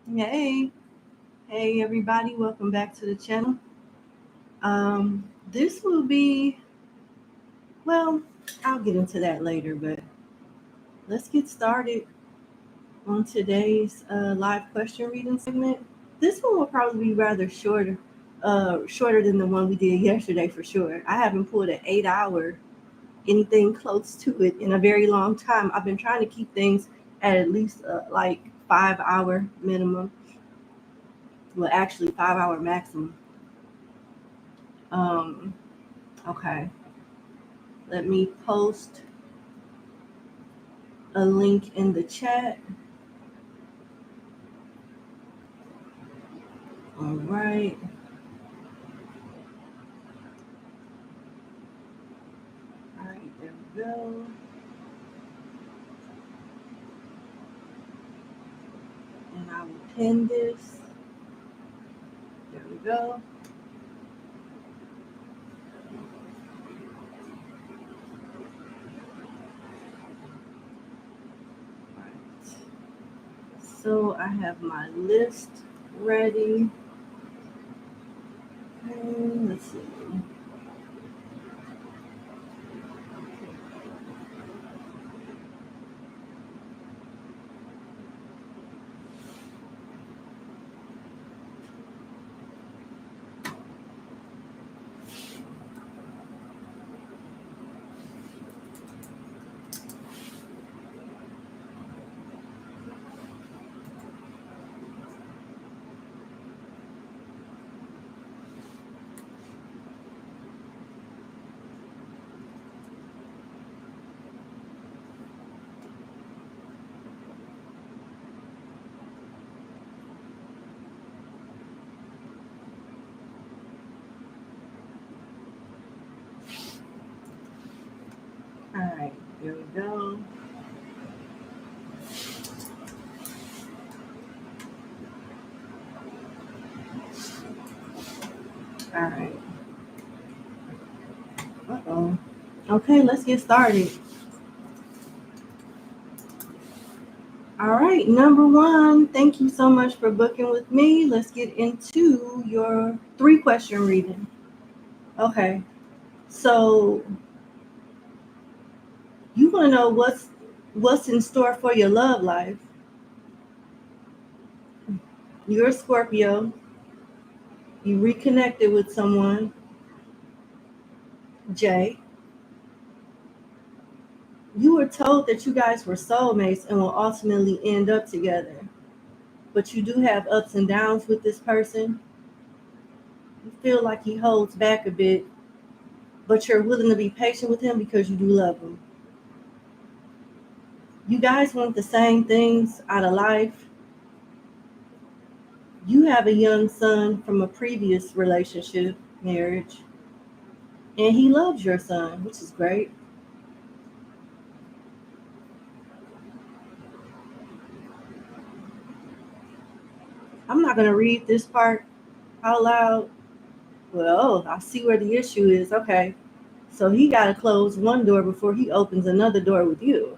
Hey, hey everybody, welcome back to the channel. This will be, well, I'll get into that later, but let's get started on today's live question reading segment. This one will probably be rather shorter than the one we did yesterday for sure. I haven't pulled an 8 hour anything close to it in a very long time. I've been trying to keep things at least like 5 hour minimum. Well, actually 5 hour maximum. Um, okay. Let me post a link in the chat. All right. All right, there we go. And I will pin this. There we go. All right. So I have my list ready. And let's see. All right, there we go. All right. Uh-oh. Okay, let's get started. All right, number one, thank you so much for booking with me. Let's get into your 3-question reading. Okay, so you want to know what's in store for your love life. You're a Scorpio. You reconnected with someone, Jay. You were told that you guys were soulmates and will ultimately end up together. But you do have ups and downs with this person. You feel like he holds back a bit, but you're willing to be patient with him because you do love him. You guys want the same things out of life. You have a young son from a previous relationship, marriage, and he loves your son, which is great. I'm not going to read this part out loud. Well, I see where the issue is. Okay. So he got to close one door before he opens another door with you.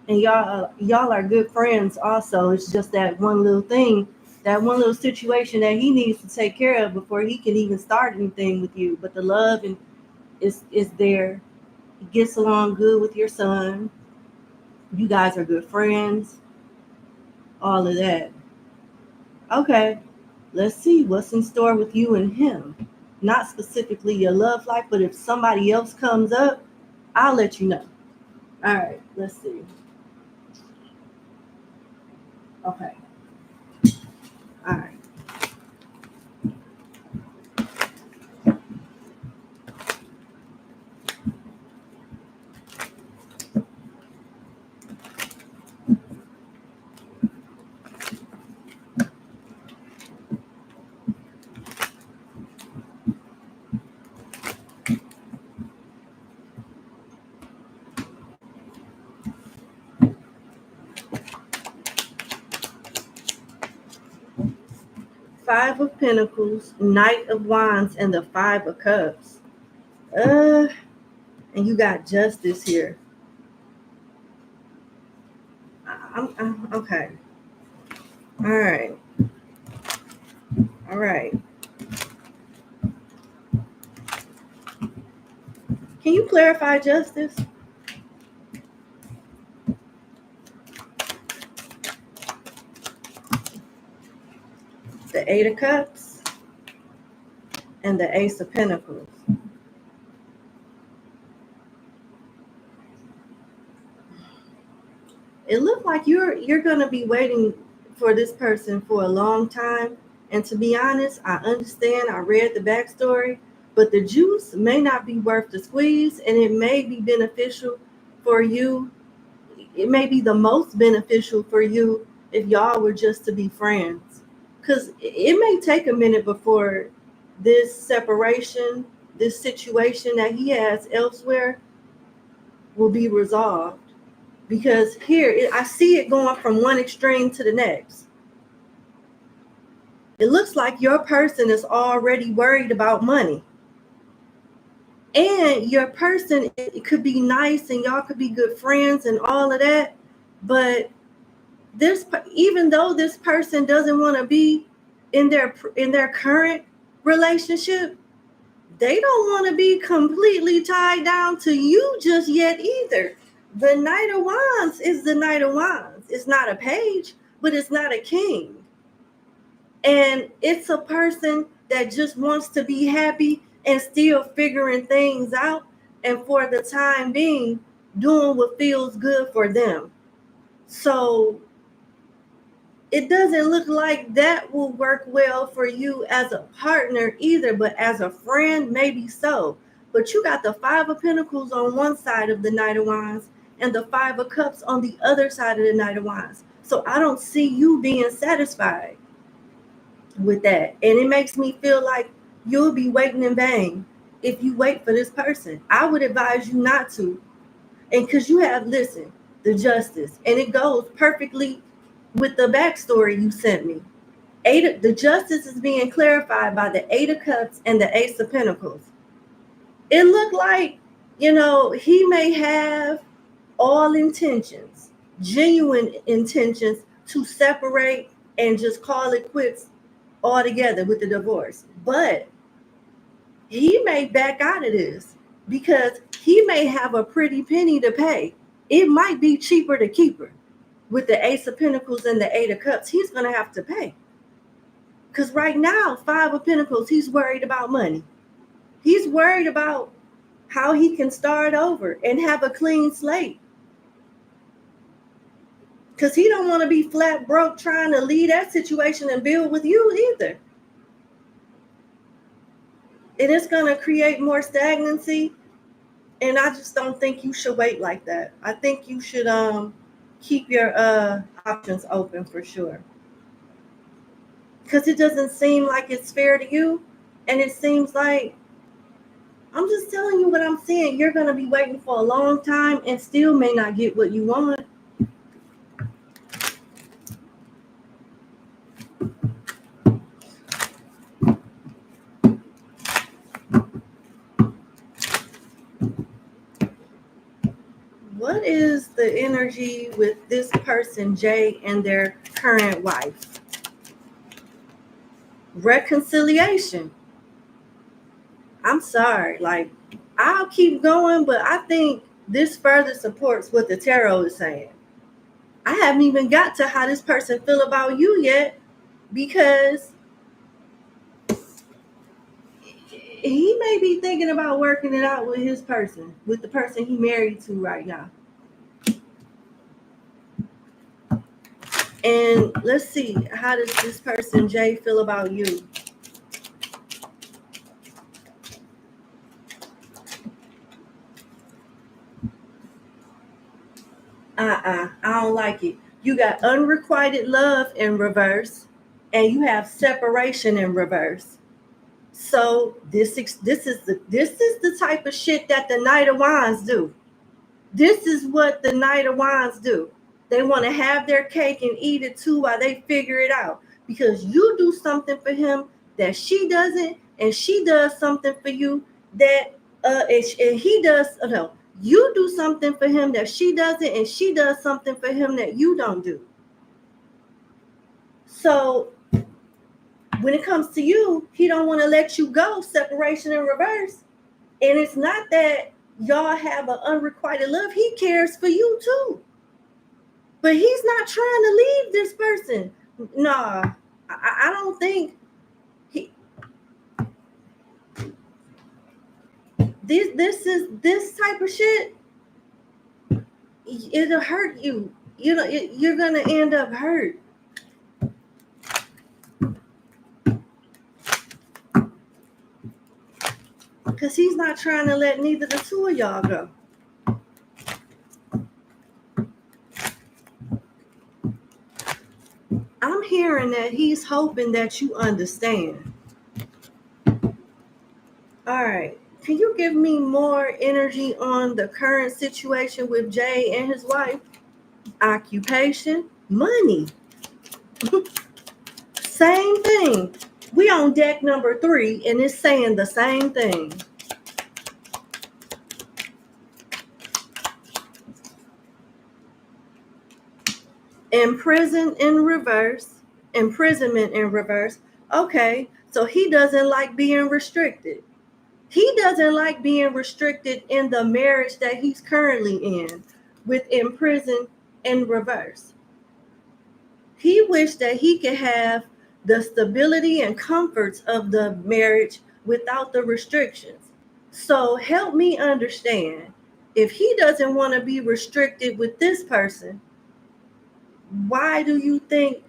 And y'all are good friends also. It's just that one little thing, that one little situation that he needs to take care of before he can even start anything with you. But the love is there. He gets along good with your son. You guys are good friends. All of that. Okay. Let's see what's in store with you and him. Not specifically your love life, but if somebody else comes up, I'll let you know. All right, let's see. Okay. All right. 5 of Pentacles, Knight of Wands, and the 5 of Cups. And you got Justice here. I'm Okay. All right. All right. Can you clarify justice? The Eight of Cups and the Ace of Pentacles. It looked like you're gonna be waiting for this person for a long time. And to be honest, I understand. I read the backstory, but the juice may not be worth the squeeze, and it may be beneficial for you. It may be the most beneficial for you if y'all were just to be friends, because it may take a minute before this separation, this situation that he has elsewhere, will be resolved. Because here, I see it going from one extreme to the next. It looks like your person is already worried about money. And your person, it could be nice and y'all could be good friends and all of that. But this, even though this person doesn't want to be in their current relationship, they don't want to be completely tied down to you just yet either. The Knight of Wands is the Knight of Wands. It's not a page, but it's not a king. And it's a person that just wants to be happy and still figuring things out. And for the time being, doing what feels good for them. So it doesn't look like that will work well for you as a partner either, but as a friend, maybe so. But you got the Five of Pentacles on one side of the Knight of Wands and the Five of Cups on the other side of the Knight of Wands. So I don't see you being satisfied with that. And it makes me feel like you'll be waiting in vain if you wait for this person. I would advise you not to. And because you have, listen, the Justice, and it goes perfectly with the backstory you sent me. The Justice is being clarified by the Eight of Cups and the Ace of Pentacles. It looked like, he may have all intentions, genuine intentions to separate and just call it quits altogether with the divorce. But he may back out of this because he may have a pretty penny to pay. It might be cheaper to keep her. With the Ace of Pentacles and the Eight of Cups, he's going to have to pay. Because right now, Five of Pentacles, he's worried about money. He's worried about how he can start over and have a clean slate. Because he don't want to be flat broke trying to leave that situation and build with you either. And it's going to create more stagnancy. And I just don't think you should wait like that. I think you should keep your options open for sure. Because it doesn't seem like it's fair to you. And it seems like, I'm just telling you what I'm seeing. You're going to be waiting for a long time and still may not get what you want. What is the energy with this person, Jay, and their current wife? Reconciliation. I'm sorry. I'll keep going, but I think this further supports what the tarot is saying. I haven't even got to how this person feel about you yet, because he may be thinking about working it out with his person, with the person he married to right now. And let's see, how does this person, Jay, feel about you? I don't like it. You got unrequited love in reverse, and you have separation in reverse. So this is the type of shit that the Knight of Wands do. This is what the Knight of Wands do. They want to have their cake and eat it too while they figure it out. Because you do something for him that she doesn't, and she does something for you that and he does. You do something for him that she doesn't, and she does something for him that you don't do. So when it comes to you, he don't want to let you go, separation in reverse. And it's not that y'all have an unrequited love. He cares for you too. But he's not trying to leave this person. Nah, I don't think this type of shit, it'll hurt you. You know, you're gonna end up hurt. Because he's not trying to let neither the two of y'all go. I'm hearing that he's hoping that you understand. All right. Can you give me more energy on the current situation with Jay and his wife? Occupation, money. Same thing. We on deck number 3 and it's saying the same thing. Imprisonment in reverse. Okay, so he doesn't like being restricted. He doesn't like being restricted in the marriage that he's currently in with imprisoned in reverse. He wished that he could have the stability and comforts of the marriage without the restrictions. So help me understand, if he doesn't want to be restricted with this person, why do you think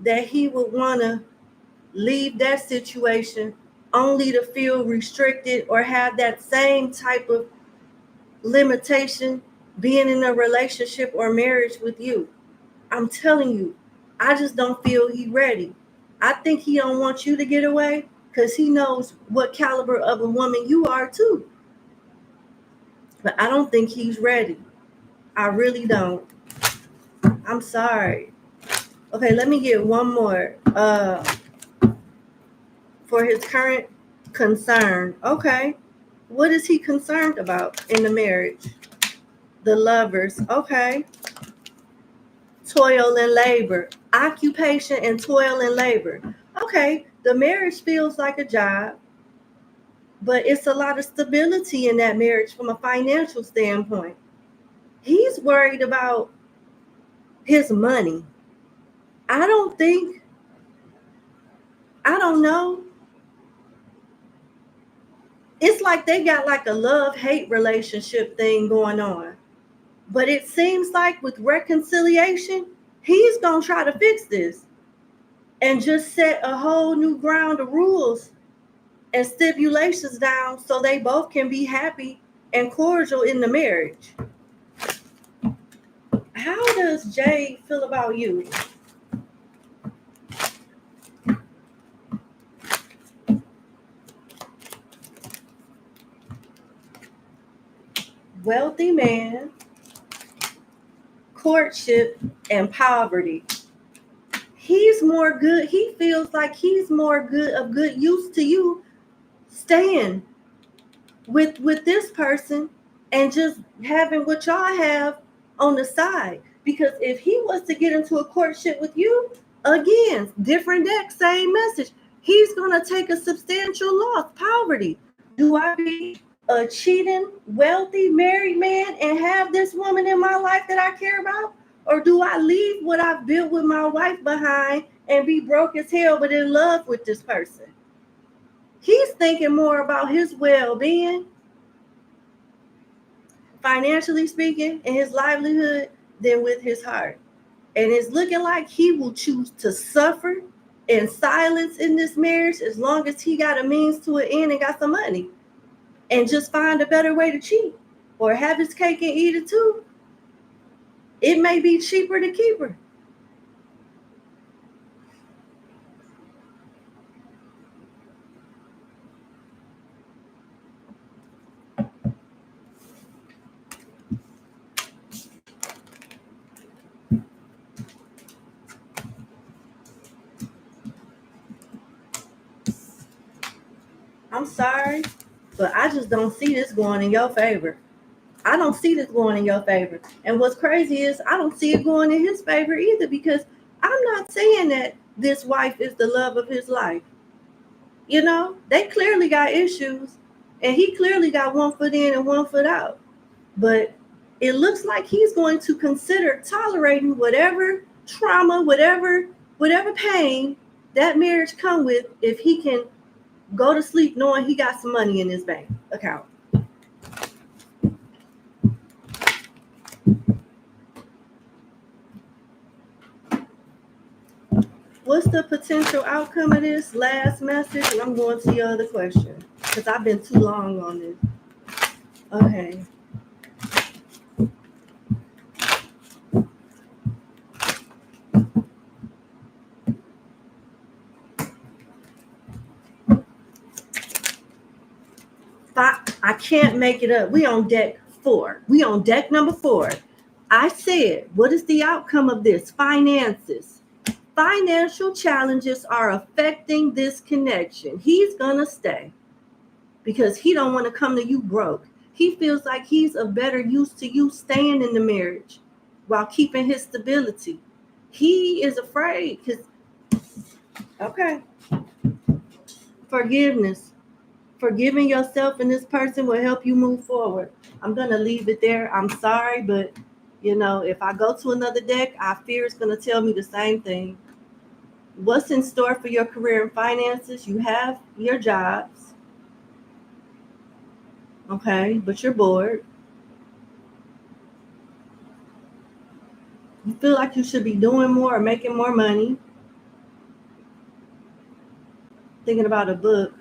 that he would want to leave that situation only to feel restricted or have that same type of limitation being in a relationship or marriage with you? I'm telling you, I just don't feel he ready. I think he don't want you to get away because he knows what caliber of a woman you are too. But I don't think he's ready. I really don't. I'm sorry. Okay, let me get one more. For his current concern. Okay. What is he concerned about in the marriage? The lovers. Okay. Toil and labor. Occupation and toil and labor. Okay. The marriage feels like a job, but it's a lot of stability in that marriage from a financial standpoint. He's worried about his money. I don't know. It's like they got like a love-hate relationship thing going on. But it seems like with reconciliation, he's going to try to fix this and just set a whole new ground of rules and stipulations down so they both can be happy and cordial in the marriage. How does Jay feel about you? Wealthy man, courtship, and poverty. He's more good. He feels like he's more good of good use to you staying with this person and just having what y'all have on the side. Because if he was to get into a courtship with you, again, different deck, same message. He's gonna take a substantial loss, poverty. Do I be a cheating, wealthy, married man and have this woman in my life that I care about? Or do I leave what I've built with my wife behind and be broke as hell but in love with this person? He's thinking more about his well-being, financially speaking, and his livelihood than with his heart. And it's looking like he will choose to suffer in silence in this marriage as long as he got a means to an end and got some money. And just find a better way to cheat or have his cake and eat it too. It may be cheaper to keep her. I'm sorry, but I just don't see this going in your favor. I don't see this going in your favor. And what's crazy is I don't see it going in his favor either, because I'm not saying that this wife is the love of his life. You know, they clearly got issues, and he clearly got one foot in and one foot out. But it looks like he's going to consider tolerating whatever trauma, whatever pain that marriage come with, if he can go to sleep knowing he got some money in his bank account. What's the potential outcome of this last message? And I'm going to your other question because I've been too long on this. Okay. I can't make it up. We on deck 4. We on deck number 4. I said, what is the outcome of this? Finances. Financial challenges are affecting this connection. He's gonna stay because he don't want to come to you broke. He feels like he's of better use to you staying in the marriage while keeping his stability. He is afraid because, okay, forgiveness. Forgiving yourself and this person will help you move forward. I'm going to leave it there. I'm sorry, but, you know, if I go to another deck, I fear it's going to tell me the same thing. What's in store for your career and finances? You have your jobs, okay, but you're bored. You feel like you should be doing more or making more money. Thinking about a book.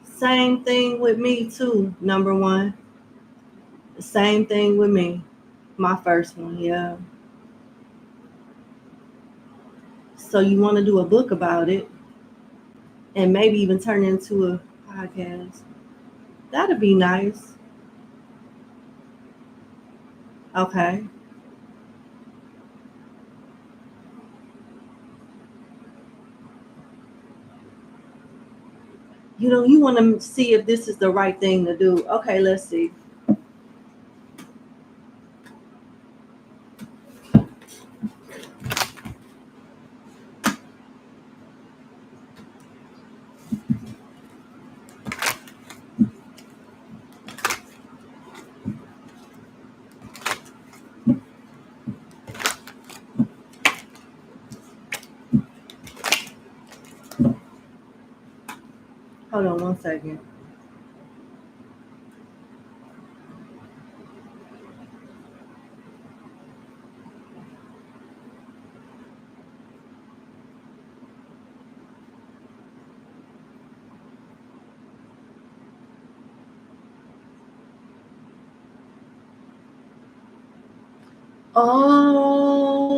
Same thing with me too, number 1. The same thing with me. My first one, yeah. So you want to do a book about it and maybe even turn it into a podcast. That'd be nice. Okay. You know, you want to see if this is the right thing to do. Okay, let's see. Hold on one second. Oh,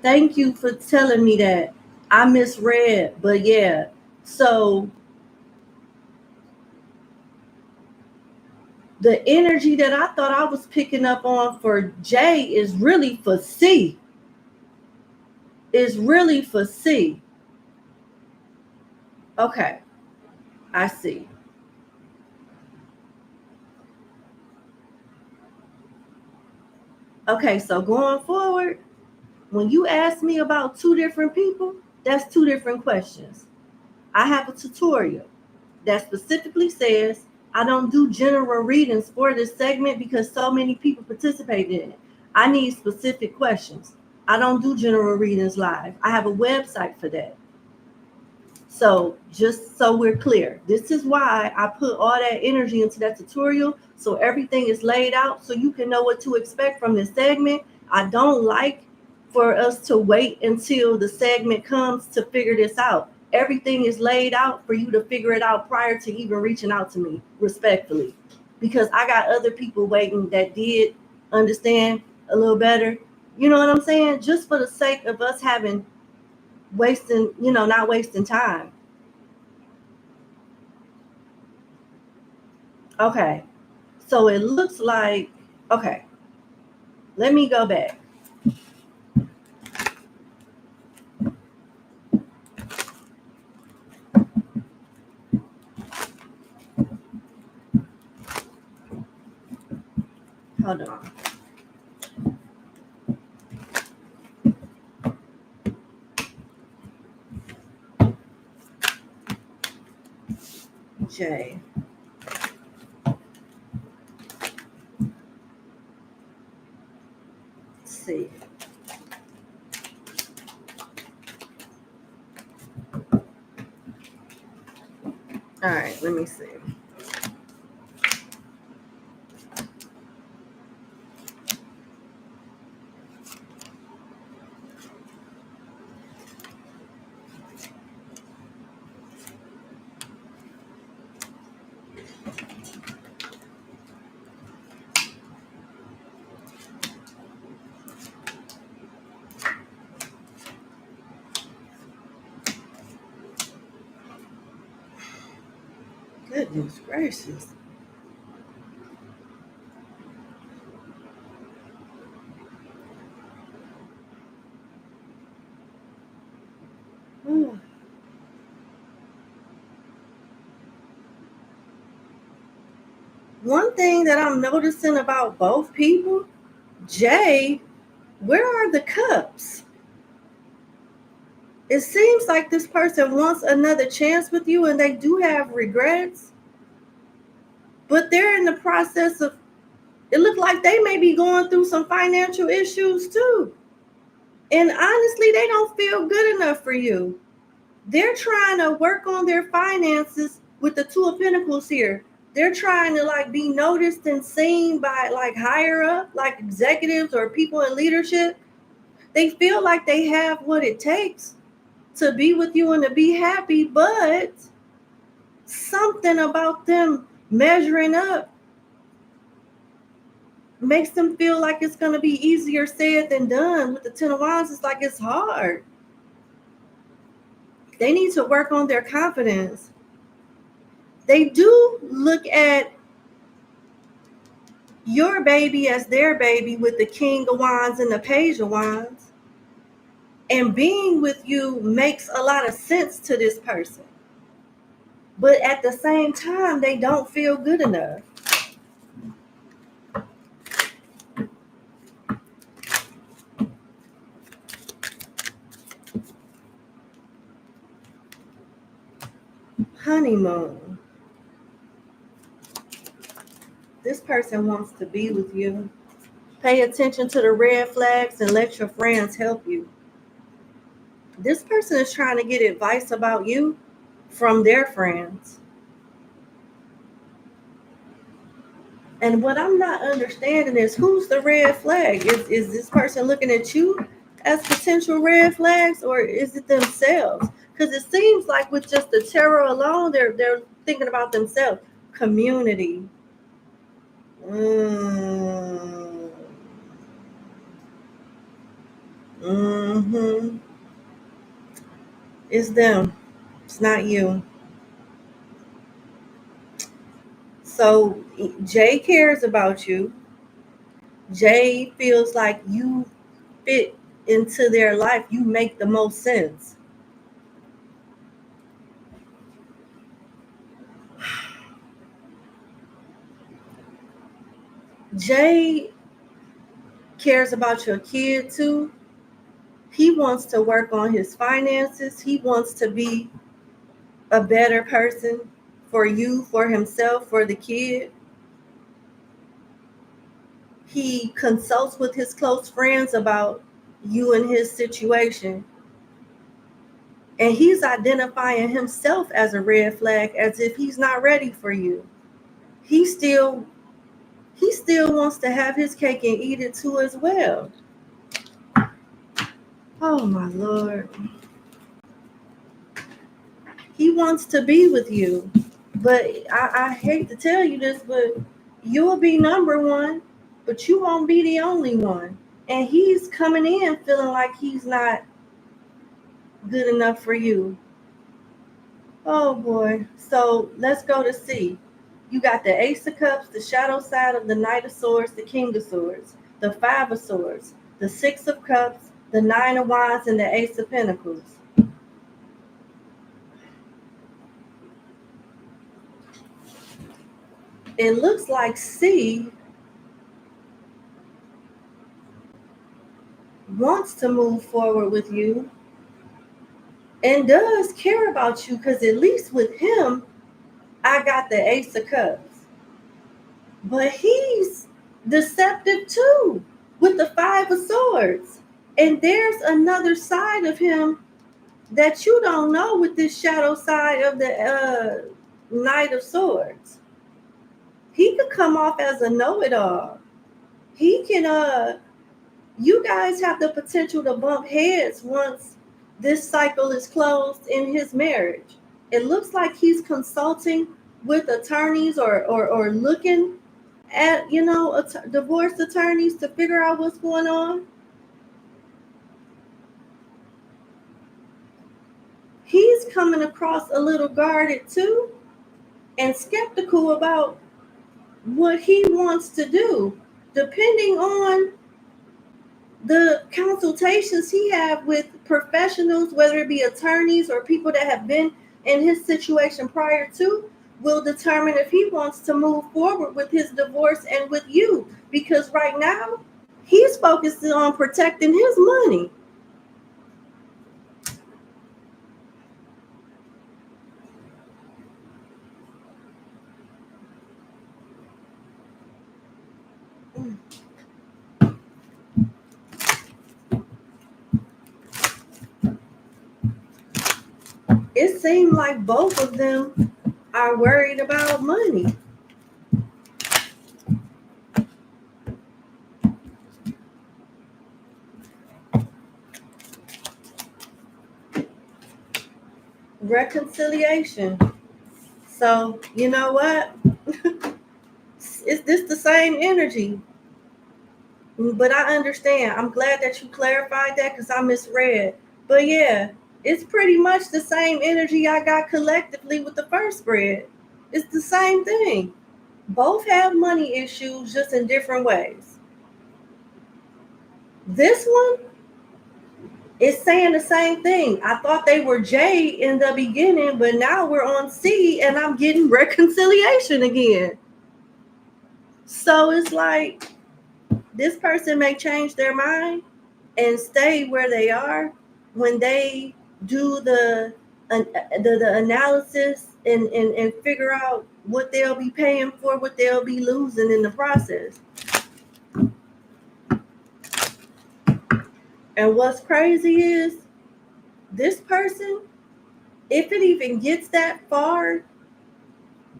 thank you for telling me that. I misread, but yeah. So the energy that I thought I was picking up on for J is really for C. Is really for C. Okay, I see. Okay, so going forward, when you ask me about 2 different people, that's 2 different questions. I have a tutorial that specifically says I don't do general readings for this segment because so many people participated in it. I need specific questions. I don't do general readings live. I have a website for that. So just so we're clear, this is why I put all that energy into that tutorial, so everything is laid out so you can know what to expect from this segment. I don't like for us to wait until the segment comes to figure this out. Everything is laid out for you to figure it out prior to even reaching out to me, respectfully, because I got other people waiting that did understand a little better. You know what I'm saying? Just for the sake of us not wasting time. Okay, so it looks like, okay, let me go back. Hold on. J. Let's see. All right, let me see. Goodness gracious. One thing that I'm noticing about both people, Jay, where are the cups? It seems like this person wants another chance with you and they do have regrets, but they're in the process of, it looked like they may be going through some financial issues too. And honestly, they don't feel good enough for you. They're trying to work on their finances with the Two of Pentacles here. They're trying to like be noticed and seen by like higher up, like executives or people in leadership. They feel like they have what it takes to be with you and to be happy, but something about them measuring up makes them feel like it's going to be easier said than done. With the Ten of Wands, it's like it's hard. They need to work on their confidence. They do look at your baby as their baby with the King of Wands and the Page of Wands. And being with you makes a lot of sense to this person. But at the same time, they don't feel good enough. Honeymoon. This person wants to be with you. Pay attention to the red flags and let your friends help you. This person is trying to get advice about you from their friends. And what I'm not understanding is who's the red flag? Is this person looking at you as potential red flags, or is it themselves? Because it seems like with just the tarot alone, they're thinking about themselves. Community. It's them. It's not you. So Jay cares about you. Jay feels like you fit into their life. You make the most sense. Jay cares about your kid too. He wants to work on his finances. He wants to be a better person for you, for himself, for the kid. He consults with his close friends about you and his situation. And he's identifying himself as a red flag, as if he's not ready for you. He still wants to have his cake and eat it too as well. Oh my Lord. He wants to be with you. But I hate to tell you this, but you'll be number one, but you won't be the only one. And he's coming in feeling like he's not good enough for you. Oh boy. So let's go to C. You got the Ace of Cups, the shadow side of the Knight of Swords, the King of Swords, the Five of Swords, the Six of Cups, the Nine of Wands, and the Ace of Pentacles. It looks like C wants to move forward with you and does care about you, because at least with him, I got the Ace of Cups. But he's deceptive too with the Five of Swords. And there's another side of him that you don't know with this shadow side of the Knight of Swords. He could come off as a know-it-all. He can you guys have the potential to bump heads once this cycle is closed in his marriage. It looks like he's consulting with attorneys or looking at, divorce attorneys to figure out what's going on. He's coming across a little guarded too and skeptical about what he wants to do, depending on the consultations he have with professionals, whether it be attorneys or people that have been in his situation prior to, will determine if he wants to move forward with his divorce and with you. Because right now, he's focused on protecting his money. It seemed like both of them are worried about money. Reconciliation. So, you know what? Is this the same energy? But I understand. I'm glad that you clarified that because I misread. But yeah, it's pretty much the same energy I got collectively with the first spread. It's the same thing. Both have money issues, just in different ways. This one is saying the same thing. I thought they were J in the beginning, but now we're on C and I'm getting reconciliation again. So it's like this person may change their mind and stay where they are when they do the analysis and figure out what they'll be paying for, what they'll be losing in the process. And what's crazy is this person, if it even gets that far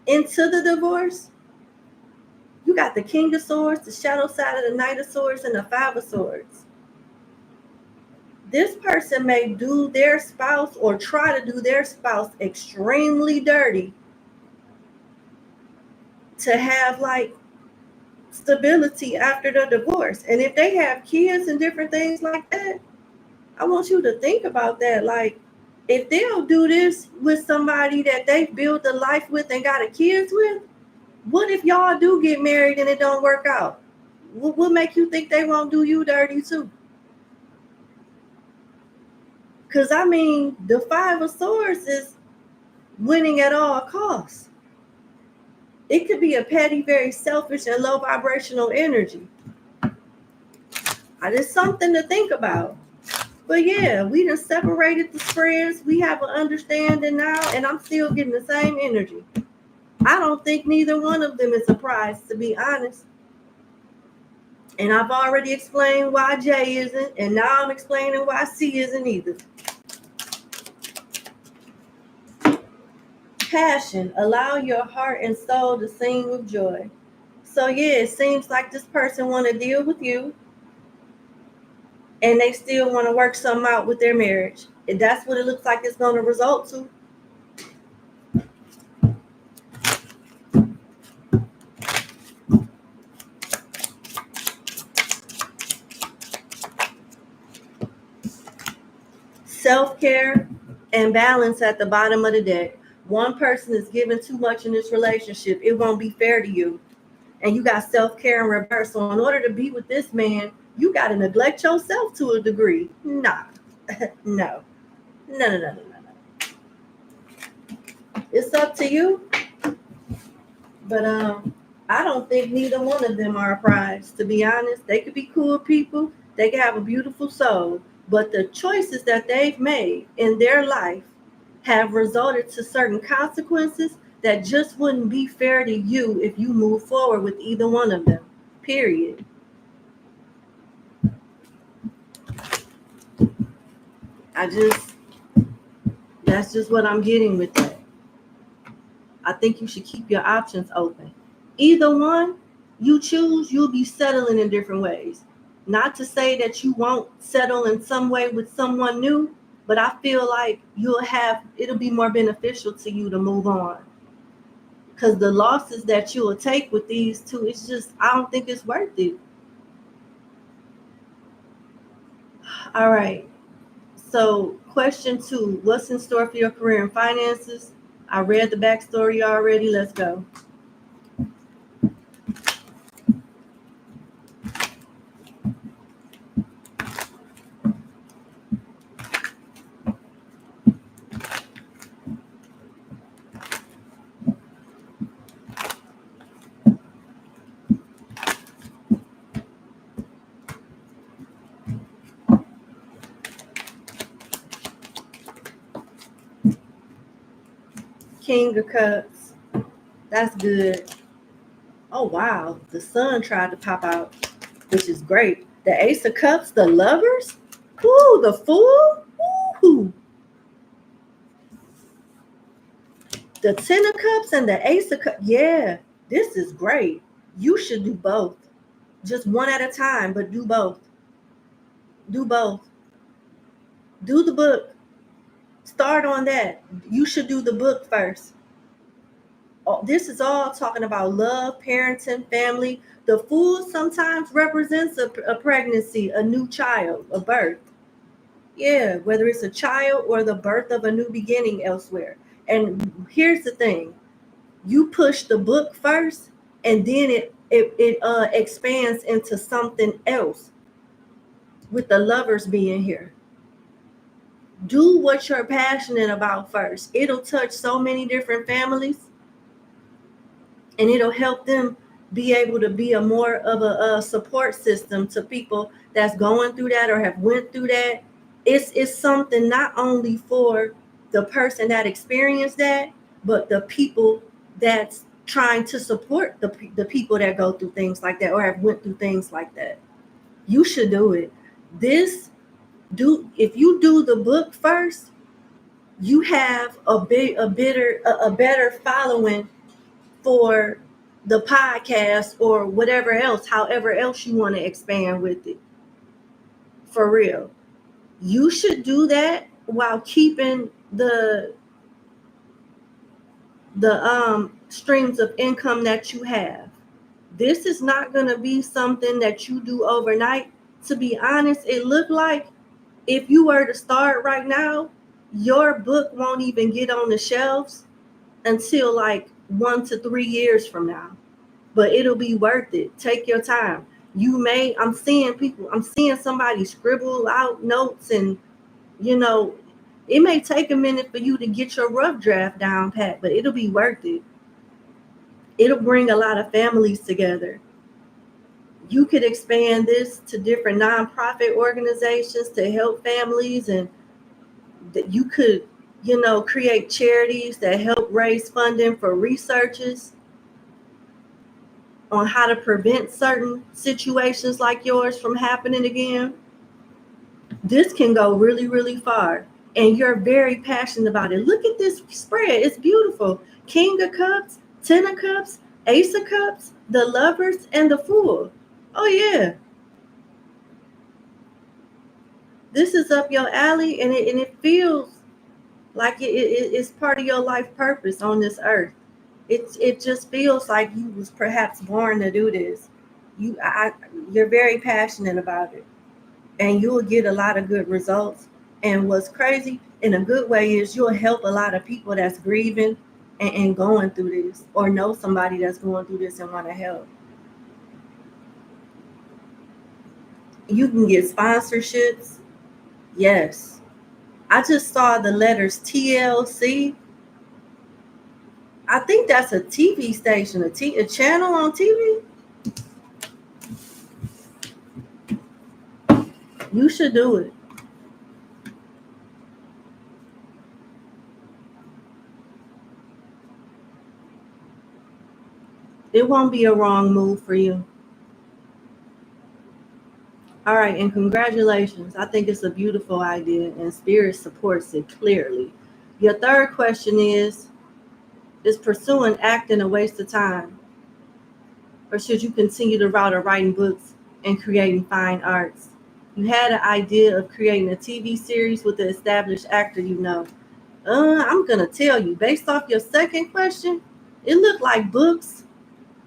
into the divorce, you got the King of Swords, the shadow side of the Knight of Swords, and the Five of Swords. This person may do their spouse or try to do their spouse extremely dirty to have like stability after the divorce. And if they have kids and different things like that, I want you to think about that. Like, if they'll do this with somebody that they've built a life with and got a kids with, what if y'all do get married and it don't work out? What make you think they won't do you dirty too? Because, I mean, the Five of Swords is winning at all costs. It could be a petty, very selfish and low vibrational energy. It's something to think about. But yeah, we done separated the spreads. We have an understanding now, and I'm still getting the same energy. I don't think neither one of them is surprised, to be honest. And I've already explained why J isn't, and now I'm explaining why C isn't either. Passion. Allow your heart and soul to sing with joy. So yeah, it seems like this person want to deal with you, and they still want to work something out with their marriage. And that's what it looks like it's going to result to. Self-care and balance at the bottom of the deck. One person is giving too much in this relationship. It won't be fair to you. And you got self-care in reverse. So in order to be with this man, you got to neglect yourself to a degree. Nah. No. No. It's up to you. But I don't think neither one of them are a prize, to be honest. They could be cool people. They could have a beautiful soul. But the choices that they've made in their life have resulted to certain consequences that just wouldn't be fair to you if you move forward with either one of them, period. That's just what I'm getting with that. I think you should keep your options open. Either one you choose, you'll be settling in different ways. Not to say that you won't settle in some way with someone new, but I feel like it'll be more beneficial to you to move on. Because the losses that you will take with these two, it's just, I don't think it's worth it. All right. So question 2, what's in store for your career and finances? I read the backstory already. Let's go. King of Cups. That's good. Oh, wow. The sun tried to pop out, which is great. The Ace of Cups, the Lovers. Ooh, the Fool. Ooh. The Ten of Cups and the Ace of Cups. Yeah, this is great. You should do both. Just one at a time, but do both. Do both. Do the book. Start on that. You should do the book first. Oh, this is all talking about love, parenting, family. The Fool sometimes represents a pregnancy, a new child, a birth. Yeah, whether it's a child or the birth of a new beginning elsewhere. And here's the thing. You push the book first, and then it expands into something else with the Lovers being here. Do what you're passionate about first. It'll touch so many different families, and it'll help them be able to be a more of a support system to people that's going through that or have went through that. It's something not only for the person that experienced that, but the people that's trying to support the people that go through things like that or have went through things like that. You should do it. If you do the book first, you have a better following for the podcast or whatever else, however else you want to expand with it. For real. You should do that while keeping the streams of income that you have. This is not going to be something that you do overnight. To be honest, it looked like if you were to start right now, your book won't even get on the shelves until like 1 to 3 years from now. But it'll be worth it. Take your time. I'm seeing somebody scribble out notes, and it may take a minute for you to get your rough draft down pat, but it'll be worth it. It'll bring a lot of families together. You could expand this to different nonprofit organizations to help families, and that you could, create charities that help raise funding for researchers on how to prevent certain situations like yours from happening again. This can go really, really far. And you're very passionate about it. Look at this spread. It's beautiful. King of Cups, Ten of Cups, Ace of Cups, the Lovers, and the Fool. Oh, yeah. This is up your alley, and it feels like it's part of your life purpose on this earth. It just feels like you was perhaps born to do this. You're very passionate about it, and you'll get a lot of good results. And what's crazy in a good way is you'll help a lot of people that's grieving and going through this, or know somebody that's going through this and want to help. You can get sponsorships. Yes. I just saw the letters TLC. I think that's a TV station, a channel on TV. You should do it. It won't be a wrong move for you. All right, and congratulations. I think it's a beautiful idea, and Spirit supports it clearly. Your third question is pursuing acting a waste of time? Or should you continue the route of writing books and creating fine arts? You had an idea of creating a TV series with an established actor you know. I'm going to tell you, based off your second question, it looked like books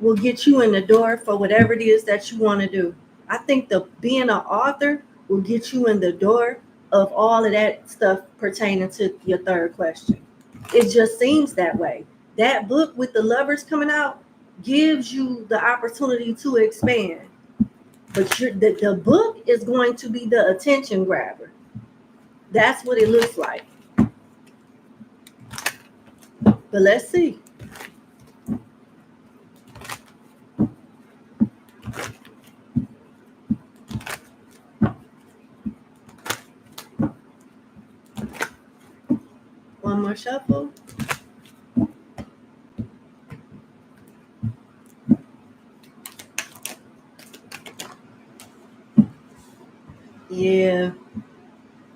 will get you in the door for whatever it is that you want to do. I think the being an author will get you in the door of all of that stuff pertaining to your third question. It just seems that way. That book with the lovers coming out gives you the opportunity to expand. But the book is going to be the attention grabber. That's what it looks like. But let's see. One more shuffle. Yeah.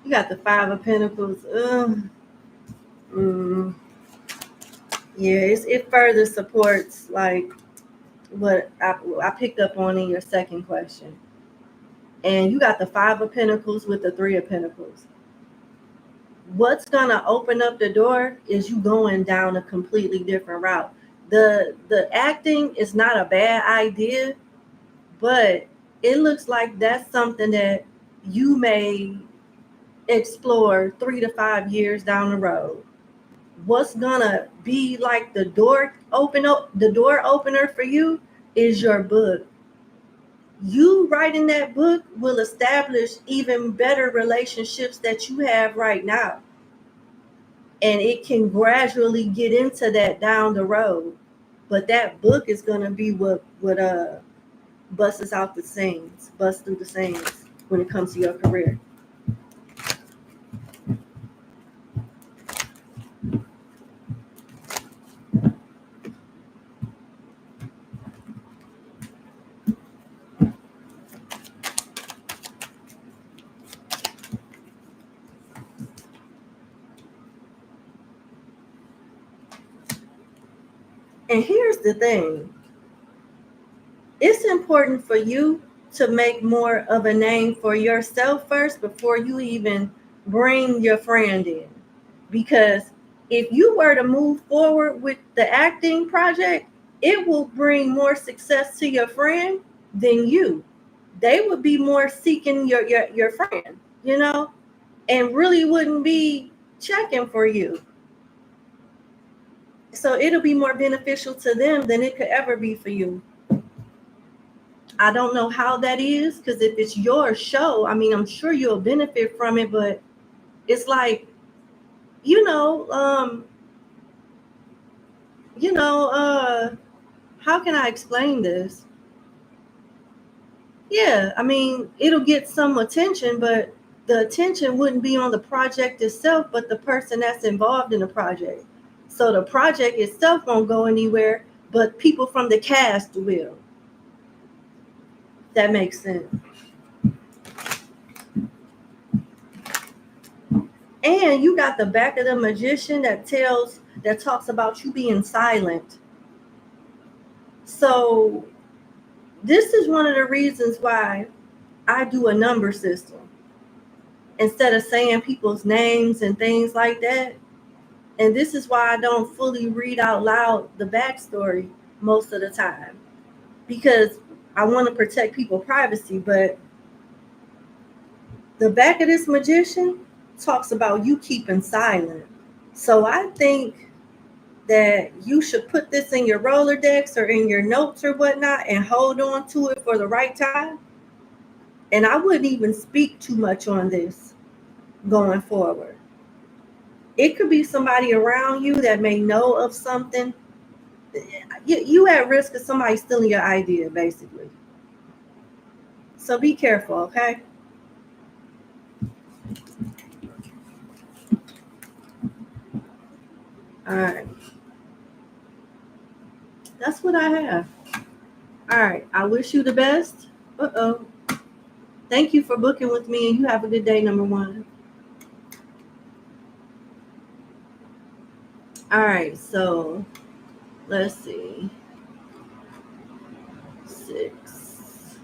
You got the Five of Pentacles. Yeah, it further supports like what I picked up on in your second question. And you got the Five of Pentacles with the Three of Pentacles. What's gonna open up the door is you going down a completely different route. The acting is not a bad idea, but it looks like that's something that you may explore 3 to 5 years down the road. What's gonna be like the door opener for you is your book. You writing that book will establish even better relationships that you have right now. And it can gradually get into that down the road. But that book is gonna be what busts out the seams, bust through the seams when it comes to your career. And here's the thing. It's important for you to make more of a name for yourself first before you even bring your friend in. Because if you were to move forward with the acting project, it will bring more success to your friend than you. They would be more seeking your friend, and really wouldn't be checking for you. So it'll be more beneficial to them than it could ever be for you. I don't know how that is, because if it's your show, I mean, I'm sure you'll benefit from it, but it's like, how can I explain this? Yeah, I mean, it'll get some attention, but the attention wouldn't be on the project itself, but the person that's involved in the project. So the project itself won't go anywhere, but people from the cast will. That makes sense. And you got the back of the Magician that talks about you being silent. So this is one of the reasons why I do a number system. Instead of saying people's names and things like that. And this is why I don't fully read out loud the backstory most of the time. Because I want to protect people's privacy. But the back of this Magician talks about you keeping silent. So I think that you should put this in your Rolodex or in your notes or whatnot and hold on to it for the right time. And I wouldn't even speak too much on this going forward. It could be somebody around you that may know of something. You at risk of somebody stealing your idea, basically. So be careful, okay? All right. That's what I have. All right. I wish you the best. Uh-oh. Thank you for booking with me, and you have a good day, number one. All right. So let's see. 6.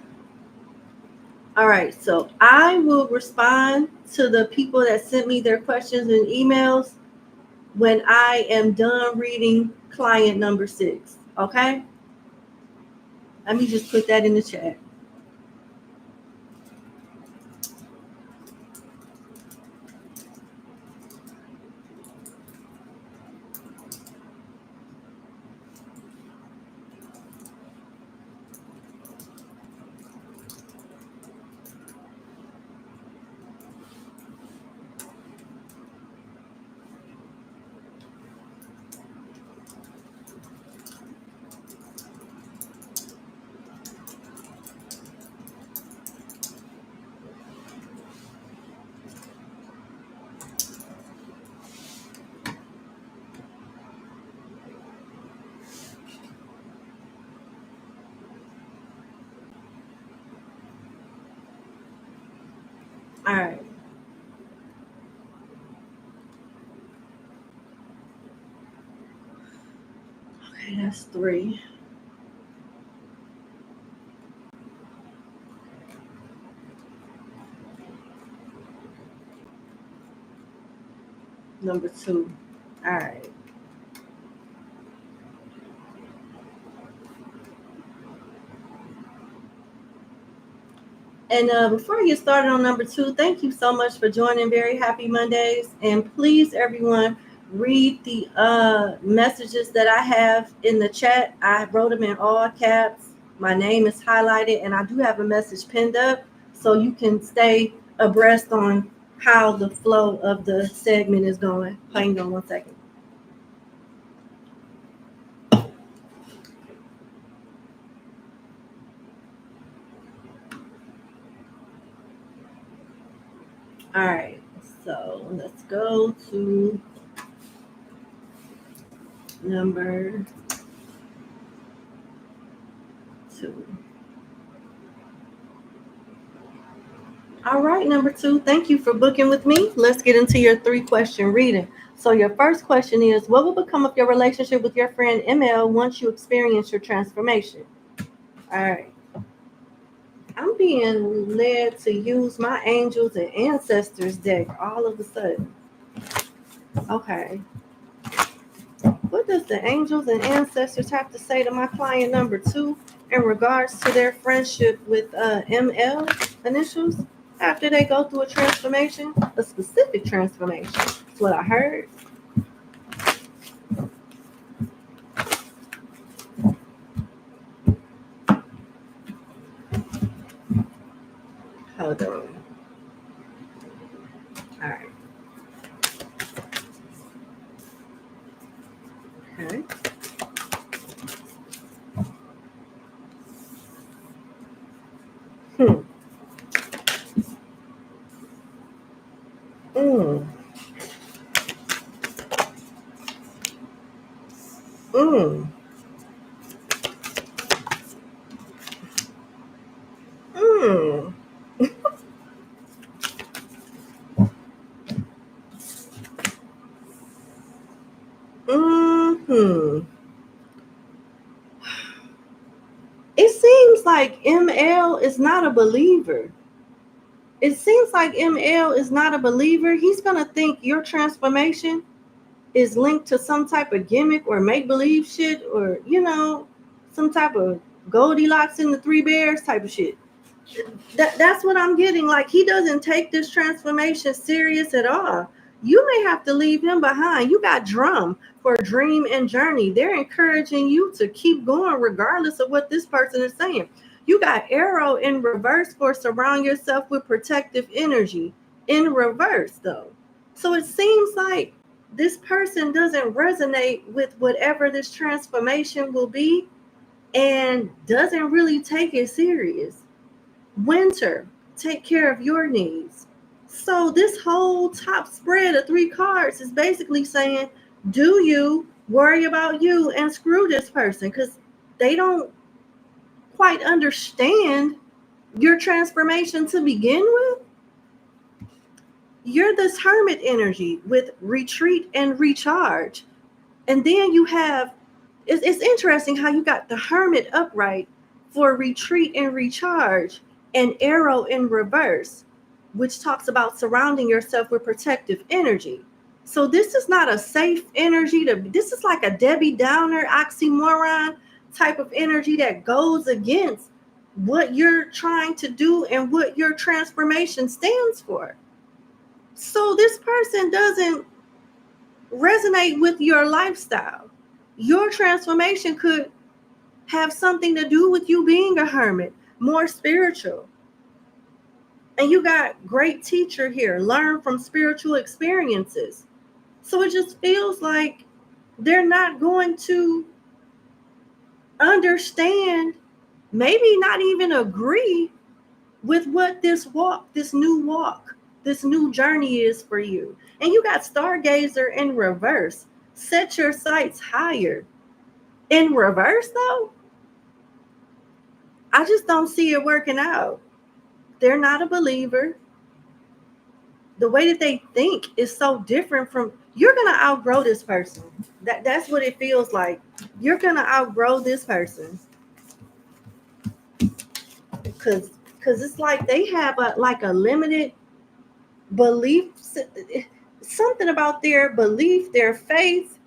All right. So I will respond to the people that sent me their questions and emails when I am done reading client number 6. Okay? Let me just put that in the chat. All right. Okay, that's 3. Number 2. All right. And before I get started on number 2, thank you so much for joining Very Happy Mondays. And please, everyone, read the messages that I have in the chat. I wrote them in all caps. My name is highlighted, and I do have a message pinned up so you can stay abreast on how the flow of the segment is going. Hang on one second. All right, so let's go to number 2. All right, number 2, thank you for booking with me. Let's get into your 3-question reading. So your first question is, what will become of your relationship with your friend ML once you experience your transformation? All right. I'm being led to use my angels and ancestors deck all of a sudden. Okay. What does the angels and ancestors have to say to my client number 2 in regards to their friendship with ML initials after they go through a transformation, a specific transformation? That's what I heard. Hold on. All right. Okay. Hmm. Mm. Mm. Mm. Mm-hmm. It seems like ML is not a believer. It seems like ML is not a believer. He's going to think your transformation is linked to some type of gimmick or make-believe shit, or, some type of Goldilocks and the Three Bears type of shit. That's what I'm getting. Like, he doesn't take this transformation serious at all. You may have to leave him behind. You got Drum for Dream and Journey. They're encouraging you to keep going regardless of what this person is saying. You got Arrow in reverse for surround yourself with protective energy in reverse, though. So it seems like this person doesn't resonate with whatever this transformation will be and doesn't really take it serious. Winter, take care of your needs. So this whole top spread of 3 cards is basically saying, do you worry about you and screw this person? Because they don't quite understand your transformation to begin with. You're this hermit energy with retreat and recharge. And then you have, it's interesting how you got the hermit upright for retreat and recharge, and arrow in reverse, which talks about surrounding yourself with protective energy. So this is not a safe energy. This is like a Debbie Downer oxymoron type of energy that goes against what you're trying to do and what your transformation stands for. So this person doesn't resonate with your lifestyle. Your transformation could have something to do with you being a hermit, more spiritual. And you got great teacher here, learn from spiritual experiences. So it just feels like they're not going to understand, maybe not even agree with what this new journey is for you. And you got stargazer in reverse. Set your sights higher. In reverse, though, I just don't see it working out. They're not a believer. The way that they think is so different from, you're going to outgrow this person. That's what it feels like. You're going to outgrow this person. Because it's like they have a limited belief. Something about their belief, their faith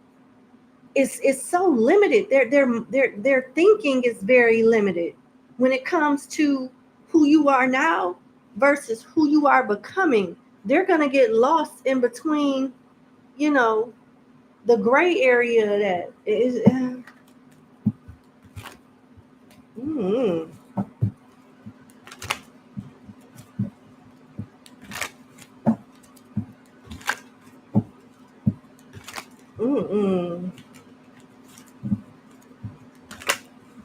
is so limited. Their thinking is very limited when it comes to who you are now versus who you are becoming. They're going to get lost in between, the gray area that is.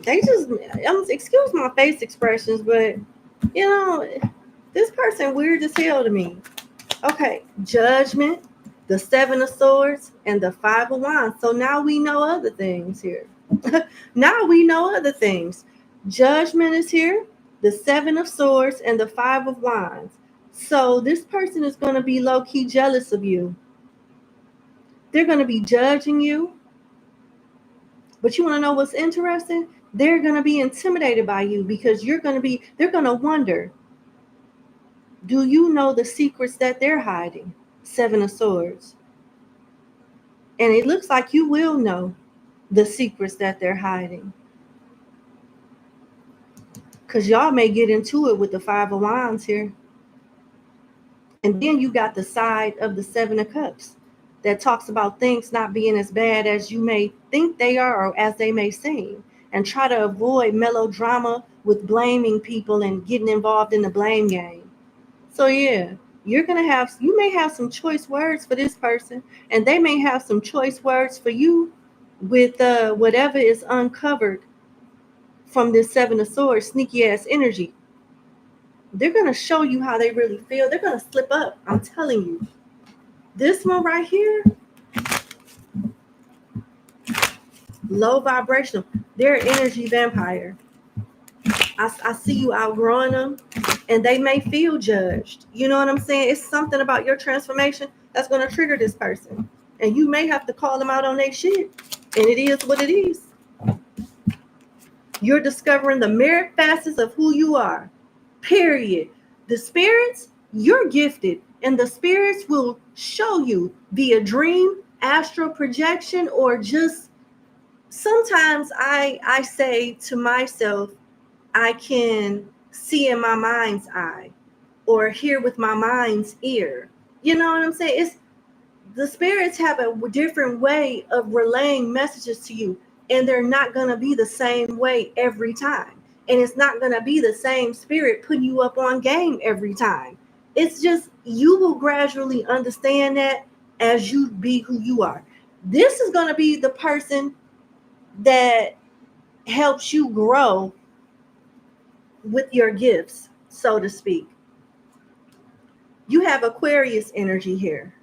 They just, excuse my face expressions, but this person weird as hell to me. Okay, Judgment, the Seven of Swords, and the Five of Wands. So now we know other things here. Now we know other things. Judgment is here, the Seven of Swords, and the Five of Wands. So this person is going to be low-key jealous of you. They're going to be judging you. But you want to know what's interesting? They're going to be intimidated by you because they're going to wonder, do you know the secrets that they're hiding? Seven of Swords. And it looks like you will know the secrets that they're hiding. Because y'all may get into it with the Five of Wands here. And then you got the side of the Seven of Cups that talks about things not being as bad as you may think they are or as they may seem. And try to avoid melodrama with blaming people and getting involved in the blame game. So yeah, you may have some choice words for this person, and they may have some choice words for you with whatever is uncovered from this Seven of Swords, sneaky ass energy. They're going to show you how they really feel. They're going to slip up. I'm telling you. This one right here, low vibrational. They're an energy vampire. I see you outgrowing them, and they may feel judged. You know what I'm saying? It's something about your transformation that's going to trigger this person. And you may have to call them out on their shit. And it is what it is. You're discovering the merit facets of who you are. Period. The spirits, you're gifted. And the spirits will show you via dream, astral projection, or just sometimes I say to myself, I can see in my mind's eye or hear with my mind's ear. You know what I'm saying? It's the spirits have a different way of relaying messages to you, and they're not going to be the same way every time. And it's not going to be the same spirit putting you up on game every time. It's just you will gradually understand that as you be who you are. This is going to be the person that helps you grow with your gifts, so to speak. You have Aquarius energy here.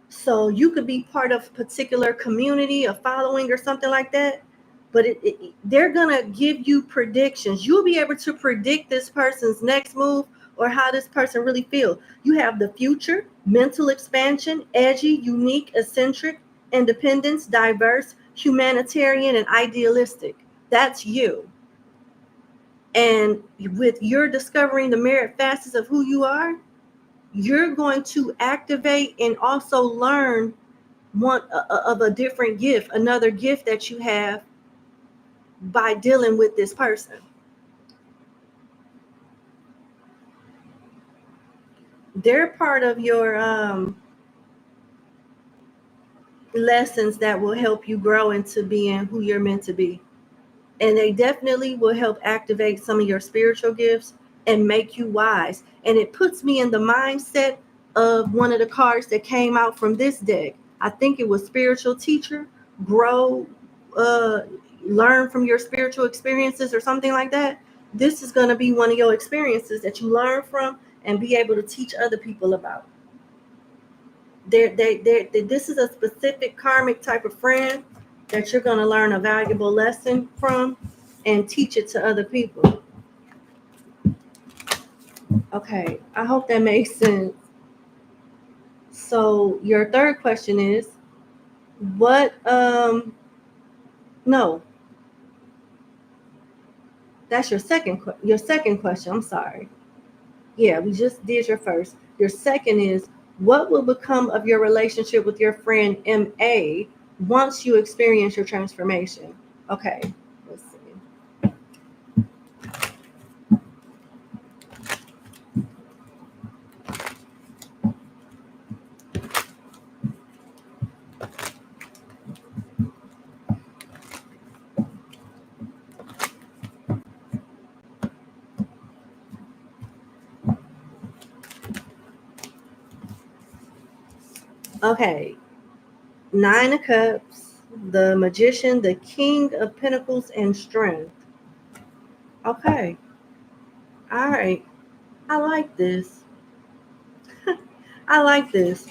So you could be part of a particular community, a following, or something like that. but they're gonna give you predictions. You'll be able to predict this person's next move or how this person really feels. You have the future, mental expansion, edgy, unique, eccentric, independence, diverse, humanitarian, and idealistic. That's you. And with your discovering the merit facets of who you are, you're going to activate and also learn one of a different gift, another gift that you have by dealing with this person. They're part of your lessons that will help you grow into being who you're meant to be. And they definitely will help activate some of your spiritual gifts and make you wise. And it puts me in the mindset of one of the cards that came out from this deck. I think it was Spiritual Teacher, Grow, Learn from your spiritual experiences or something like that. This is going to be one of your experiences that you learn from and be able to teach other people about. This is a specific karmic type of friend that you're going to learn a valuable lesson from and teach it to other people. Okay, I hope that makes sense. So your third question is, what, no, that's your second question. I'm sorry. Yeah, we just did your first. Your second is, what will become of your relationship with your friend MA once you experience your transformation? Okay, let's see. Okay, Nine of Cups, the Magician, the King of Pentacles, and Strength. Okay. All right. I like this. I like this.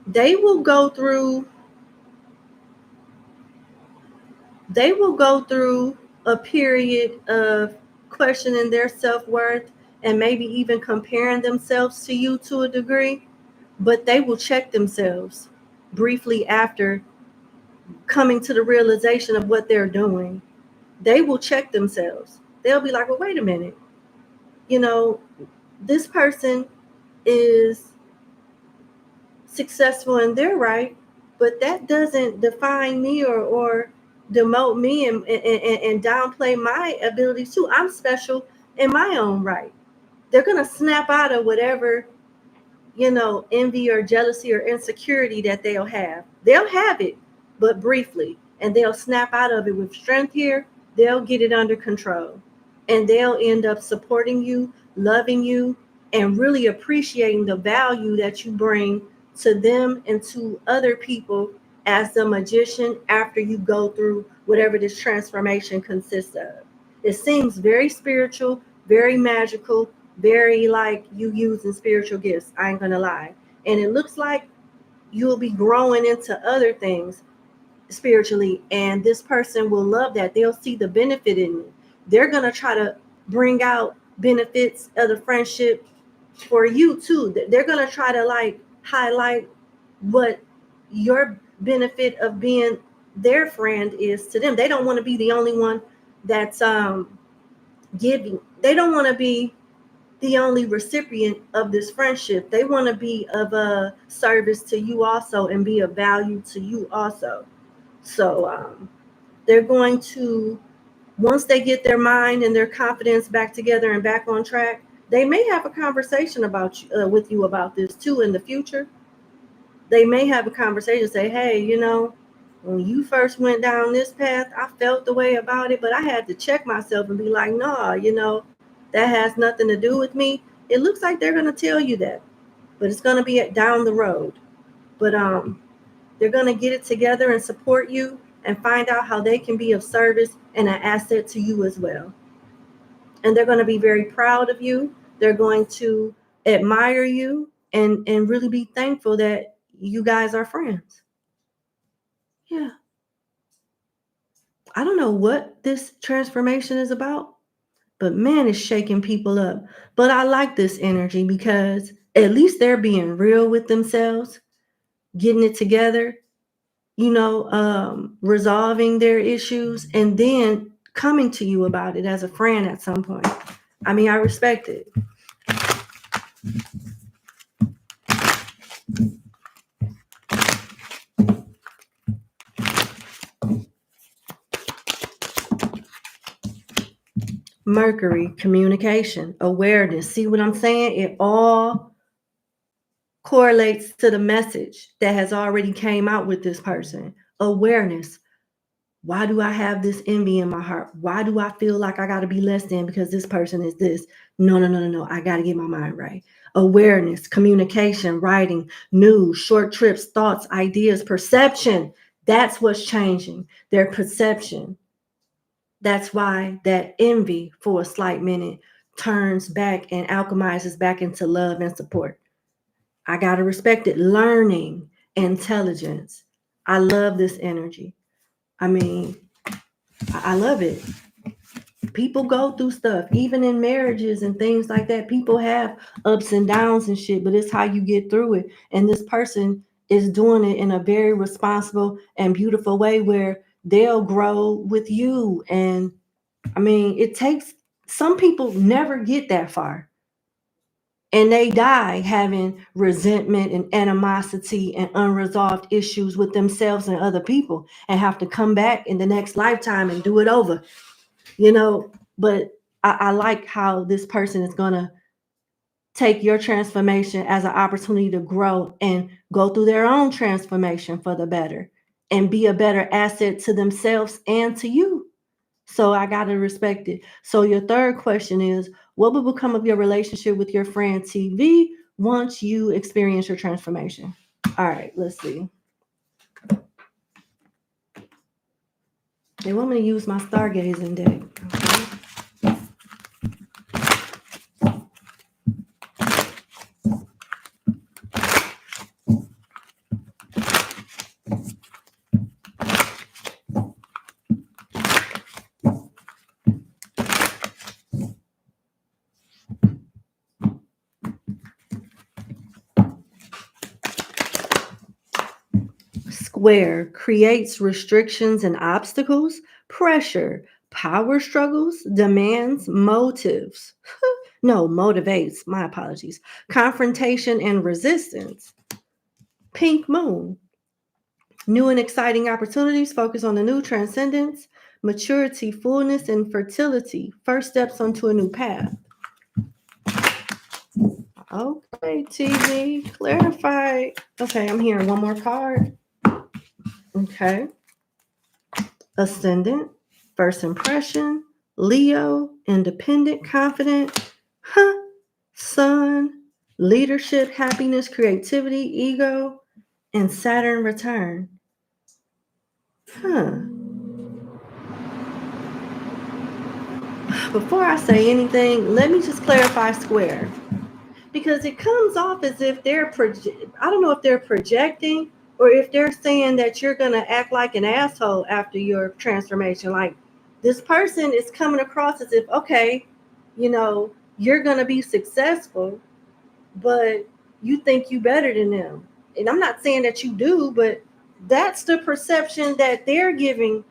They will go through a period of questioning their self-worth and maybe even comparing themselves to you to a degree, but they will check themselves briefly after coming to the realization of what they're doing. They will check themselves. They'll be like, well, wait a minute. You know, this person is successful in their right, but that doesn't define me or demote me and downplay my abilities too. I'm special in my own right. They're going to snap out of whatever, envy or jealousy or insecurity that they'll have. They'll have it, but briefly, and they'll snap out of it with strength here. They'll get it under control, and they'll end up supporting you, loving you, and really appreciating the value that you bring to them and to other people as the magician after you go through whatever this transformation consists of. It seems very spiritual, very magical, very like you using spiritual gifts. I ain't gonna lie. And it looks like you'll be growing into other things spiritually, and this person will love that. They'll see the benefit in it. They're gonna try to bring out benefits of the friendship for you too. They're gonna try to like highlight what your benefit of being their friend is to them. They don't want to be the only one that's giving. They don't want to be the only recipient of this friendship. They want to be of a service to you also and be of value to you also. So they're going to, once they get their mind and their confidence back together and back on track, they may have a conversation about you, with you about this too in the future. They may have a conversation, say, hey, when you first went down this path, I felt the way about it, but I had to check myself and be like, nah, that has nothing to do with me. It looks like they're going to tell you that, but it's going to be down the road. But they're going to get it together and support you and find out how they can be of service and an asset to you as well. And they're going to be very proud of you. They're going to admire you and really be thankful that you guys are friends. Yeah. I don't know what this transformation is about, but man, it's shaking people up. But I like this energy because at least they're being real with themselves, getting it together, resolving their issues, and then coming to you about it as a friend at some point. I mean, I respect it. Mercury, communication, awareness. See what I'm saying? It all correlates to the message that has already came out with this person. Awareness. Why do I have this envy in my heart? Why do I feel like I got to be less than because this person is this? No, no, no, no, no. I got to get my mind right. Awareness, communication, writing, news, short trips, thoughts, ideas, perception. That's what's changing. Their perception. That's why that envy for a slight minute turns back and alchemizes back into love and support. I got to respect it. Learning, intelligence. I love this energy. I mean, I love it. People go through stuff, even in marriages and things like that. People have ups and downs and shit, but it's how you get through it. And this person is doing it in a very responsible and beautiful way where they'll grow with you. And I mean, it takes, some people never get that far. And they die having resentment and animosity and unresolved issues with themselves and other people and have to come back in the next lifetime and do it over. But I like how this person is going to take your transformation as an opportunity to grow and go through their own transformation for the better and be a better asset to themselves and to you. So I got to respect it. So your third question is, what will become of your relationship with your friend TV once you experience your transformation? All right, let's see. They want me to use my stargazing deck. Okay. Square creates restrictions and obstacles, pressure, power struggles, demands, motives. No, motivates, my apologies. Confrontation and resistance. Pink moon. New and exciting opportunities, focus on the new, transcendence, maturity, fullness, and fertility. First steps onto a new path. Okay, TV, clarify. Okay, I'm hearing one more card. Okay. Ascendant, first impression, Leo, independent, confident, Sun, leadership, happiness, creativity, ego, and Saturn return. Before I say anything, let me just clarify square. Because it comes off as if they're, I don't know if they're projecting or if they're saying that you're going to act like an asshole after your transformation. Like this person is coming across as if, okay, you're going to be successful, but you think you better than them. And I'm not saying that you do, but that's the perception that they're giving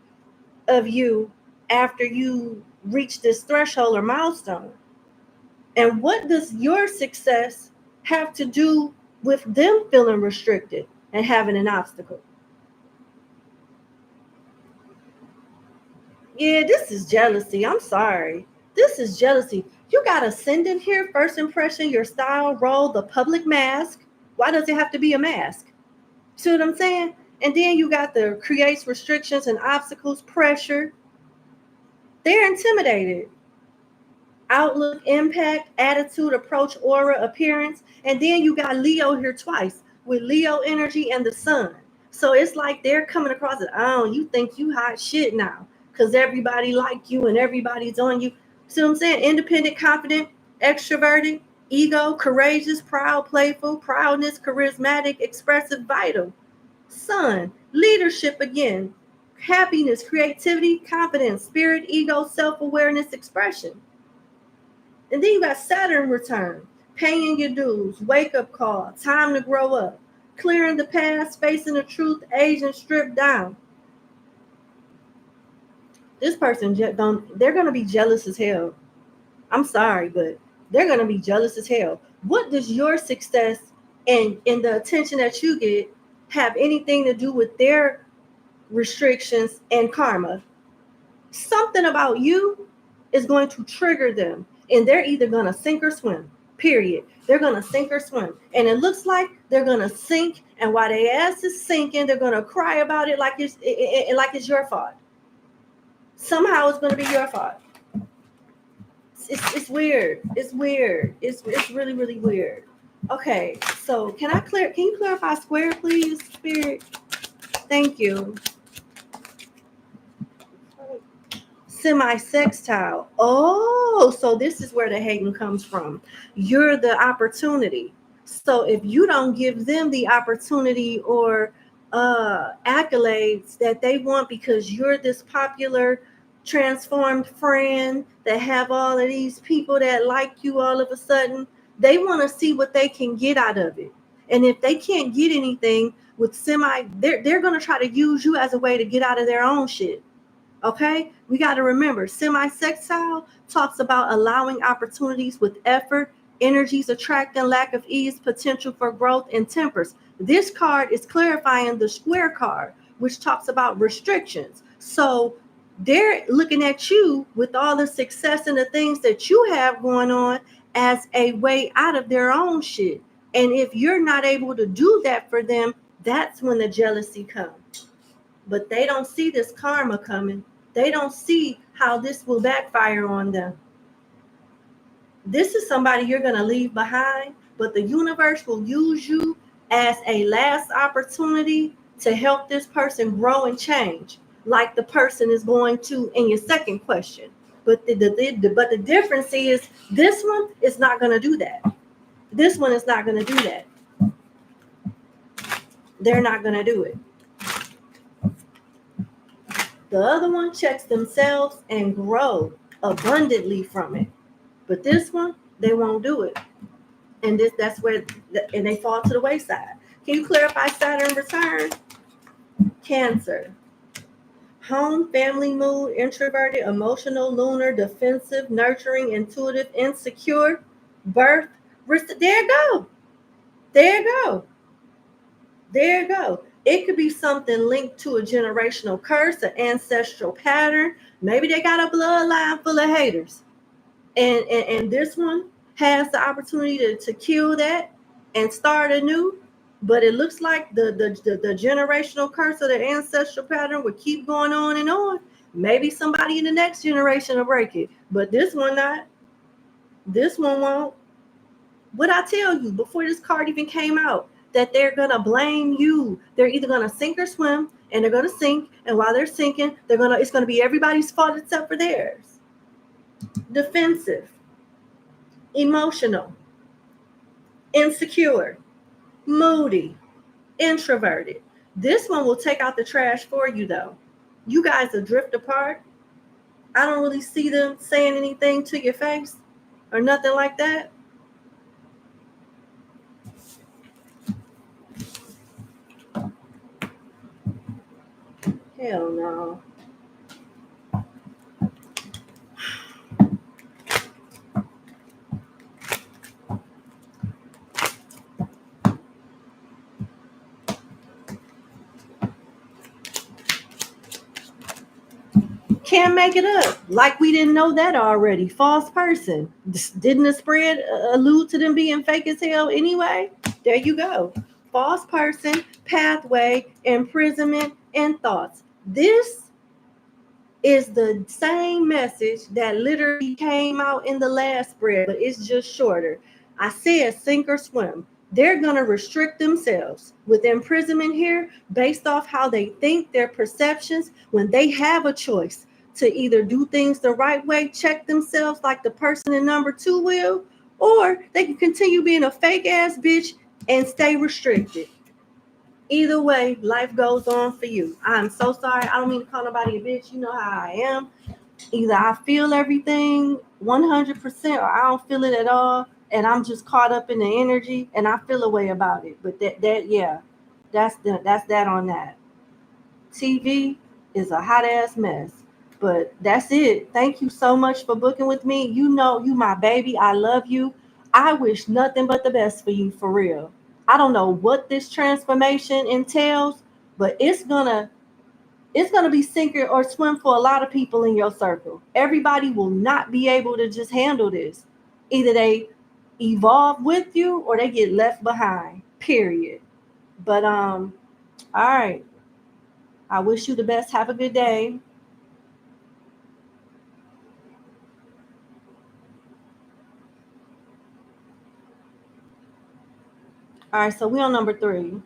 of you after you reach this threshold or milestone. And what does your success have to do with them feeling restricted and having an obstacle? Yeah, this is jealousy. I'm sorry. This is jealousy. You got ascendant here, first impression, your style, role, the public mask. Why does it have to be a mask? See what I'm saying? And then you got the creates restrictions and obstacles, pressure. They're intimidated. Outlook, impact, attitude, approach, aura, appearance. And then you got Leo here twice with Leo energy and the sun. So it's like they're coming across it. Oh, you think you hot shit now because everybody like you and everybody's on you. See what I'm saying? Independent, confident, extroverted, ego, courageous, proud, playful, proudness, charismatic, expressive, vital. Sun, leadership again. happiness, creativity, confidence, spirit, ego, self-awareness, expression. And then you got Saturn return, paying your dues, wake-up call, time to grow up, clearing the past, facing the truth, aging stripped down. This person, they're going to be jealous as hell. I'm sorry, but they're going to be jealous as hell. What does your success and the attention that you get have anything to do with their restrictions and karma? Something about you is going to trigger them, and they're either going to sink or swim, period. They're going to sink or swim. And it looks like they're going to sink, and while their ass is sinking, they're going to cry about it like it's your fault. Somehow it's going to be your fault. It's weird. It's weird. It's really, really weird. Okay, so can you clarify square, please, Spirit? Thank you. Semi-sextile. Oh, so this is where the hating comes from. You're the opportunity. So if you don't give them the opportunity or accolades that they want because you're this popular transformed friend that have all of these people that like you all of a sudden, they want to see what they can get out of it. And if they can't get anything with they're going to try to use you as a way to get out of their own shit. Okay, we got to remember, semi-sextile talks about allowing opportunities with effort, energies attracting, lack of ease, potential for growth, and tempers. This card is clarifying the square card, which talks about restrictions. So they're looking at you with all the success and the things that you have going on as a way out of their own shit. And if you're not able to do that for them, that's when the jealousy comes. But they don't see this karma coming. They don't see how this will backfire on them. This is somebody you're going to leave behind, but the universe will use you as a last opportunity to help this person grow and change, like the person is going to in your second question. But the difference is this one is not going to do that. This one is not going to do that. They're not going to do it. The other one checks themselves and grow abundantly from it. But this one, they won't do it. And that's where they fall to the wayside. Can you clarify Saturn return? Cancer. Home, family mood, introverted, emotional, lunar, defensive, nurturing, intuitive, insecure, birth. There you go. There you go. There you go. It could be something linked to a generational curse, an ancestral pattern. Maybe they got a bloodline full of haters. And this one has the opportunity to kill that and start anew. But it looks like the generational curse or the ancestral pattern would keep going on and on. Maybe somebody in the next generation will break it. But this one not. This one won't. What I tell you before this card even came out, that they're going to blame you. They're either going to sink or swim, and they're going to sink. And while they're sinking, it's going to be everybody's fault except for theirs. Defensive, emotional, insecure, moody, introverted. This one will take out the trash for you, though. You guys will drift apart. I don't really see them saying anything to your face or nothing like that. Hell no. Can't make it up. Like we didn't know that already. False person. Didn't the spread allude to them being fake as hell anyway? There you go. False person, pathway, imprisonment, and thoughts. This is the same message that literally came out in the last spread, but it's just shorter. I said sink or swim. They're going to restrict themselves with imprisonment here based off how they think, their perceptions, when they have a choice to either do things the right way, check themselves like the person in number 2 will, or they can continue being a fake ass bitch and stay restricted. Either way, life goes on for you. I'm so sorry. I don't mean to call nobody a bitch. You know how I am. Either I feel everything 100% or I don't feel it at all. And I'm just caught up in the energy and I feel a way about it. But that's that on that. TV is a hot ass mess. But that's it. Thank you so much for booking with me. You know, you my baby. I love you. I wish nothing but the best for you, for real. I don't know what this transformation entails, but it's gonna be sink or swim for a lot of people in your circle. Everybody will not be able to just handle this. Either they evolve with you or they get left behind. Period. But all right. I wish you the best. Have a good day. All right, so we on number 3.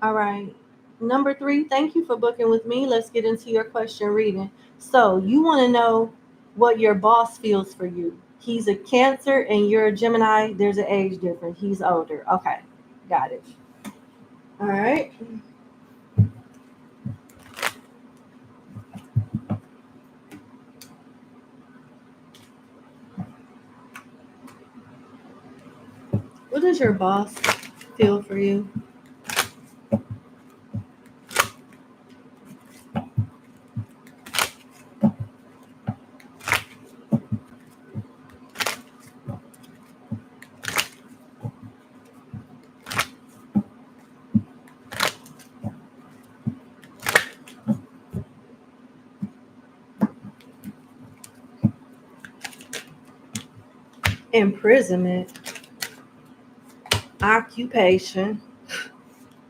All right. Number 3, thank you for booking with me. Let's get into your question reading. So you want to know what your boss feels for you. He's a Cancer and you're a Gemini. There's an age difference. He's older. Okay. Got it. All right. What does your boss feel for you? Imprisonment, occupation.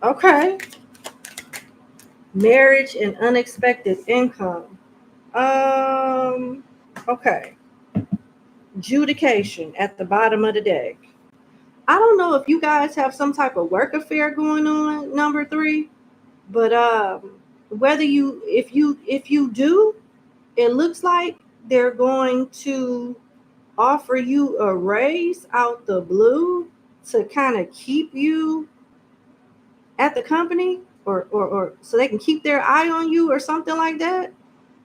Okay. Marriage and unexpected income. Okay. Judication at the bottom of the deck. I don't know if you guys have some type of work affair going on, number 3, but whether you if you do, it looks like they're going to offer you a raise out the blue to kind of keep you at the company or so they can keep their eye on you or something like that.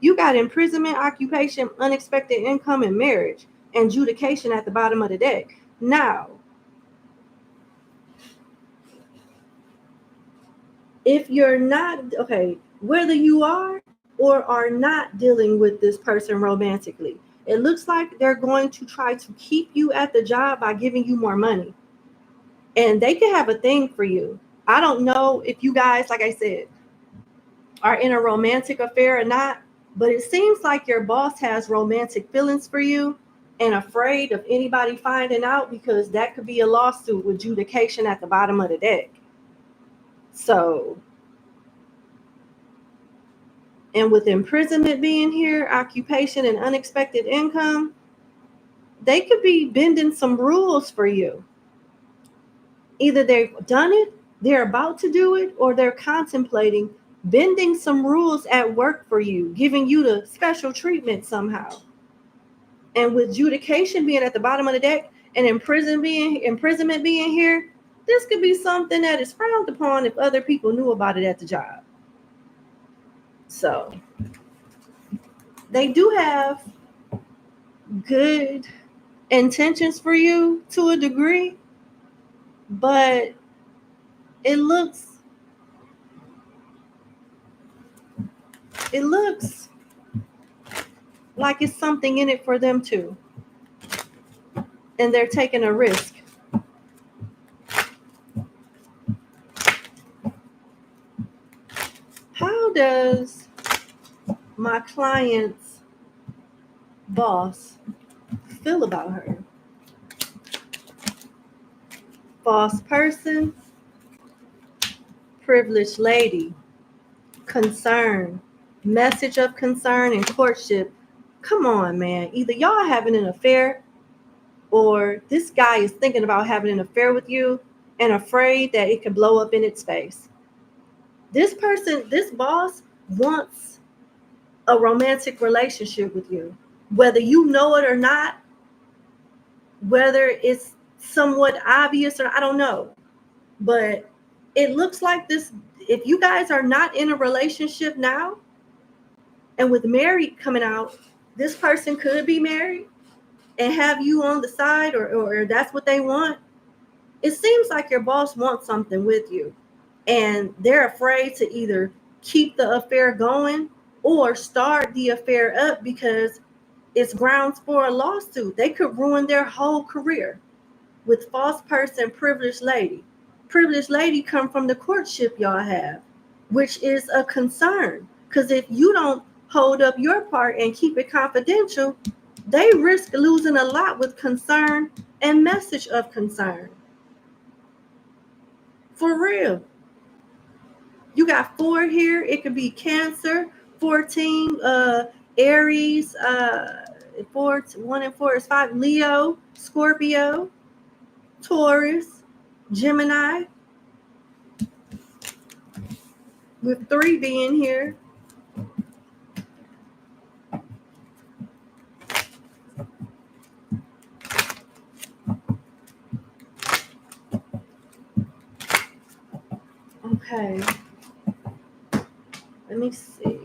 You got imprisonment, occupation, unexpected income, and marriage, and judication at the bottom of the deck. Now, if you're not, okay, whether you are or are not dealing with this person romantically, it looks like they're going to try to keep you at the job by giving you more money. And they can have a thing for you. I don't know if you guys, like I said, are in a romantic affair or not, but it seems like your boss has romantic feelings for you and afraid of anybody finding out because that could be a lawsuit with judication at the bottom of the deck. So, and with imprisonment being here, occupation and unexpected income, they could be bending some rules for you. Either they've done it, they're about to do it, or they're contemplating bending some rules at work for you, giving you the special treatment somehow. And with judication being at the bottom of the deck and imprisonment being here, this could be something that is frowned upon if other people knew about it at the job. So they do have good intentions for you to a degree, but it looks like it's something in it for them too, and they're taking a risk. How does my client's boss feel about her? False person, privileged lady, concern, message of concern and courtship Come on, man. Either y'all having an affair or this guy is thinking about having an affair with you and afraid that it could blow up in its face. This person, this boss wants a romantic relationship with you, whether you know it or not, whether it's somewhat obvious or I don't know. But it looks like this, if you guys are not in a relationship now, and with married coming out, this person could be married and have you on the side, or that's what they want. It seems like your boss wants something with you, and they're afraid to either keep the affair going or start the affair up because it's grounds for a lawsuit. They could ruin their whole career. With false person, privileged lady. Privileged lady come from the courtship y'all have, which is a concern. Because if you don't hold up your part and keep it confidential, they risk losing a lot with concern and message of concern. For real. You got 4 here. It could be Cancer, 14, Aries, 4, 1 and 4 is 5, Leo, Scorpio, Taurus, Gemini, with 3 being here. Okay. Let me see.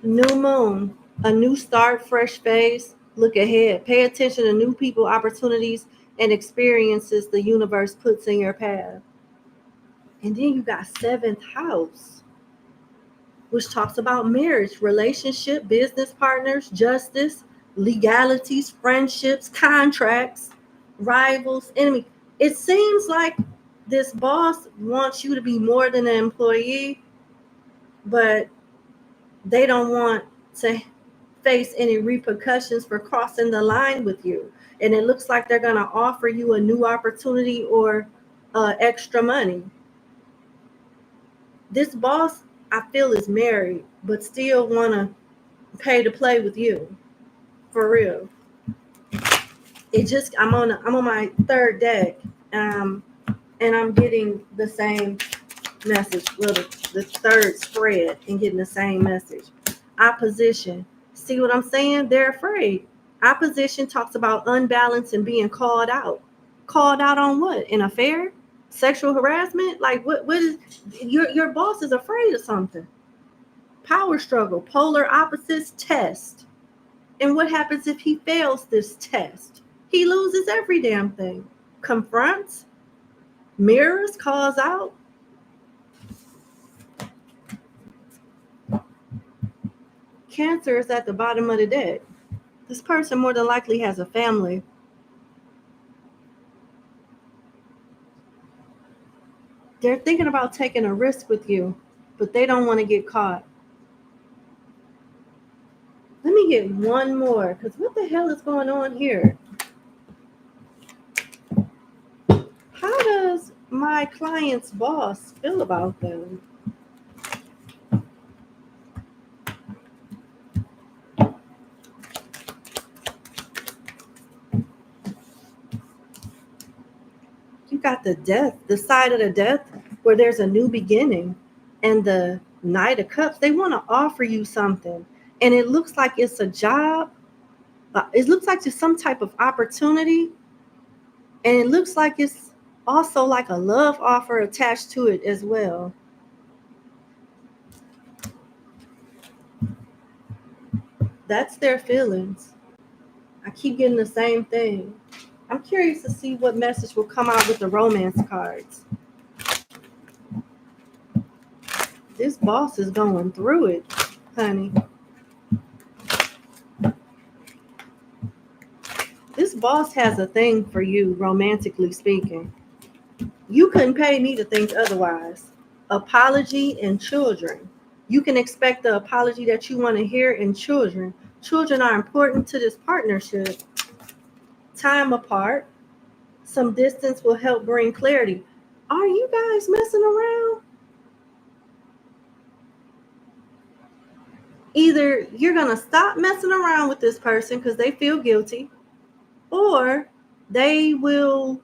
New moon, a new start, fresh phase. Look ahead. Pay attention to new people, opportunities, and experiences the universe puts in your path. And then you got 7th house, which talks about marriage, relationship, business partners, justice, legalities, friendships, contracts, rivals, enemy. It seems like this boss wants you to be more than an employee, but they don't want to face any repercussions for crossing the line with you. And it looks like they're going to offer you a new opportunity or extra money. This boss, I feel, is married, but still want to pay to play with you. For real. It just, I'm on my 3rd deck, and I'm getting the same message. Well, the 3rd spread and getting the same message. Opposition. See what I'm saying? They're afraid. Opposition talks about unbalance and being called out. Called out on what? An affair? Sexual harassment? Like what is your boss is afraid of something. Power struggle, polar opposites test. And what happens if he fails this test? He loses every damn thing. Confronts, mirrors, calls out. Cancer is at the bottom of the deck. This person more than likely has a family. They're thinking about taking a risk with you, but they don't want to get caught. Let me get one more, because what the hell is going on here? How does my client's boss feel about them? You got the death, the side of the death, where there's a new beginning, and the Knight of Cups. They want to offer you something, and it looks like it's a job. It looks like it's some type of opportunity, and it looks like it's also like a love offer attached to it as well. That's their feelings. I keep getting the same thing. I'm curious to see what message will come out with the romance cards. This boss is going through it, honey. This boss has a thing for you, romantically speaking. You couldn't pay me to think otherwise. Apology and children. You can expect the apology that you want to hear in children. Children are important to this partnership. Time apart, some distance will help bring clarity. Are you guys messing around? Either you're going to stop messing around with this person because they feel guilty, or they will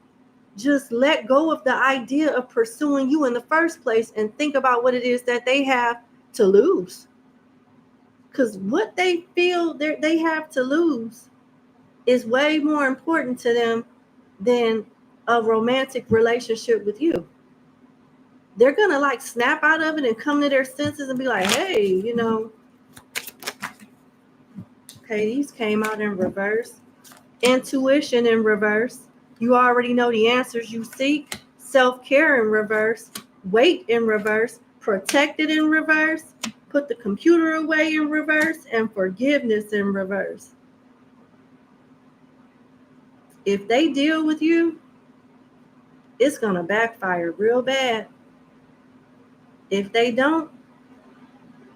just let go of the idea of pursuing you in the first place and think about what it is that they have to lose. Because what they feel they have to lose is way more important to them than a romantic relationship with you. They're going to like snap out of it and come to their senses and be like, hey, okay, these came out in reverse. Intuition in reverse. You already know the answers you seek. Self-care in reverse. Wait in reverse. Protected in reverse. Put the computer away in reverse. And forgiveness in reverse. If they deal with you, it's going to backfire real bad. If they don't,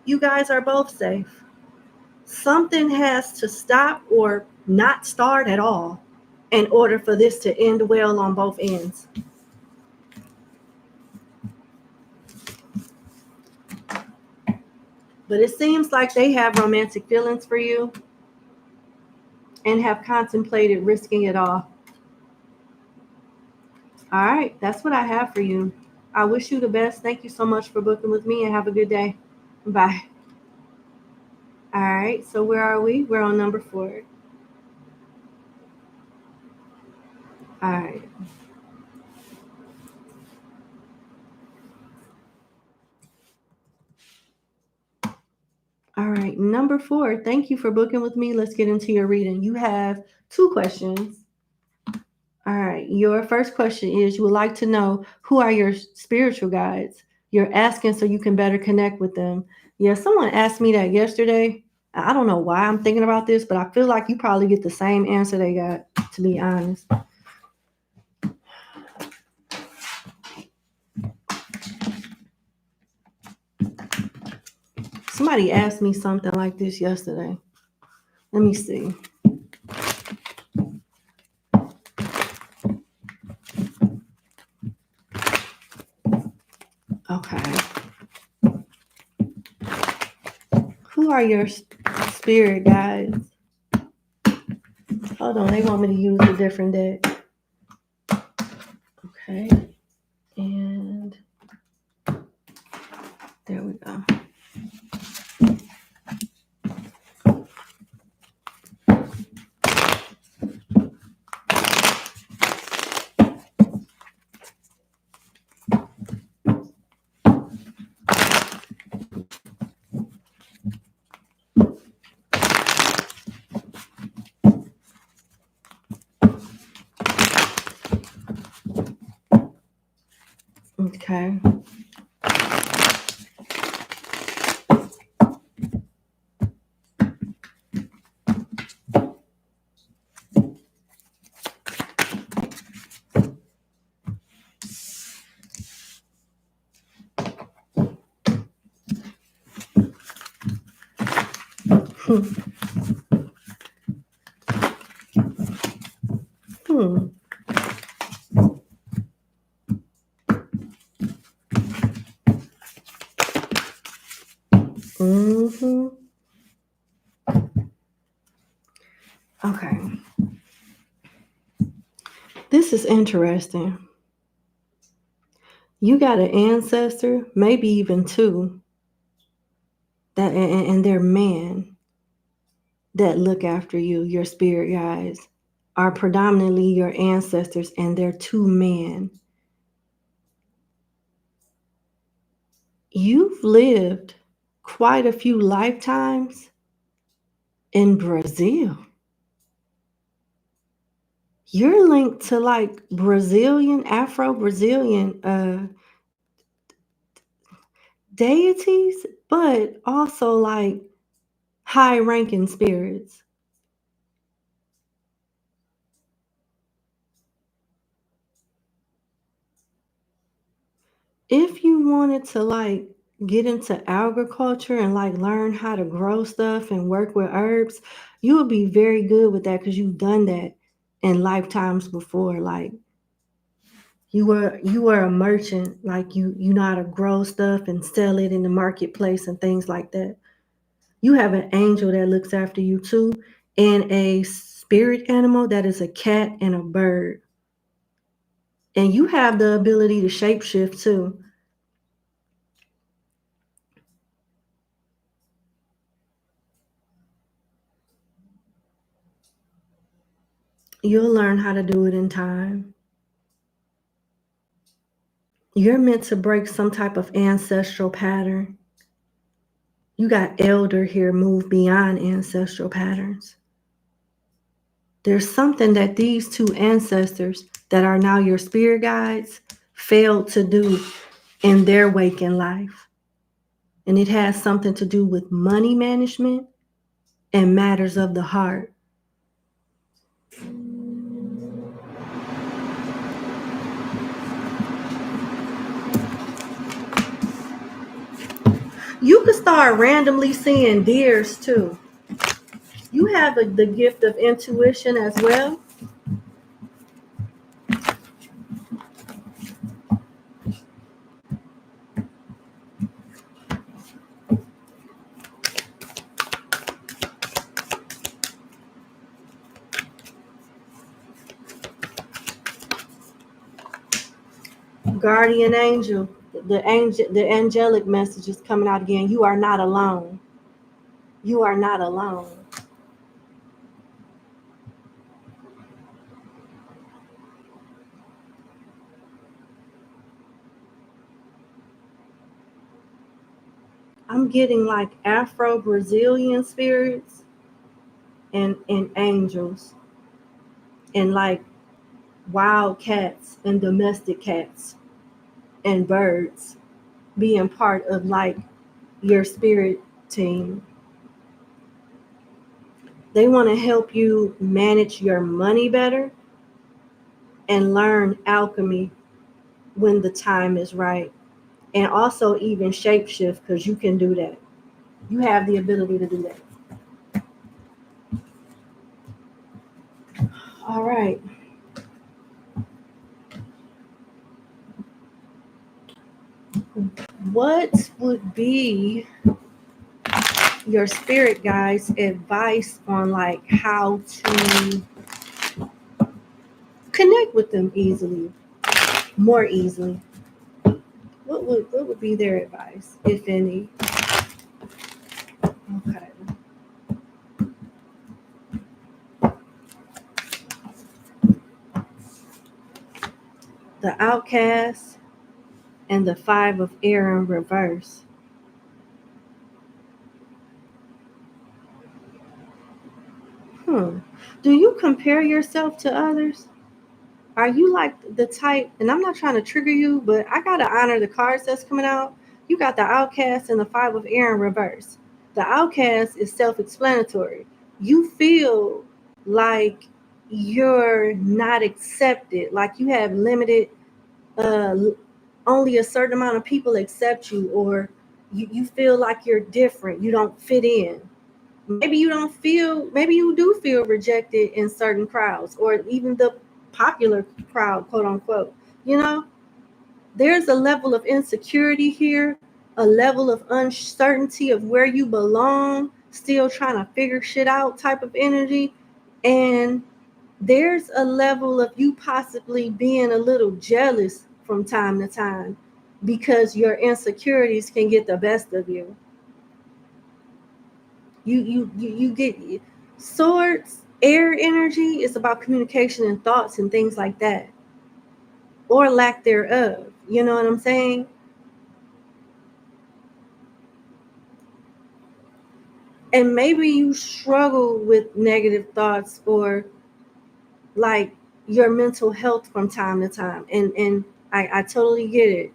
you guys are both safe. Something has to stop or not start at all in order for this to end well on both ends. But it seems like they have romantic feelings for you and have contemplated risking it all. All right, that's what I have for you. I wish you the best. Thank you so much for booking with me, and have a good day. Bye. All right, so where are we? We're on number 4. All right. All right, number 4. Thank you for booking with me. Let's get into your reading. You have 2 questions. All right, your first question is, you would like to know, who are your spiritual guides? You're asking so you can better connect with them. Yeah, someone asked me that yesterday. I don't know why I'm thinking about this, but I feel like you probably get the same answer they got, to be honest. Somebody asked me something like this yesterday. Let me see. Okay. Who are your spirit guides? Hold on, they want me to use a different deck. Okay. And there we go. Okay. Okay. This is interesting. You got an ancestor, maybe even 2, that and they're men that look after you. Your spirit guides are predominantly your ancestors, and they're 2 men. You've lived quite a few lifetimes in Brazil. You're linked to like Brazilian, Afro-Brazilian deities, but also like high-ranking spirits. If you wanted to like get into agriculture and like learn how to grow stuff and work with herbs, you will be very good with that because you've done that in lifetimes before. Like you were a merchant, like you know how to grow stuff and sell it in the marketplace and things like that. You have an angel that looks after you too, and a spirit animal that is a cat and a bird. And you have the ability to shapeshift too. You'll learn how to do it in time. You're meant to break some type of ancestral pattern. You got elder here, move beyond ancestral patterns. There's something that these two ancestors that are now your spirit guides failed to do in their waking life. And it has something to do with money management and matters of the heart. You can start randomly seeing deers too. You have the gift of intuition as well. Guardian angel, the angelic message is coming out again. You are not alone. You are not alone. I'm getting like Afro Brazilian spirits and angels and like wild cats and domestic cats and birds being part of like your spirit team. They want to help you manage your money better and learn alchemy when the time is right. And also even shapeshift because you can do that. You have the ability to do that. All right. What would be your spirit guides advice on like how to connect with them easily, more easily? What would be their advice, if any? Okay. The outcast and the five of air in reverse. Do you compare yourself to others? Are you like the type, and I'm not trying to trigger you, but I gotta honor the cards that's coming out. You got the outcast and the five of air in reverse. The outcast is self-explanatory. You feel like you're not accepted, like you have limited, uh, only a certain amount of people accept you, or you feel like you're different, you don't fit in. Maybe you do feel rejected in certain crowds or even the popular crowd, quote unquote. You know, there's a level of insecurity here, a level of uncertainty of where you belong, still trying to figure shit out type of energy. And there's a level of you possibly being a little jealous from time to time because your insecurities can get the best of you. You get swords, air energy is about communication and thoughts and things like that, or lack thereof. You know what I'm saying? And maybe you struggle with negative thoughts or like your mental health from time to time. And I totally get it.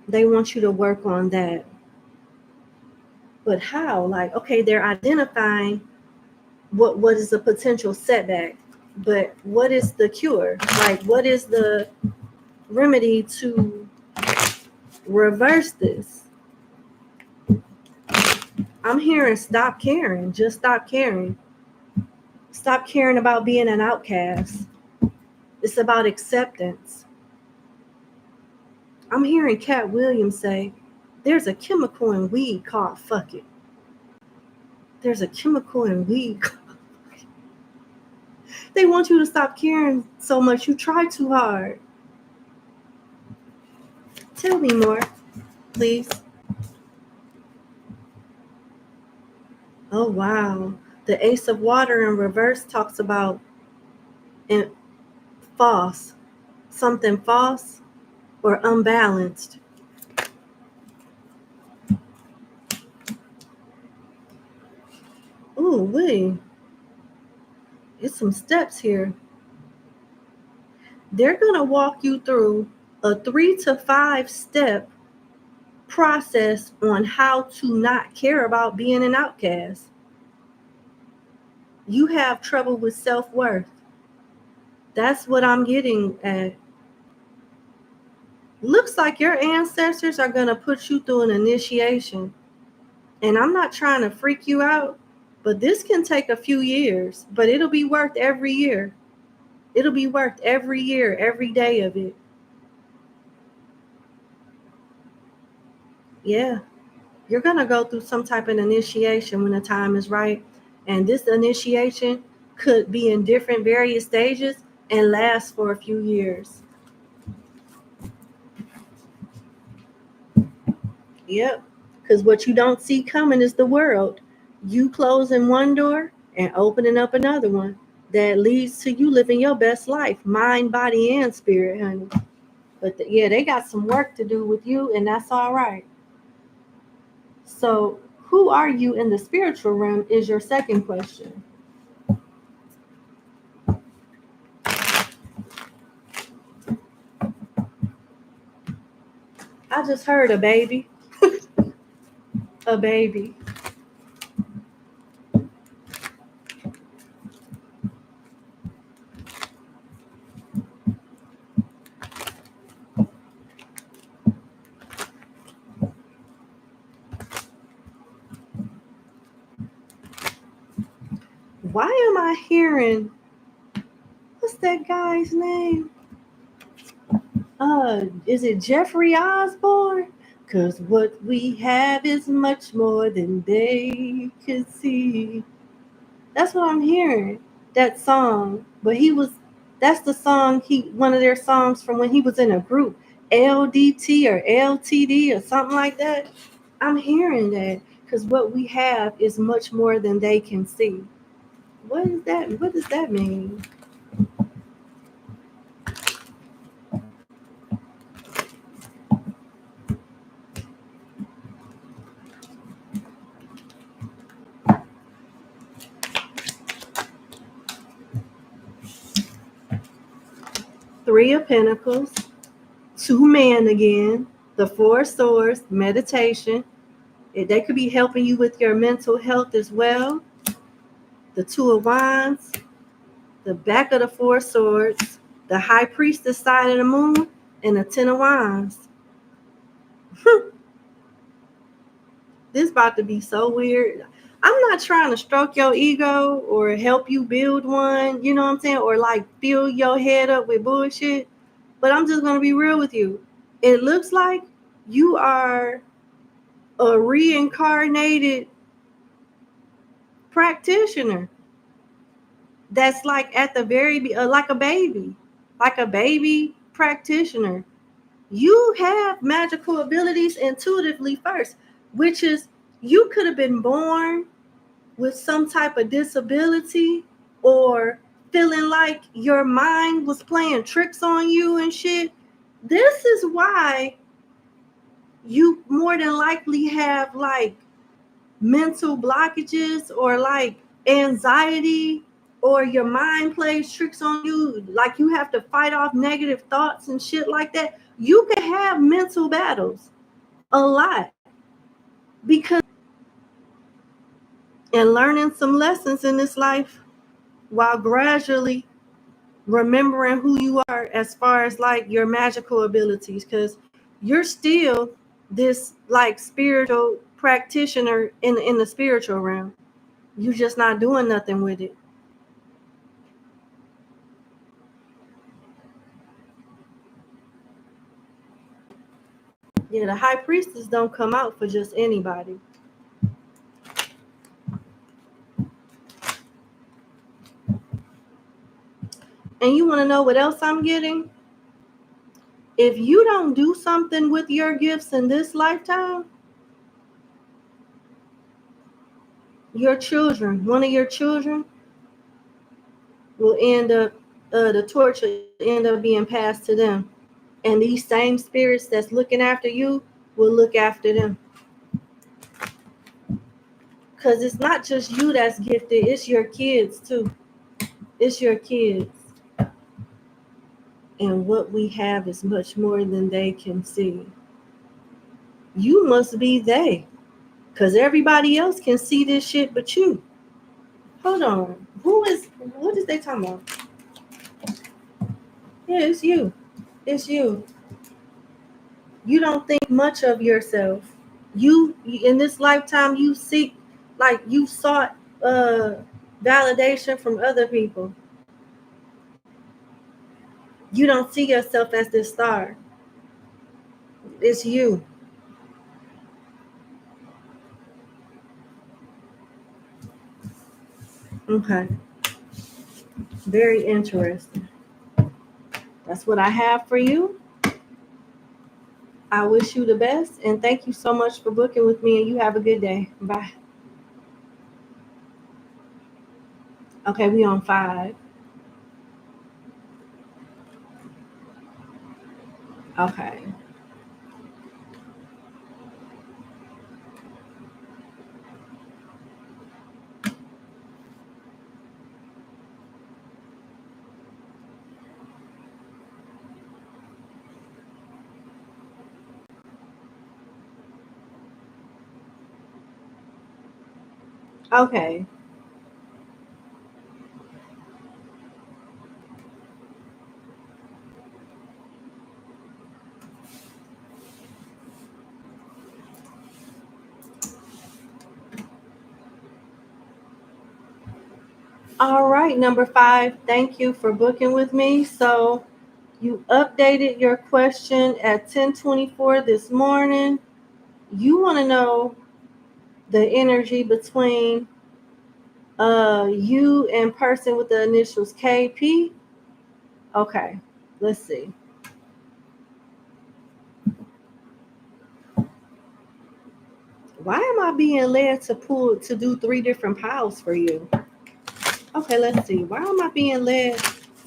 They want you to work on that. But how? Like, okay, they're identifying what is a potential setback. But what is the cure? Like, what is the remedy to reverse this? I'm hearing stop caring. Just stop caring. Stop caring about being an outcast. It's about acceptance. I'm hearing Cat Williams say, there's a chemical in weed called fuck it. There's a chemical in weed. They want you to stop caring so much. You try too hard. Tell me more, please. Oh, wow. The Ace of Water in reverse talks about false, something false or unbalanced. Ooh, wait. It's some steps here. They're going to walk you through a 3 to 5 step process on how to not care about being an outcast. You have trouble with self-worth. That's what I'm getting at. Looks like your ancestors are going to put you through an initiation. And I'm not trying to freak you out, but this can take a few years, but it'll be worth every year. It'll be worth every year, every day of it. Yeah. You're going to go through some type of initiation when the time is right. And this initiation could be in different various stages and last for a few years. Yep. Because what you don't see coming is the world. You closing one door and opening up another one that leads to you living your best life, mind, body, and spirit, honey. But yeah, they got some work to do with you, and that's all right. So, who are you in the spiritual realm is your second question. I just heard a baby. A baby. Why am I hearing, what's that guy's name? Is it Jeffrey Osborne? Cause what we have is much more than they could see. That's what I'm hearing. That song. But that's the song one of their songs from when he was in a group. LDT or LTD or something like that. I'm hearing that. Because what we have is much more than they can see. What is that? What does that mean? Three of Pentacles, two men again, the Four of Swords, meditation. They could be helping you with your mental health as well. The Two of Wands, the back of the Four of Swords, the High Priestess side of the moon, and the Ten of Wands. This about to be so weird. I'm not trying to stroke your ego or help you build one, you know what I'm saying? Or like fill your head up with bullshit. But I'm just going to be real with you. It looks like you are a reincarnated practitioner that's like at the very like a baby practitioner. You have magical abilities intuitively first, which is you could have been born with some type of disability or feeling like your mind was playing tricks on you and shit. This is why you more than likely have like mental blockages or like anxiety, or your mind plays tricks on you, like you have to fight off negative thoughts and shit like that. You can have mental battles a lot because and learning some lessons in this life while gradually remembering who you are as far as like your magical abilities, because you're still this like spiritual practitioner in the spiritual realm. You're just not doing nothing with it. Yeah, the high priestess don't come out for just anybody. And you want to know what else I'm getting? If you don't do something with your gifts in this lifetime, your children, one of your children, will end up, the torch will end up being passed to them. And these same spirits that's looking after you will look after them. Because it's not just you that's gifted, it's your kids too. It's your kids. And what we have is much more than they can see. You must be they. Because everybody else can see this shit but you. Hold on. What is they talking about? Yeah, it's you. It's you. You don't think much of yourself. You in this lifetime you seek, like you sought validation from other people. You don't see yourself as this star. It's you. Okay. Very interesting. That's what I have for you. I wish you the best and thank you so much for booking with me, and you have a good day. Bye. Okay, we on 5. Okay. Okay. All right, number 5. Thank you for booking with me. So you updated your question at 10:24 this morning. You want to know the energy between you and person with the initials KP. Okay, let's see. Why am I being led to do 3 different piles for you? Okay, let's see. Why am I being led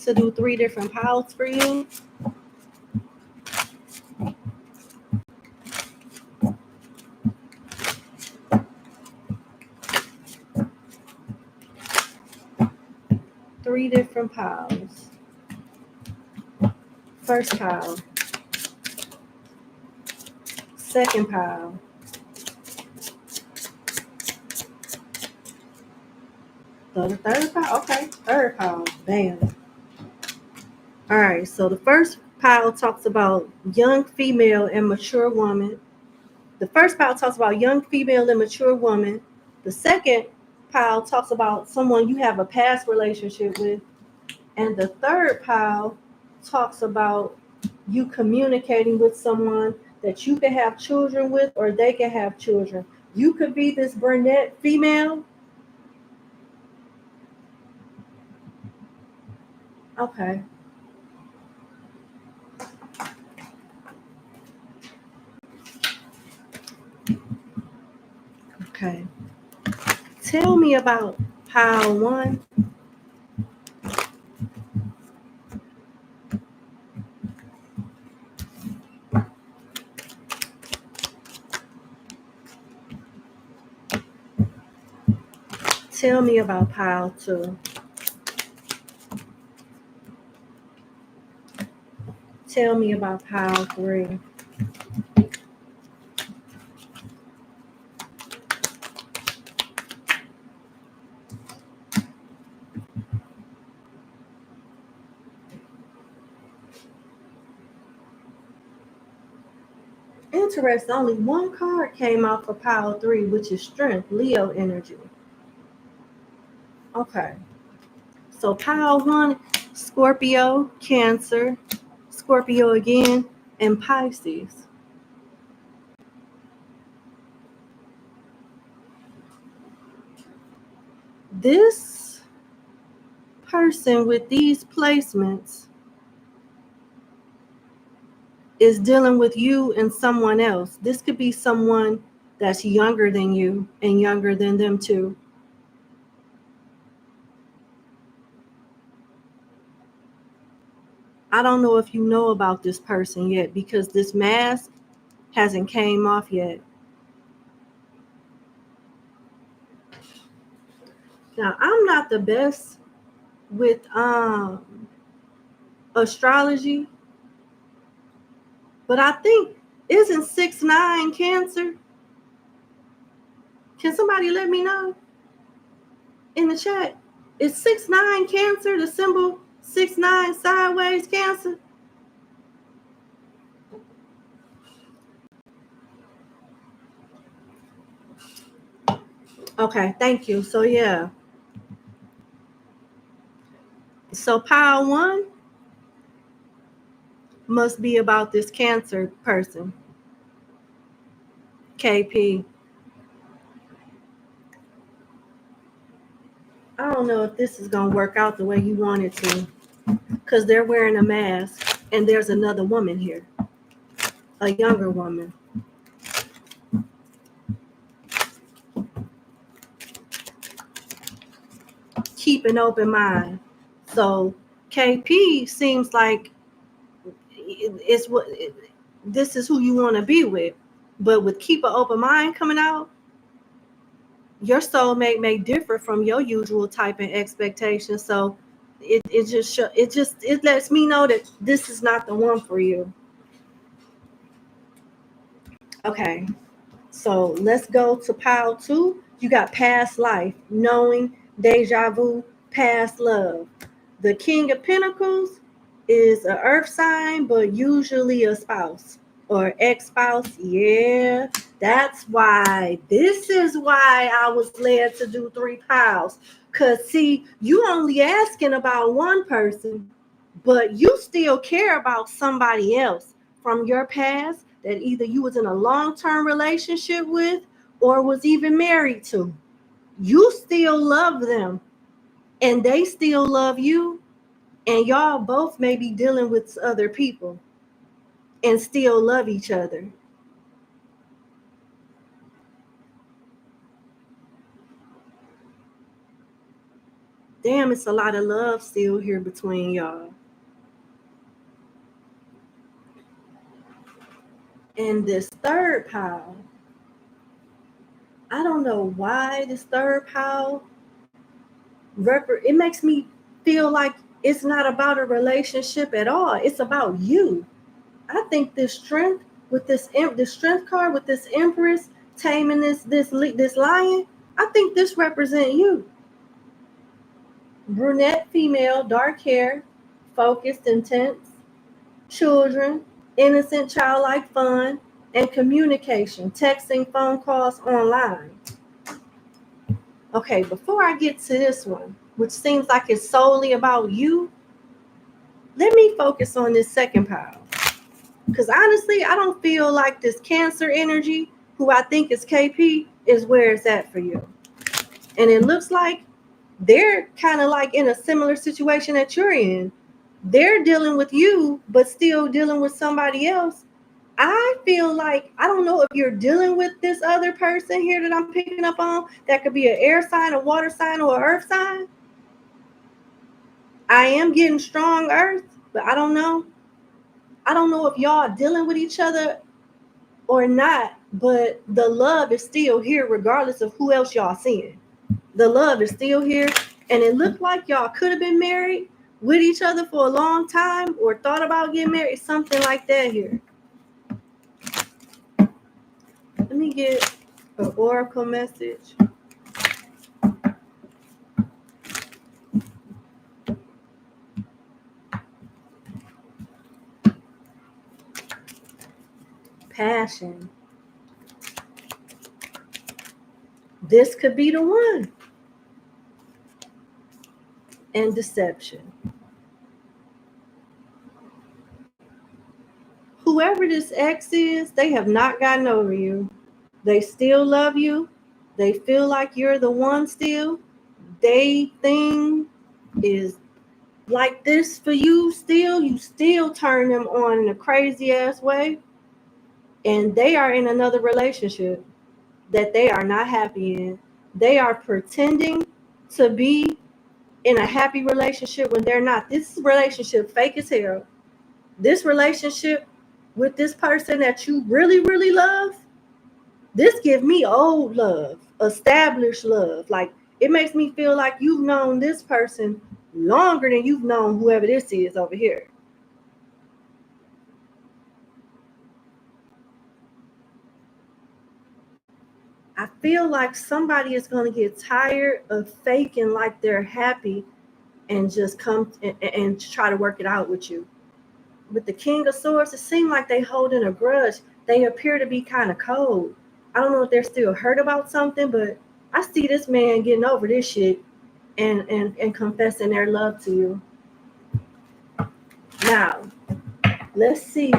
to do 3 different piles for you? Three different piles. First pile. Second pile. So the third pile. Okay, third pile. Bam. All right. So the first pile talks about young female and mature woman. The first pile talks about young female and mature woman. The second pile talks about someone you have a past relationship with. And the third pile talks about you communicating with someone that you can have children with or they can have children. You could be this brunette female. Okay. Okay. Tell me about pile 1. Tell me about pile 2. Tell me about pile 3. Interesting. Only one card came out for pile 3, which is strength, Leo energy. Okay. So pile 1, Scorpio, Cancer, Scorpio again, and Pisces. This person with these placements is dealing with you and someone else. This could be someone that's younger than you and younger than them too. I don't know if you know about this person yet because this mask hasn't came off yet. Now, I'm not the best with astrology, but I think isn't 6-9 Cancer? Can somebody let me know in the chat? Is 6-9 Cancer, the symbol 6-9 sideways Cancer? Okay, thank you. So yeah. So pile 1 must be about this Cancer person. KP. I don't know if this is going to work out the way you want it to because they're wearing a mask and there's another woman here, a younger woman. Keep an open mind. So KP seems like it's what this is who you want to be with, but with keep an open mind coming out, your soulmate may differ from your usual type and expectation. So it lets me know that this is not the one for you. Okay, so let's go to pile 2. You got past life, knowing, deja vu, past love. The King of Pentacles is an earth sign, but usually a spouse or ex-spouse. Yeah, that's why. This is why I was led to do 3 piles. Because, see, you only asking about one person, but you still care about somebody else from your past that either you was in a long-term relationship with or was even married to. You still love them and they still love you, and y'all both may be dealing with other people and still love each other. Damn, it's a lot of love still here between y'all. And this third pile, I don't know why this third pile, it makes me feel like it's not about a relationship at all. It's about you. I think this strength with this strength card with this Empress taming this lion, I think this represents you. Brunette female, dark hair, focused, intense, children, innocent, childlike fun, and communication, texting, phone calls, online. Okay, before I get to this one, which seems like it's solely about you, let me focus on this second pile. Because honestly, I don't feel like this Cancer energy, who I think is KP, is where it's at for you. And it looks like they're kind of like in a similar situation that you're in. They're dealing with you, but still dealing with somebody else. I feel like, I don't know if you're dealing with this other person here that I'm picking up on. That could be an air sign, a water sign, or an earth sign. I am getting strong earth, but I don't know. I don't know if y'all dealing with each other or not, but the love is still here regardless of who else y'all seeing. The love is still here, and it looked like y'all could have been married with each other for a long time or thought about getting married, something like that here. Let me get an oracle message. passion. This could be the one. And deception. Whoever this ex is, they have not gotten over you. They still love you. They feel like you're the one still. They thing is like this for you still. You still turn them on in a crazy ass way. And they are in another relationship that they are not happy in. They are pretending to be in a happy relationship when they're not. This relationship fake as hell. This relationship with this person that you really, really love, this gives me old love, established love. Like, it makes me feel like you've known this person longer than you've known whoever this is over here. I feel like somebody is going to get tired of faking like they're happy and just come and try to work it out with you. With the King of Swords, it seems like they holding a grudge. They appear to be kind of cold. I don't know if they're still hurt about something, but I see this man getting over this shit and confessing their love to you. Now, let's see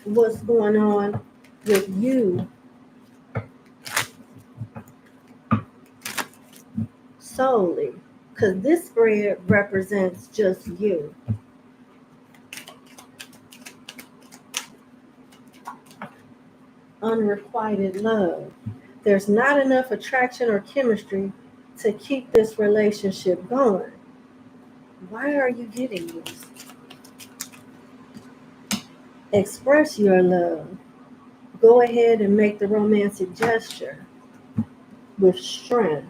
what's going on with you solely, because this spread represents just you. Unrequited love. There's not enough attraction or chemistry to keep this relationship going. Why are you getting this? Express your love. Go ahead and make the romantic gesture with strength.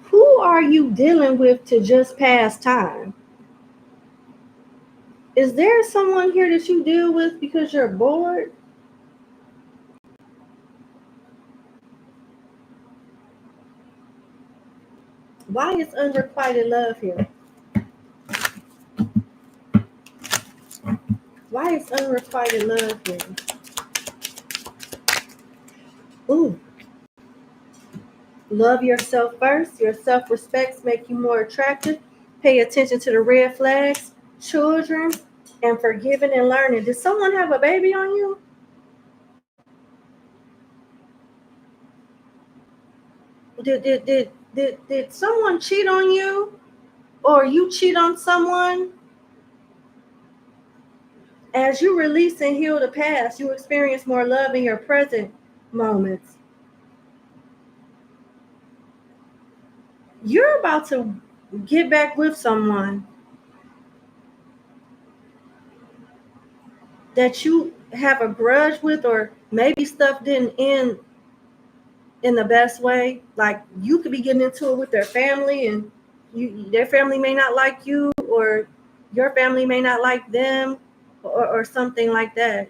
Who are you dealing with to just pass time? Is there someone here that you deal with because you're bored? Why is unrequited love here? Why is unrequited love here? Ooh. Love yourself first. Your self-respects make you more attractive. Pay attention to the red flags. Children and forgiving and learning. Did someone have a baby on you? Did someone cheat on you? Or you cheat on someone? As you release and heal the past, you experience more love in your present moments. You're about to get back with someone that you have a grudge with, or maybe stuff didn't end in the best way. Like, you could be getting into it with their family, and their family may not like you, or your family may not like them, or something like that.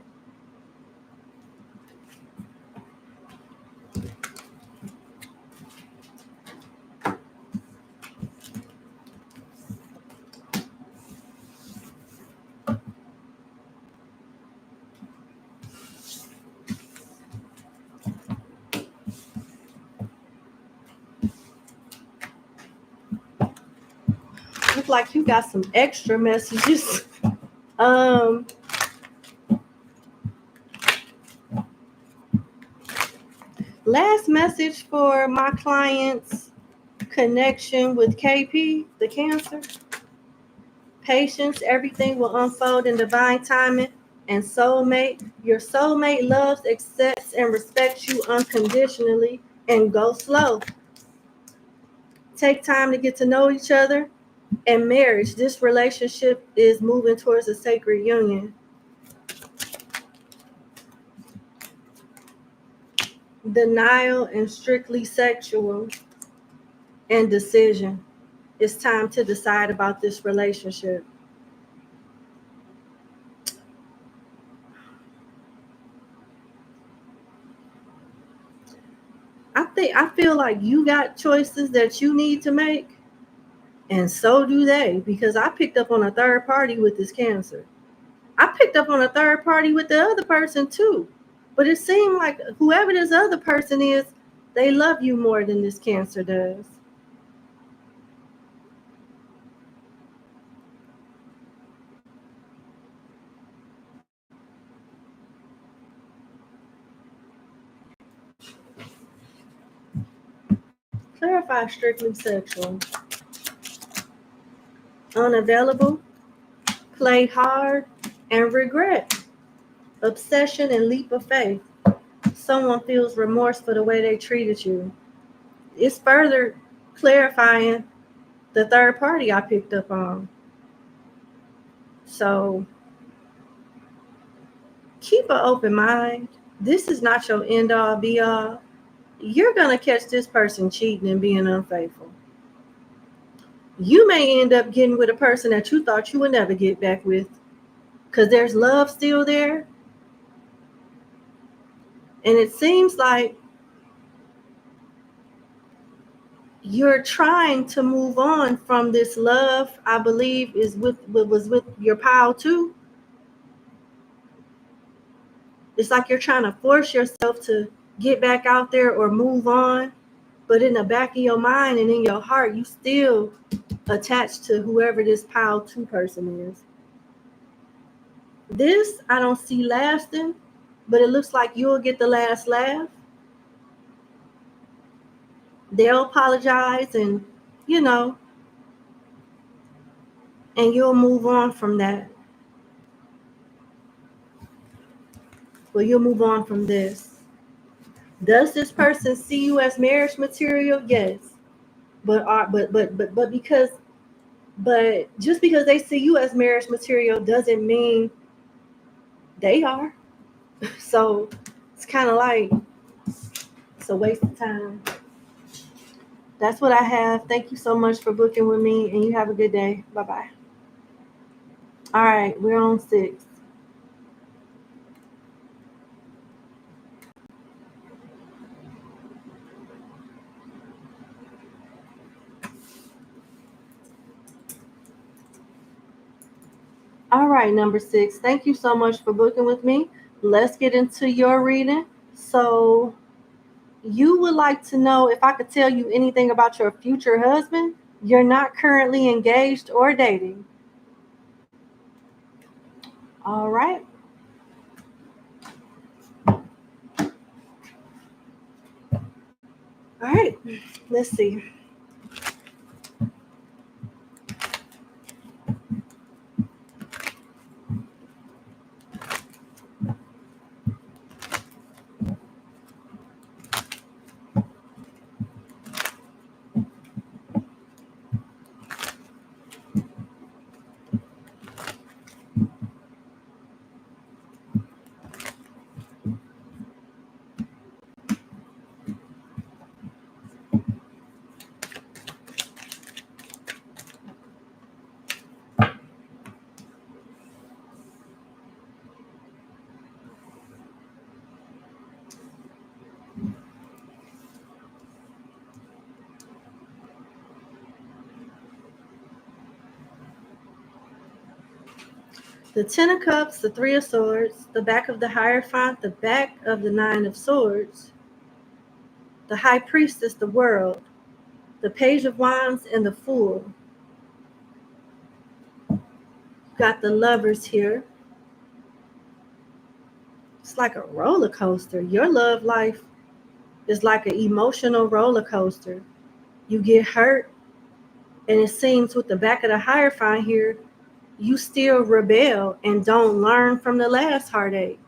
Look like you got some extra messages. Last message for my client's connection with KP, the Cancer. Patience, everything will unfold in divine timing. And soulmate, your soulmate loves, accepts, and respects you unconditionally. And go slow. Take time to get to know each other. And marriage, this relationship is moving towards a sacred union. Denial and strictly sexual. And decision. It's time to decide about this relationship. I feel like you got choices that you need to make, and so do they, because I picked up on a third party with this Cancer. I picked up on a third party with the other person too. But it seemed like whoever this other person is, they love you more than this Cancer does. Clarify strictly sexual. Unavailable, play hard, and regret. Obsession and leap of faith. Someone feels remorse for the way they treated you. It's further clarifying the third party I picked up on. So keep an open mind. This is not your end all be all. You're going to catch this person cheating and being unfaithful. You may end up getting with a person that you thought you would never get back with because there's love still there. And it seems like you're trying to move on from this love, I believe, was with your pal too. It's like you're trying to force yourself to get back out there or move on, but in the back of your mind and in your heart, you still attached to whoever this pile 2 person is. This I don't see lasting, but it looks like you'll get the last laugh. They'll apologize and, and you'll move on from that. Well, you'll move on from this. Does this person see you as marriage material? Yes. But just because they see you as marriage material doesn't mean they are. So it's kind of like it's a waste of time. That's what I have. Thank you so much for booking with me, and you have a good day. Bye-bye. All right, we're on 6. All right, number 6. Thank you so much for booking with me. Let's get into your reading. So you would like to know if I could tell you anything about your future husband. You're not currently engaged or dating. All right. All right, let's see. The 10 of Cups, the 3 of Swords, the back of the Hierophant, the back of the 9 of Swords, the High Priestess, the World, the Page of Wands, and the Fool. Got the Lovers here. It's like a roller coaster. Your love life is like an emotional roller coaster. You get hurt, and it seems with the back of the Hierophant here, you still rebel and don't learn from the last heartache.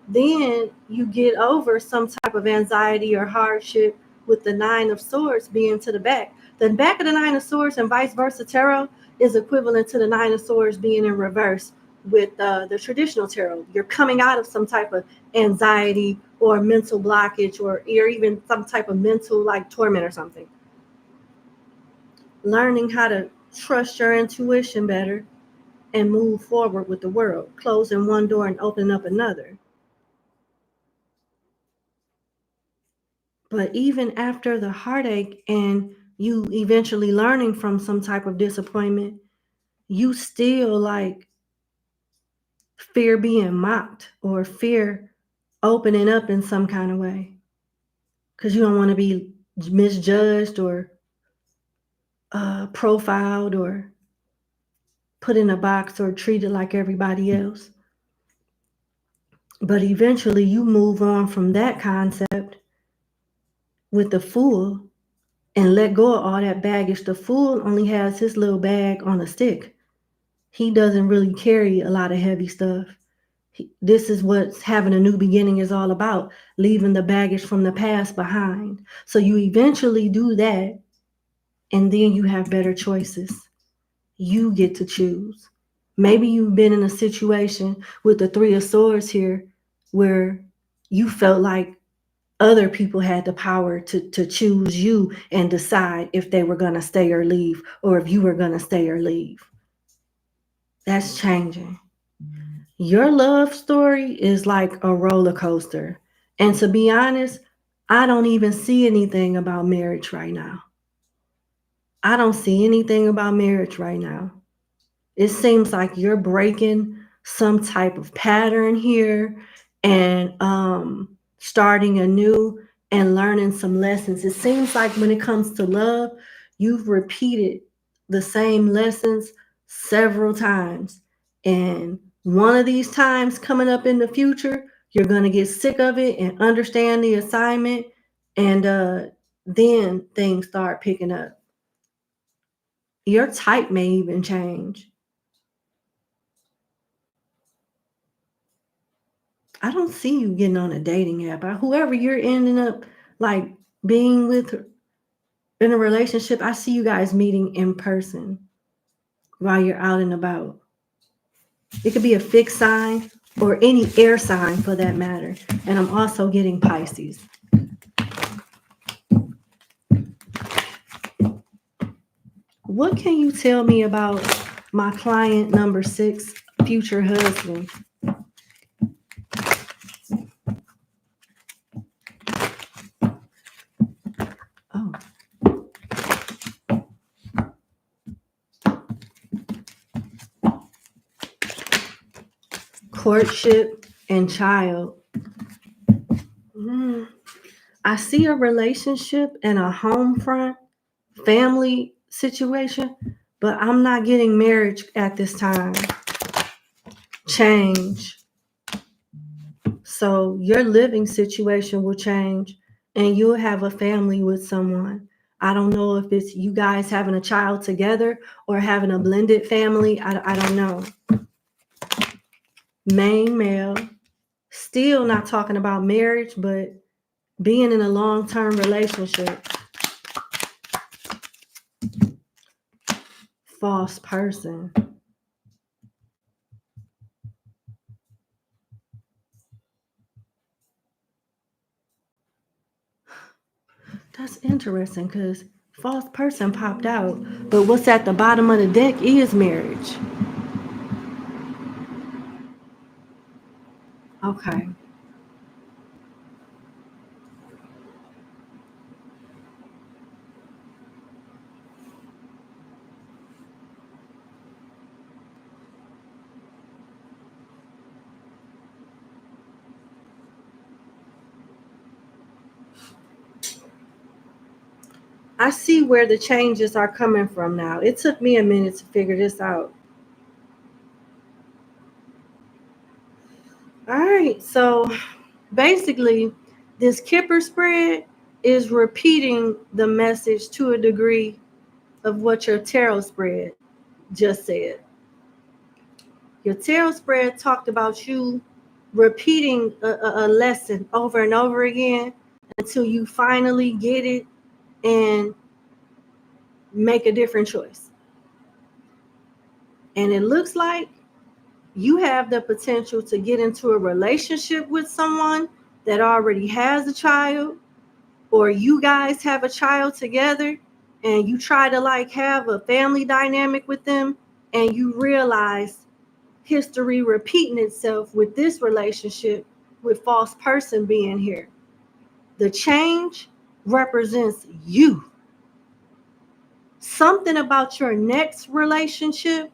Then you get over some type of anxiety or hardship with the 9 of Swords being to the back. The back of the 9 of Swords and vice versa tarot is equivalent to the 9 of Swords being in reverse with the traditional tarot. You're coming out of some type of anxiety or mental blockage or even some type of mental like torment or something. Learning how to trust your intuition better and move forward with the world, closing one door and opening up another. But even after the heartache and you eventually learning from some type of disappointment, you still like fear being mocked or fear opening up in some kind of way because you don't want to be misjudged or profiled or put in a box or treated like everybody else. But eventually you move on from that concept with the Fool and let go of all that baggage. The Fool only has his little bag on a stick. He doesn't really carry a lot of heavy stuff. This is what having a new beginning is all about, leaving the baggage from the past behind. So you eventually do that, and then you have better choices. You get to choose. Maybe you've been in a situation with the Three of Swords here where you felt like other people had the power to choose you and decide if they were going to stay or leave, or if you were going to stay or leave. That's changing. Your love story is like a roller coaster. And to be honest, I don't even see anything about marriage right now. I don't see anything about marriage right now. It seems like you're breaking some type of pattern here and starting anew and learning some lessons. It seems like when it comes to love, you've repeated the same lessons several times. And one of these times coming up in the future, you're going to get sick of it and understand the assignment. And then things start picking up. Your type may even change. I don't see you getting on a dating app. Whoever you're ending up like being with in a relationship, I see you guys meeting in person while you're out and about. It could be a fixed sign or any air sign for that matter. And I'm also getting Pisces. What can you tell me about my client number 6, future husband? Oh. Courtship and child. I see a relationship and a home front, family situation, but I'm not getting marriage at this time. Change. So your living situation will change and you'll have a family with someone. I don't know if it's you guys having a child together or having a blended family. I don't know. Main male. Still not talking about marriage, but being in a long-term relationship. False person. That's interesting because false person popped out, but what's at the bottom of the deck is marriage. Okay. I see where the changes are coming from now. It took me a minute to figure this out. All right, so basically, this Kipper spread is repeating the message to a degree of what your tarot spread just said. Your tarot spread talked about you repeating a lesson over and over again until you finally get it and make a different choice. And it looks like you have the potential to get into a relationship with someone that already has a child, or you guys have a child together and you try to like have a family dynamic with them and you realize history repeating itself with this relationship with false person being here. The change represents you. Something about your next relationship,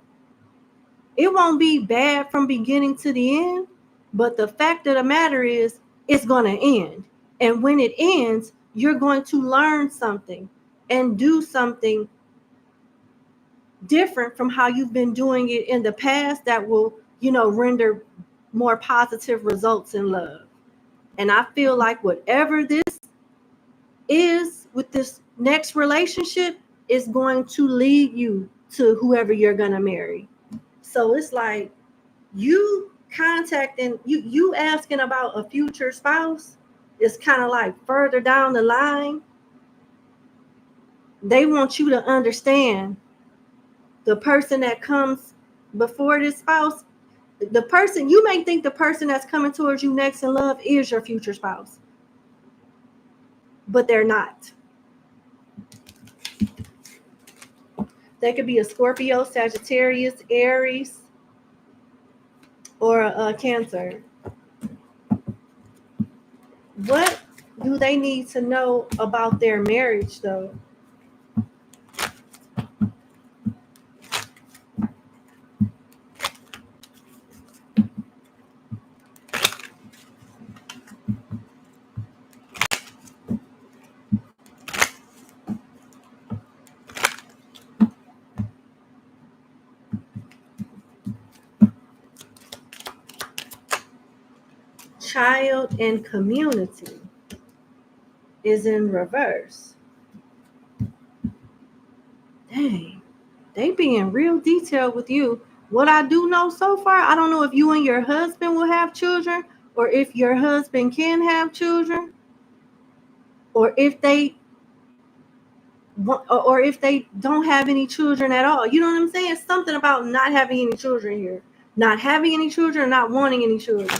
it won't be bad from beginning to the end, but the fact of the matter is it's going to end. And when it ends, you're going to learn something and do something different from how you've been doing it in the past that will, render more positive results in love. And I feel like whatever this is with this next relationship is going to lead you to whoever you're going to marry. So it's like you contacting, you asking about a future spouse is kind of like further down the line. They want you to understand the person that comes before this spouse, the person, you may think the person that's coming towards you next in love is your future spouse, but they're not. They could be a Scorpio, Sagittarius, Aries, or a Cancer. What do they need to know about their marriage, though? Child and community is in reverse. Dang, they being real detailed with you. What I do know so far, I don't know if you and your husband will have children, or if your husband can have children, or if they don't have any children at all. You know what I'm saying? It's something about not having any children here. Not having any children, not wanting any children.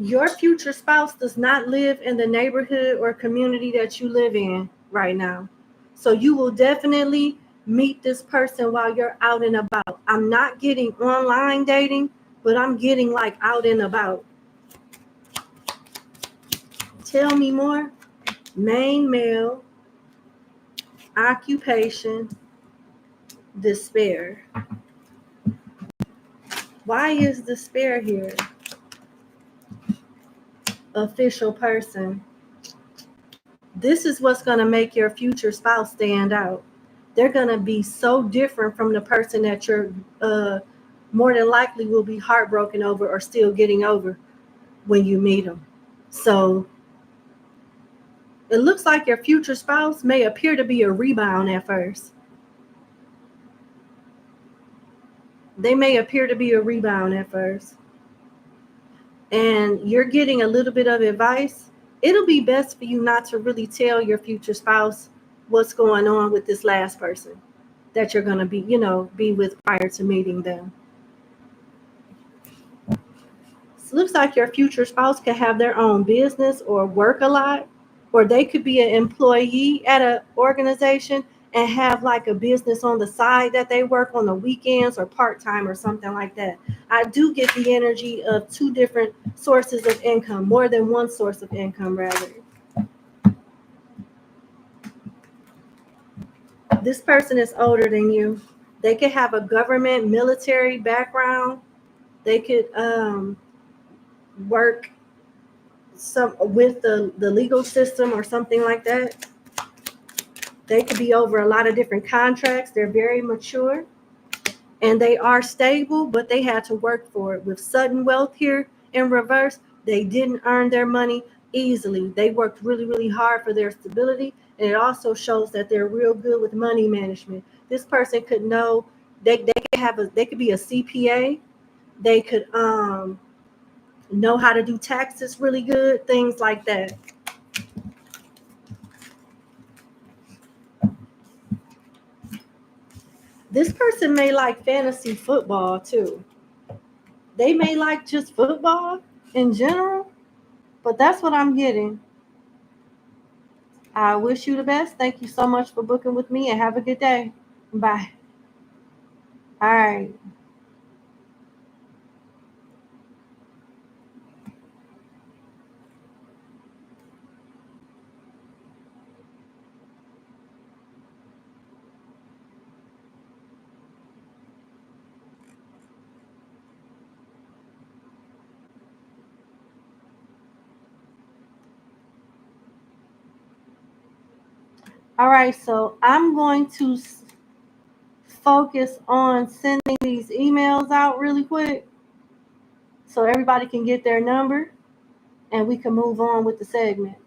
Your future spouse does not live in the neighborhood or community that you live in right now. So you will definitely meet this person while you're out and about. I'm not getting online dating, but I'm getting like out and about. Tell me more. Main male, occupation, despair. Why is despair here? Official person. This is what's going to make your future spouse stand out. They're going to be so different from the person that you're more than likely will be heartbroken over or still getting over when you meet them. So it looks like your future spouse may appear to be a rebound at first. They may appear to be a rebound at first. And you're getting a little bit of advice. It'll be best for you not to really tell your future spouse what's going on with this last person that you're going to be with prior to meeting them. So it looks like your future spouse could have their own business or work a lot, or they could be an employee at an organization and have like a business on the side that they work on the weekends or part-time or something like that. I do get the energy of two different sources of income, more than one source of income rather. This person is older than you. They could have a government, military background. They could work with the legal system or something like that. They could be over a lot of different contracts. They're very mature and they are stable, but they had to work for it. With sudden wealth here in reverse, they didn't earn their money easily. They worked really, really hard for their stability. And it also shows that they're real good with money management. This person could know, they could be a CPA. They could know how to do taxes really good, things like that. This person may like fantasy football too. They may like just football in general, but that's what I'm getting. I wish you the best. Thank you so much for booking with me and have a good day. Bye. All right. All right, so I'm going to focus on sending these emails out really quick so everybody can get their number and we can move on with the segment.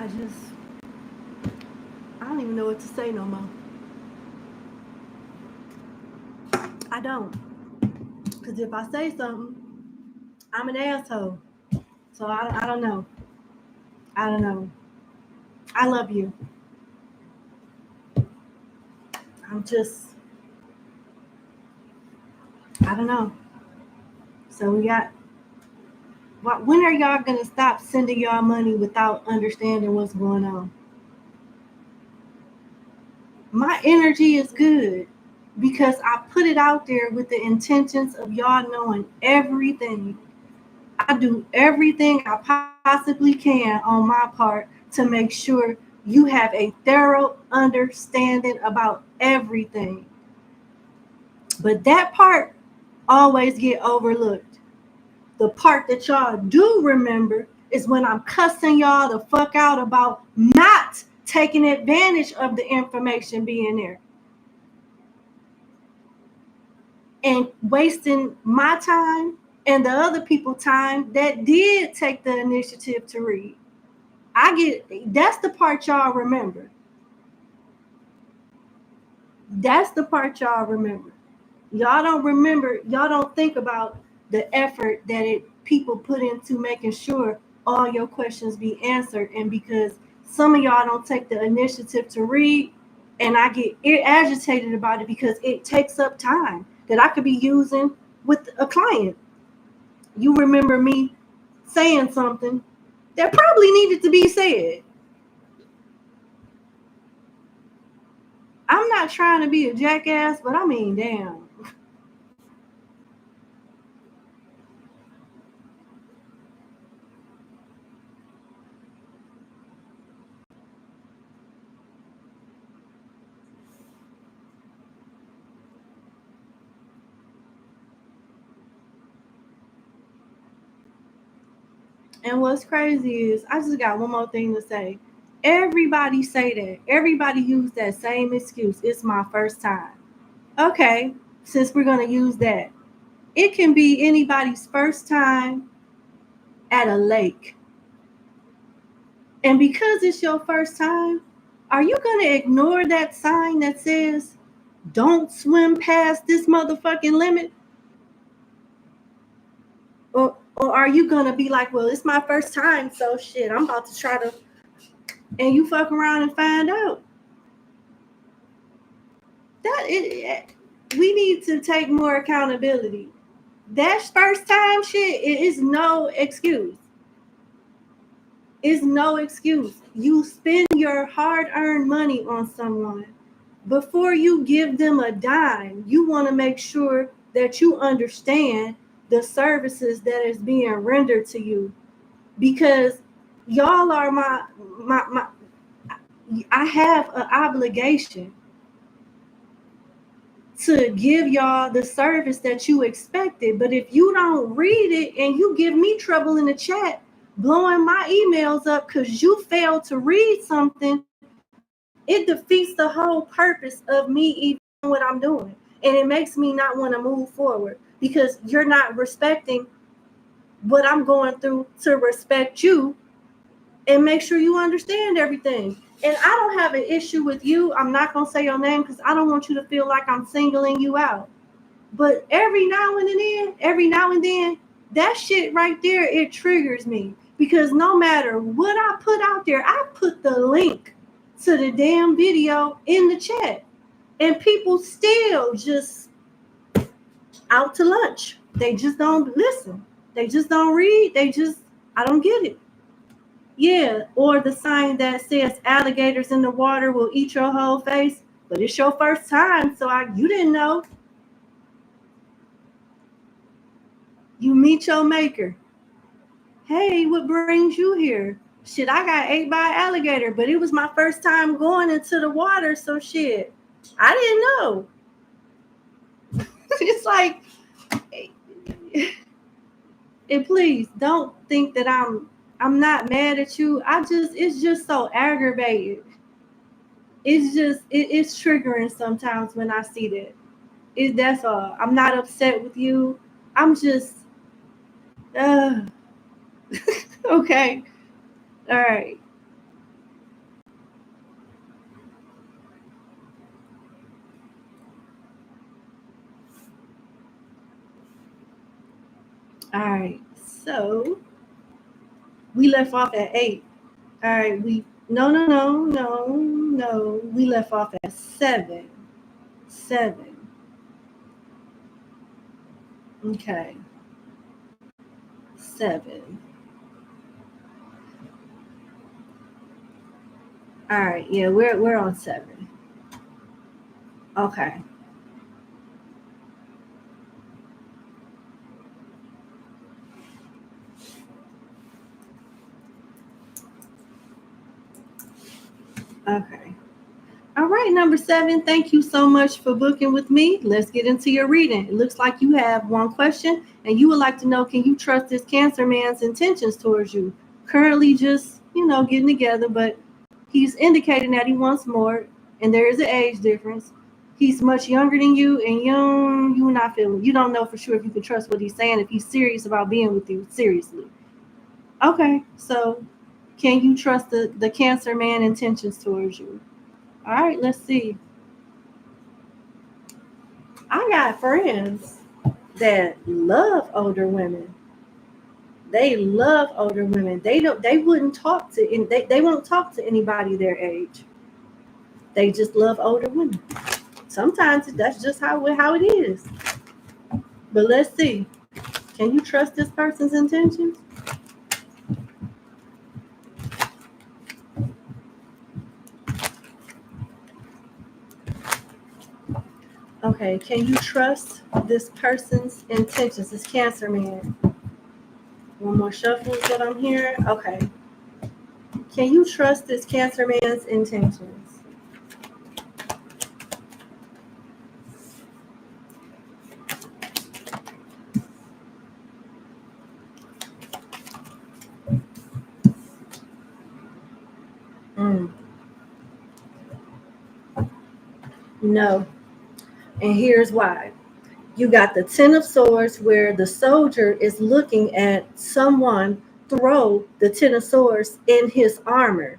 I don't even know what to say no more. I don't. Because if I say something, I'm an asshole. So I don't know. I don't know. I love you. I'm just, I don't know. So we got, when are y'all going to stop sending y'all money without understanding what's going on? My energy is good because I put it out there with the intentions of y'all knowing everything. I do everything I possibly can on my part to make sure you have a thorough understanding about everything. But that part always get overlooked. The part that y'all do remember is when I'm cussing y'all the fuck out about not taking advantage of the information being there and wasting my time and the other people's time that did take the initiative to read. That's the part y'all remember. That's the part y'all remember. Y'all don't remember, y'all don't think about the effort that people put into making sure all your questions be answered. And because some of y'all don't take the initiative to read, and I get agitated about it because it takes up time that I could be using with a client. You remember me saying something that probably needed to be said. I'm not trying to be a jackass, but I mean, damn. And what's crazy is, I just got one more thing to say. Everybody say that. Everybody use that same excuse. It's my first time. Okay, since we're going to use that, it can be anybody's first time at a lake. And because it's your first time, are you going to ignore that sign that says, don't swim past this motherfucking limit? Or are you going to be like, well, it's my first time, so shit, I'm about to try to, and you fuck around and find out? We need to take more accountability. That first time shit is no excuse. It's no excuse. You spend your hard-earned money on someone. Before you give them a dime, you want to make sure that you understand the services that is being rendered to you, because y'all are my I have an obligation to give y'all the service that you expected. But if you don't read it and you give me trouble in the chat, blowing my emails up because you failed to read something, it defeats the whole purpose of me even what I'm doing. And it makes me not want to move forward because you're not respecting what I'm going through to respect you and make sure you understand everything. And I don't have an issue with you. I'm not going to say your name because I don't want you to feel like I'm singling you out. But every now and then, that shit right there, it triggers me. Because no matter what I put out there, I put the link to the damn video in the chat. And people still just out to lunch. They just don't listen. They just don't read. I don't get it. Yeah, or the sign that says alligators in the water will eat your whole face. But it's your first time, so you didn't know. You meet your maker. Hey, what brings you here? Shit, I got ate by an alligator, but it was my first time going into the water, so shit, I didn't know. It's like, and please don't think that I'm not mad at you. It's just so aggravated. It's triggering sometimes when I see that. That's all. I'm not upset with you. I'm just okay. All right. All right. So we left off at 8. All right. No. We left off at 7. 7. Okay. 7. All right. Yeah, we're on 7. Okay. Okay. All right, number 7. Thank you so much for booking with me. Let's get into your reading. It looks like you have one question, and you would like to know, can you trust this Cancer man's intentions towards you? Currently, just getting together, but he's indicating that he wants more, and there is an age difference. He's much younger than you, and you're not feeling. You don't know for sure if you can trust what he's saying. If he's serious about being with you, seriously. Okay, so can you trust the Cancer man intentions towards you? All right, let's see. I got friends that love older women. They love older women. They wouldn't talk to they won't talk to anybody their age. They just love older women. Sometimes that's just how it is. But let's see. Can you trust this person's intentions? Okay, can you trust this person's intentions, this Cancer man? One more shuffle is what I'm hearing. Okay. Can you trust this Cancer man's intentions? Mm, no. And here's why. You got the Ten of Swords where the soldier is looking at someone throw the Ten of Swords in his armor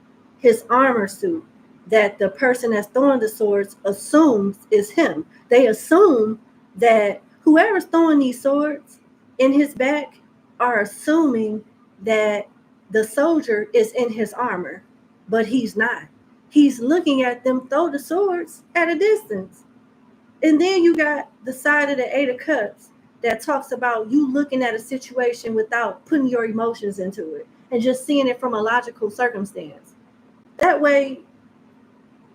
suit, that the person that's throwing the swords assumes is him. They assume that whoever's throwing these swords in his back are assuming that the soldier is in his armor, but he's not. He's looking at them throw the swords at a distance. And then you got the side of the Eight of Cups that talks about you looking at a situation without putting your emotions into it and just seeing it from a logical circumstance. That way,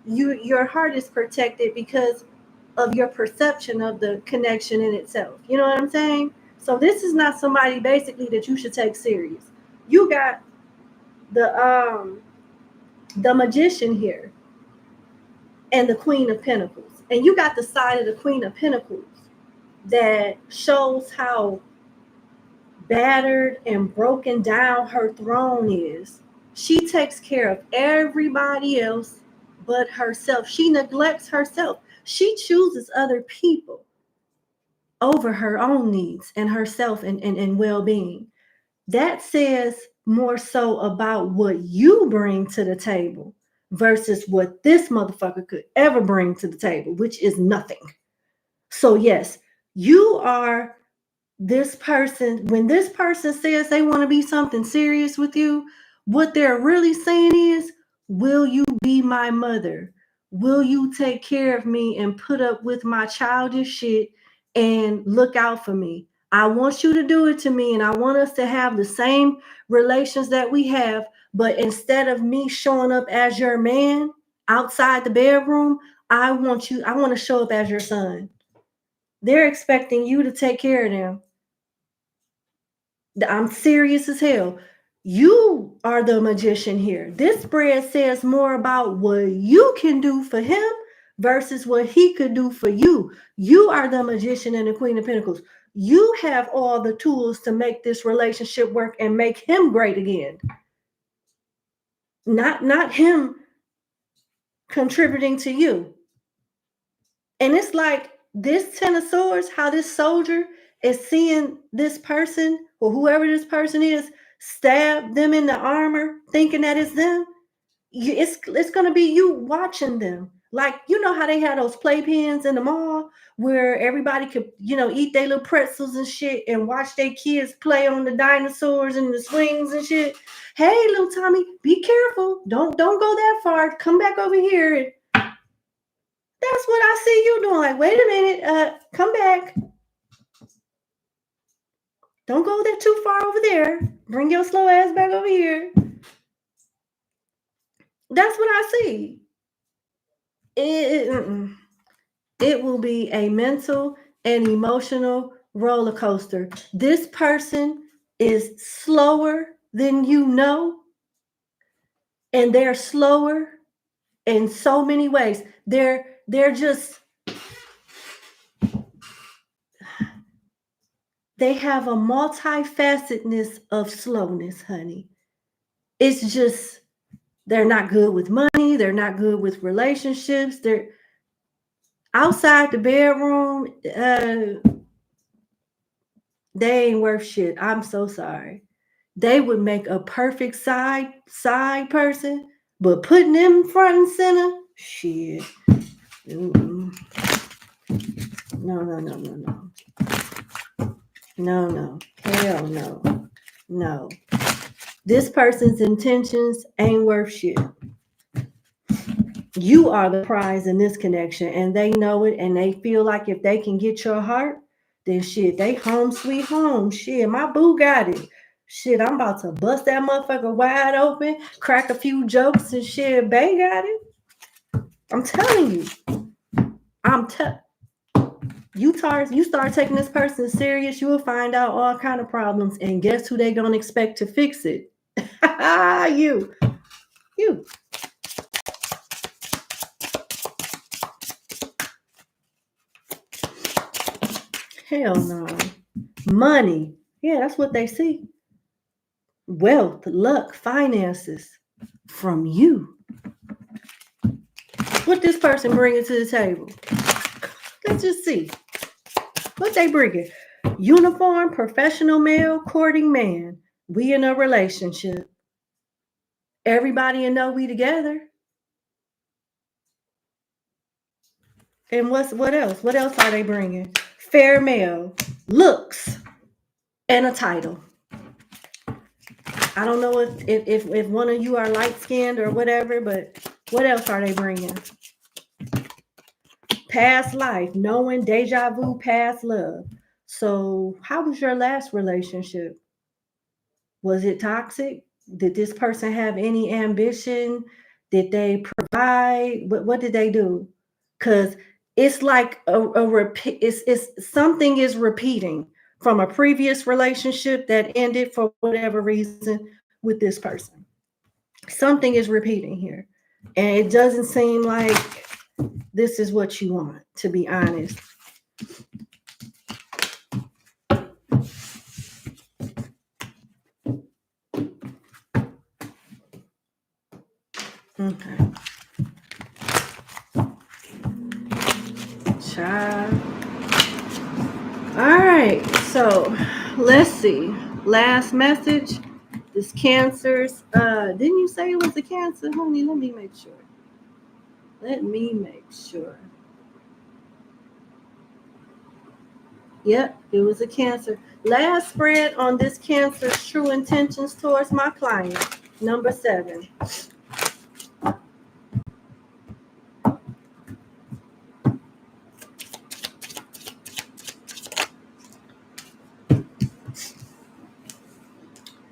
your heart is protected because of your perception of the connection in itself. You know what I'm saying? So this is not somebody basically that you should take serious. You got the Magician here and the Queen of Pentacles, and you got the side of the Queen of Pentacles that shows how battered and broken down her throne is. She takes care of everybody else but herself. She neglects herself. She chooses other people over her own needs and herself and well-being. That says more so about what you bring to the table versus what this motherfucker could ever bring to the table, which is nothing. So yes, you are this person. When this person says they want to be something serious with you, what they're really saying is, will you be my mother? Will you take care of me and put up with my childish shit and look out for me? I want you to do it to me, and I want us to have the same relations that we have, but instead of me showing up as your man outside the bedroom, I want to show up as your son. They're expecting you to take care of them. I'm serious as hell. You are the magician here. This spread says more about what you can do for him versus what he could do for you. You are the magician and the Queen of Pentacles. You have all the tools to make this relationship work and make him great again. Not him contributing to you. And it's like this Ten of Swords, how this soldier is seeing this person or whoever this person is stab them in the armor, thinking that it's them. It's going to be you watching them. Like, you know how they had those playpens in the mall where everybody could, eat their little pretzels and shit and watch their kids play on the dinosaurs and the swings and shit. Hey, little Tommy, be careful. Don't go that far. Come back over here. That's what I see you doing. Like, wait a minute. Come back. Don't go that too far over there. Bring your slow ass back over here. That's what I see. It will be a mental and emotional roller coaster. This person is slower than you know, and they're slower in so many ways. They're just, they have a multifacetedness of slowness, honey. It's just, they're not good with money. They're not good with relationships. They're outside the bedroom. They ain't worth shit. I'm so sorry. They would make a perfect side person, but putting them front and center, shit. No. Hell no. No. This person's intentions ain't worth shit. You are the prize in this connection, and they know it, and they feel like if they can get your heart, then shit, they home sweet home. Shit, my boo got it. Shit, I'm about to bust that motherfucker wide open, crack a few jokes and shit. Bae got it. I'm telling you. You start taking this person serious, you will find out all kind of problems, and guess who they gonna expect to fix it? You. Hell no. Money. Yeah, that's what they see. Wealth, luck, finances from you. What this person bringing to the table? Let's just see. What they bringing? Uniform, professional male, courting man. We in a relationship. Everybody know we together. And what else? What else are they bringing? Fair male, looks, and a title. I don't know if one of you are light-skinned or whatever, but what else are they bringing? Past life, knowing, deja vu, past love. So how was your last relationship? Was it toxic? Did this person have any ambition? Did they provide? What did they do? Because it's like a repeat. It's something is repeating from a previous relationship that ended for whatever reason with this person. Something is repeating here, and it doesn't seem like this is what you want, to be honest. Okay. Child. All right, so let's see. Last message. This Cancer's. Didn't you say it was a Cancer, honey? Let me make sure. Yep, it was a Cancer. Last spread on this Cancer's true intentions towards my client. Number 7.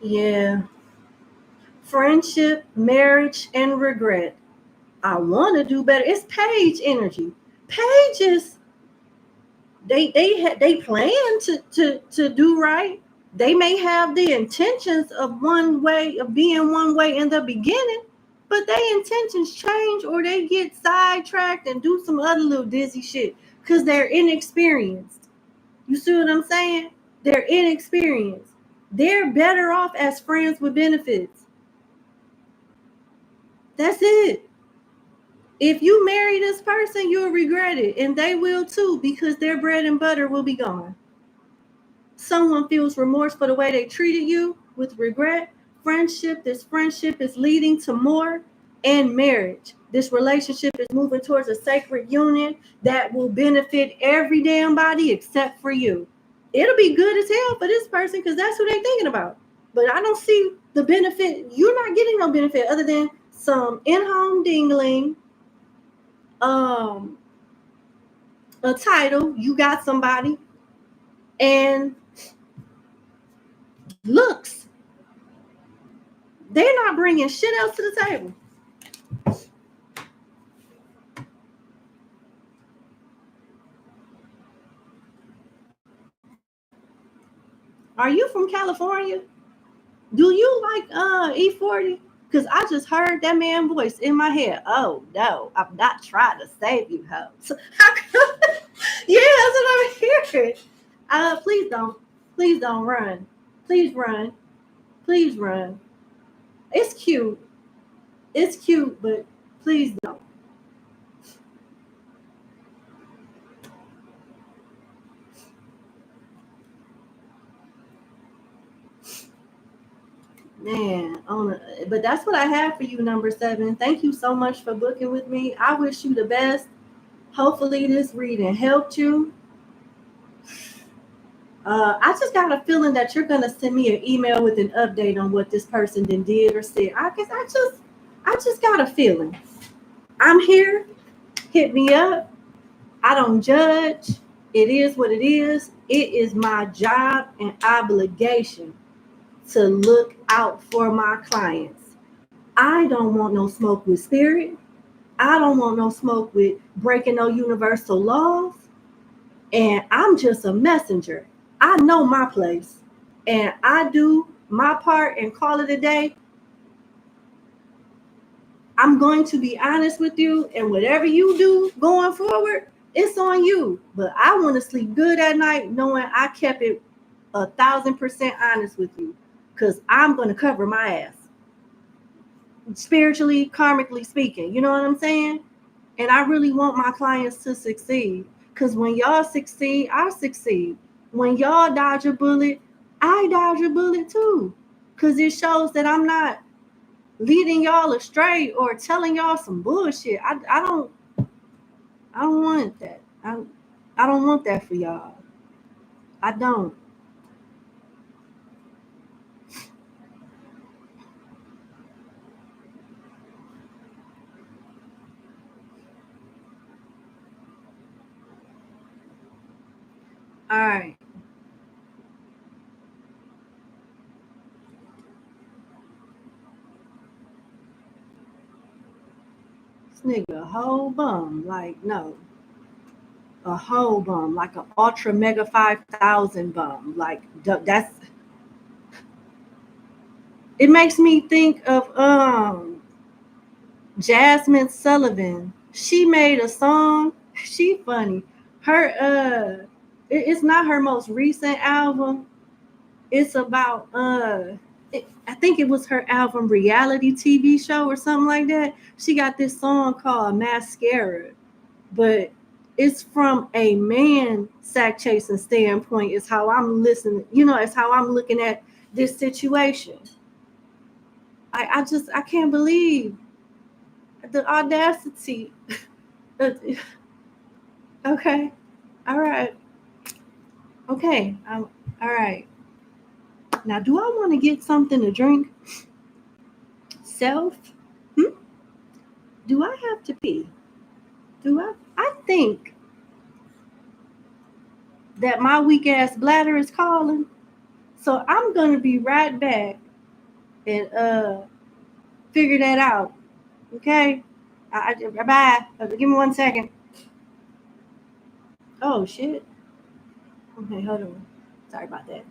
Yeah. Friendship, marriage, and regret. I want to do better. It's page energy. Pages, they plan to do right. They may have the intentions of being one way in the beginning, but their intentions change, or they get sidetracked and do some other little dizzy shit because they're inexperienced. You see what I'm saying? They're inexperienced. They're better off as friends with benefits. That's it. If you marry this person, you'll regret it, and they will too, because their bread and butter will be gone. Someone feels remorse for the way they treated you with regret. This friendship is leading to more and marriage. This relationship is moving towards a sacred union that will benefit every damn body except for you. It'll be good as hell for this person because that's who they're thinking about. But I don't see the benefit. You're not getting no benefit other than some in-home dingling, a title. You got somebody, and looks. They're not bringing shit else to the table. Are you from California? Do you like E40? Because I just heard that man voice in my head. Oh no, I'm not trying to save you, hoes. Yeah, that's what I'm hearing. Please don't run. Please run. Please run. It's cute. It's cute, but please don't. Man, but that's what I have for you, number 7. Thank you so much for booking with me. I wish you the best. Hopefully this reading helped you. I just got a feeling that you're gonna send me an email with an update on what this person then did or said. I just got a feeling. I'm here. Hit me up. I don't judge. It is what it is. It is my job and obligation to look out for my clients. I don't want no smoke with spirit. I don't want no smoke with breaking no universal laws. And I'm just a messenger. I know my place. And I do my part and call it a day. I'm going to be honest with you. And whatever you do going forward, it's on you. But I want to sleep good at night knowing I kept it 1,000% honest with you. Because I'm going to cover my ass. Spiritually, karmically speaking. You know what I'm saying? And I really want my clients to succeed. Because when y'all succeed, I succeed. When y'all dodge a bullet, I dodge a bullet too. Because it shows that I'm not leading y'all astray or telling y'all some bullshit. I don't want that. I don't want that for y'all. I don't. All right. This nigga a whole bum. Like, no. A whole bum. Like an ultra mega 5,000 bum. Like, that's. It makes me think of Jasmine Sullivan. She made a song. She funny. Her it's not her most recent album. It's about I think it was her album Reality TV Show or something like that. She got this song called Mascara, but it's from a man sack chasing standpoint. Is how I'm listening. You know, it's how I'm looking at this situation. I can't believe the audacity. Okay. All right. Okay. All right. Now, do I want to get something to drink? Self? Hmm? Do I have to pee? Do I? I think that my weak ass bladder is calling. So I'm gonna be right back and figure that out. Okay. Bye. Give me 1 second. Oh shit. Okay, hold on. Sorry about that.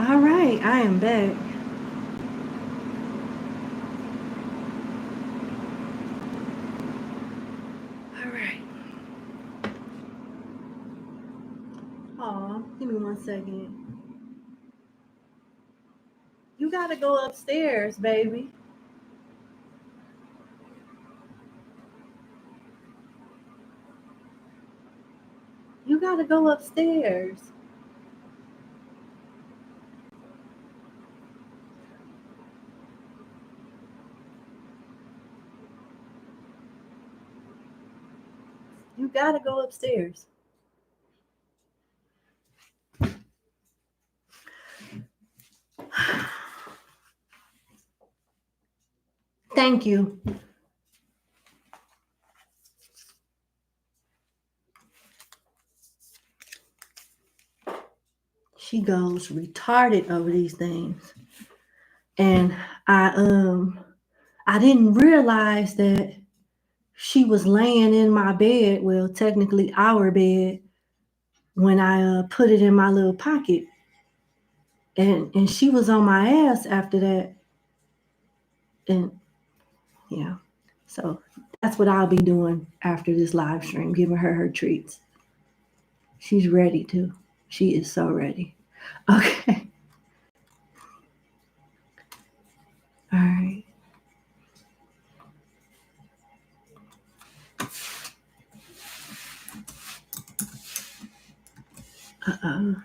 All right, I am back. All right. Aw, give me 1 second. You gotta go upstairs, baby. You gotta go upstairs. You gotta go upstairs. Thank you. She goes retarded over these things. And I didn't realize that she was laying in my bed, well, technically our bed, when I put it in my little pocket. And she was on my ass after that. And yeah. So that's what I'll be doing after this live stream, giving her treats. She's ready to. She is so ready. Okay. All right. Uh-oh.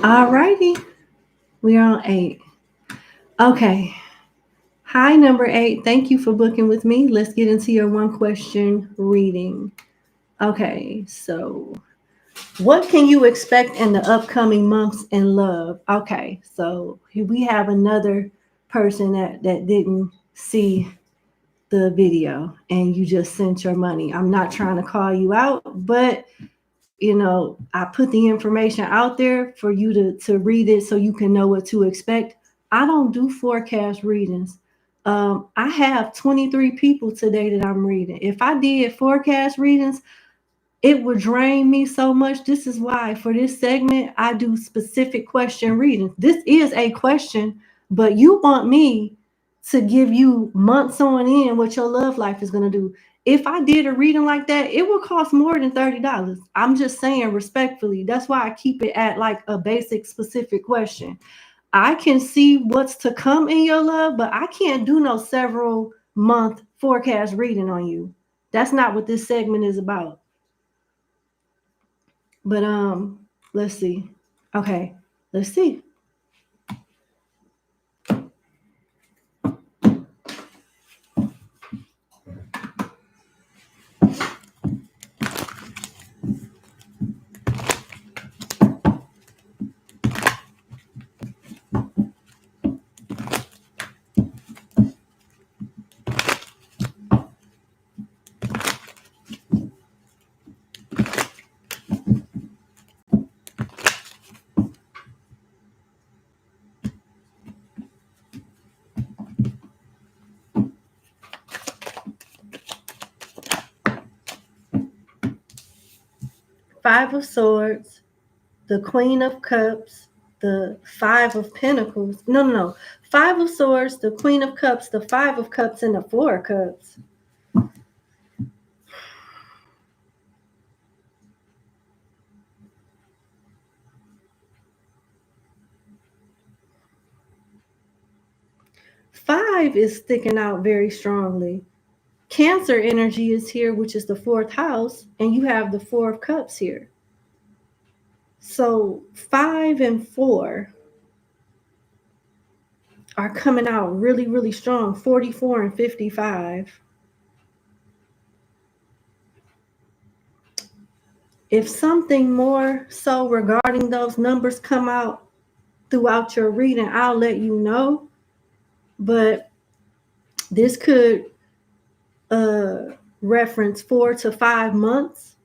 All righty. We're on 8. Okay. Hi, number 8. Thank you for booking with me. Let's get into your 1-question reading. Okay, so what can you expect in the upcoming months in love? Okay, so here we have another person that didn't see the video and you just sent your money. I'm not trying to call you out, but I put the information out there for you to read it so you can know what to expect. I don't do forecast readings. I have 23 people today that I'm reading. If I did forecast readings, it would drain me so much. This is why for this segment, I do specific question readings. This is a question, but you want me to give you months on end what your love life is going to do. If I did a reading like that, it would cost more than $30. I'm just saying respectfully. That's why I keep it at like a basic specific question. I can see what's to come in your love, but I can't do no several month forecast reading on you. That's not what this segment is about. But let's see. Okay, let's see. Five of Swords, the Queen of Cups, the Five of Pentacles. No. 5 of Swords, the Queen of Cups, the 5 of Cups, and the 4 of Cups. Five is sticking out very strongly. Cancer energy is here, which is the 4th house, and you have the 4 of Cups here. So 5 and 4 are coming out really, really strong. 44 and 55. If something more so regarding those numbers come out throughout your reading, I'll let you know. But this could reference 4 to 5 months,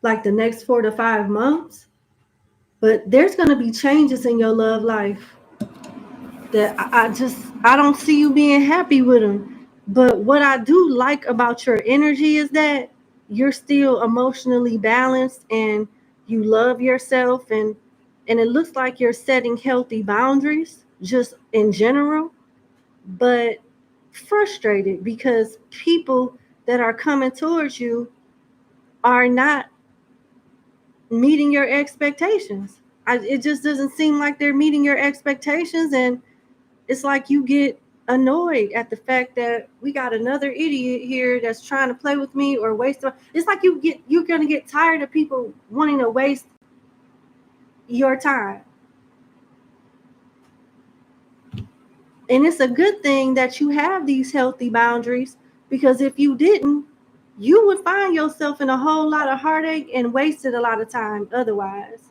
like the next 4 to 5 months. But there's going to be changes in your love life that I don't see you being happy with them. But what I do like about your energy is that you're still emotionally balanced and You love yourself, and it looks like you're setting healthy boundaries just in general, but frustrated because people that are coming towards you are not meeting your expectations. It just doesn't seem like they're meeting your expectations, and it's like you get annoyed at the fact that we got another idiot here that's trying to play with me or waste. It's like you're gonna get tired of people wanting to waste your time. And it's a good thing that you have these healthy boundaries, because if you didn't, you would find yourself in a whole lot of heartache and wasted a lot of time otherwise.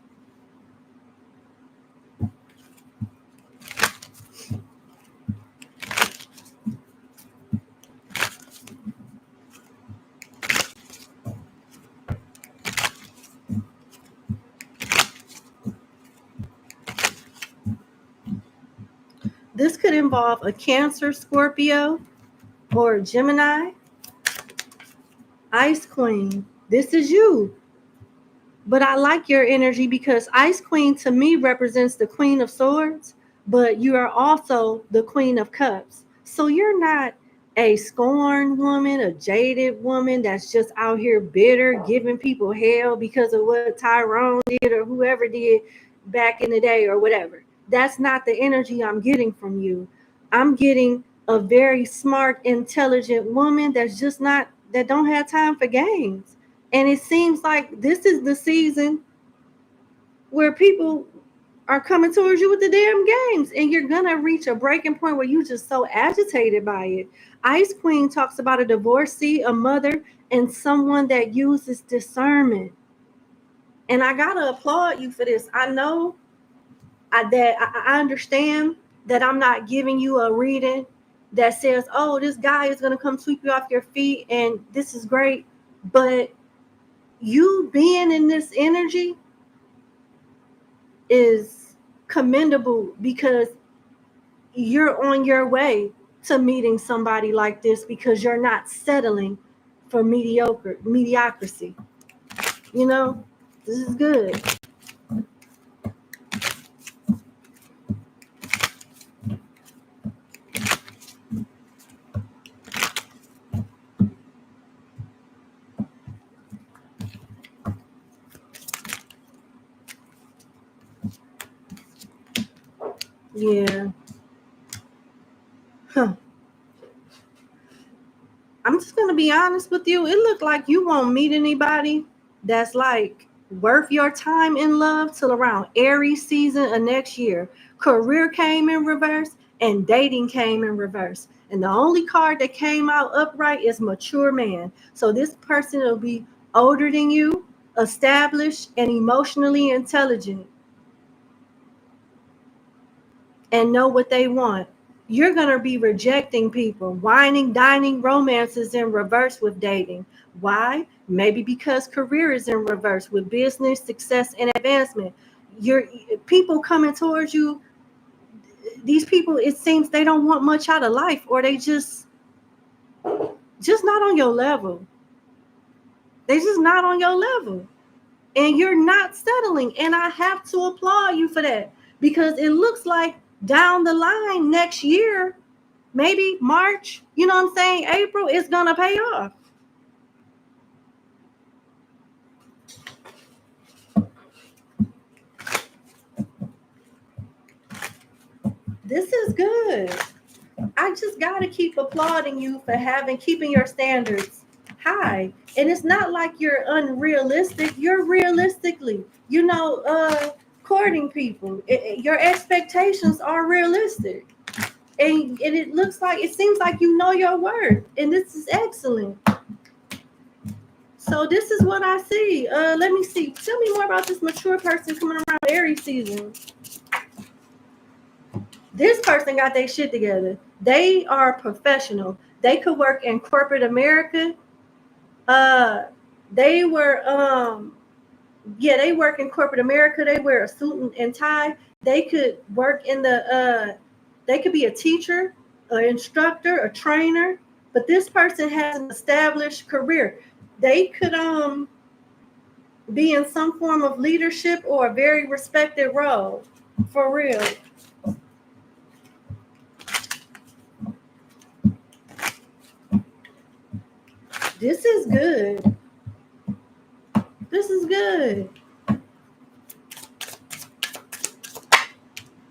This could involve a Cancer, Scorpio, or Gemini. Ice Queen, this is you. But I like your energy because Ice Queen to me represents the Queen of Swords, but you are also the Queen of Cups. So you're not a scorned woman, a jaded woman that's just out here bitter, giving people hell because of what Tyrone did or whoever did back in the day or whatever. That's not the energy I'm getting from you. I'm getting a very smart, intelligent woman that's just not, that don't have time for games. And it seems like this is the season where people are coming towards you with the damn games, and you're gonna reach a breaking point where you're just so agitated by it. Ice Queen talks about a divorcee, a mother, and someone that uses discernment. And I gotta applaud you for this. I know I understand that I'm not giving you a reading that says, oh, this guy is gonna come sweep you off your feet and this is great. But you being in this energy is commendable, because you're on your way to meeting somebody like this, because you're not settling for mediocrity. You know, this is good. Yeah. Huh. I'm just gonna be honest with you. It looked like you won't meet anybody that's like worth your time in love till around Aries season of next year. Career came in reverse and dating came in reverse. And the only card that came out upright is mature man. So this person will be older than you, established, and emotionally intelligent, and know what they want. You're going to be rejecting people, whining, dining, romances in reverse with dating. Why? Maybe because career is in reverse with business, success, and advancement. Your people coming towards you, these people, it seems they don't want much out of life, or they just not on your level. They just not on your level. And you're not settling. And I have to applaud you for that, because it looks like down the line next year, maybe March, you know what I'm saying, April, is going to pay off. This is good. I just got to keep applauding you for keeping your standards high. And it's not like you're unrealistic. You're realistically, courting people. Your expectations are realistic. And it seems like you know your worth. And this is excellent. So this is what I see. Let me see. Tell me more about this mature person coming around Aries season. This person got their shit together. They are professional. They could work in corporate America. They work in corporate America. They wear a suit and tie. They could work in they could be a teacher, an instructor, a trainer. But this person has an established career. They could be in some form of leadership or a very respected role. For real. This is good. This is good.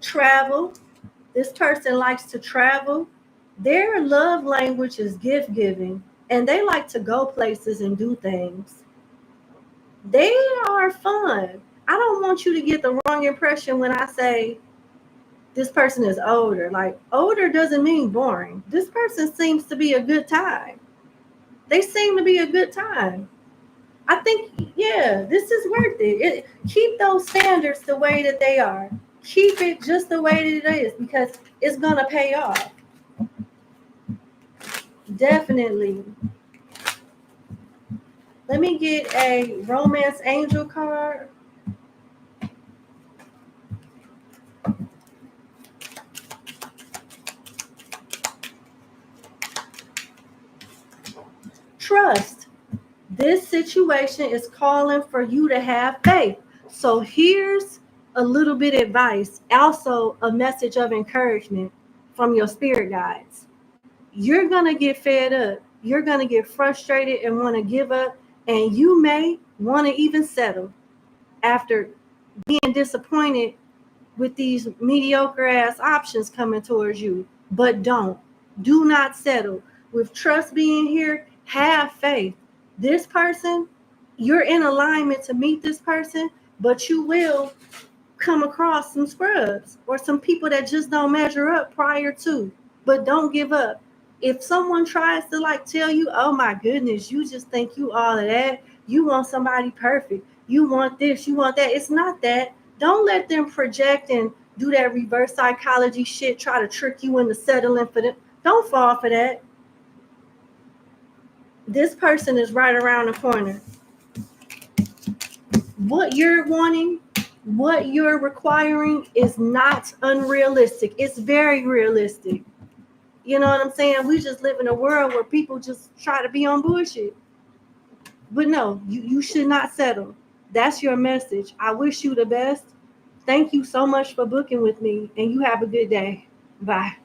Travel. This person likes to travel. Their love language is gift giving, and they like to go places and do things. They are fun. I don't want you to get the wrong impression when I say this person is older. Like, older doesn't mean boring. This person seems to be a good time. They seem to be a good time. I think, yeah, this is worth it. Keep those standards the way that they are. Keep it just the way that it is, because it's going to pay off. Definitely. Let me get a romance angel card. Trust. This situation is calling for you to have faith. So here's a little bit of advice, also a message of encouragement from your spirit guides. You're going to get fed up. You're going to get frustrated and want to give up. And you may want to even settle after being disappointed with these mediocre ass options coming towards you. But do not settle. With trust being here, have faith. This person, you're in alignment to meet this person, but you will come across some scrubs or some people that just don't measure up prior to. But don't give up. If someone tries to like tell you, oh my goodness, you just think you all of that, you want somebody perfect, you want this, you want that, it's not that. Don't let them project and do that reverse psychology shit, try to trick you into settling for them. Don't fall for that. This person is right around the corner. What you're wanting, what you're requiring is not unrealistic. It's very realistic. You know what I'm saying? We just live in a world where people just try to be on bullshit. But no, you should not settle. That's your message. I wish you the best. Thank you so much for booking with me, and you have a good day. Bye.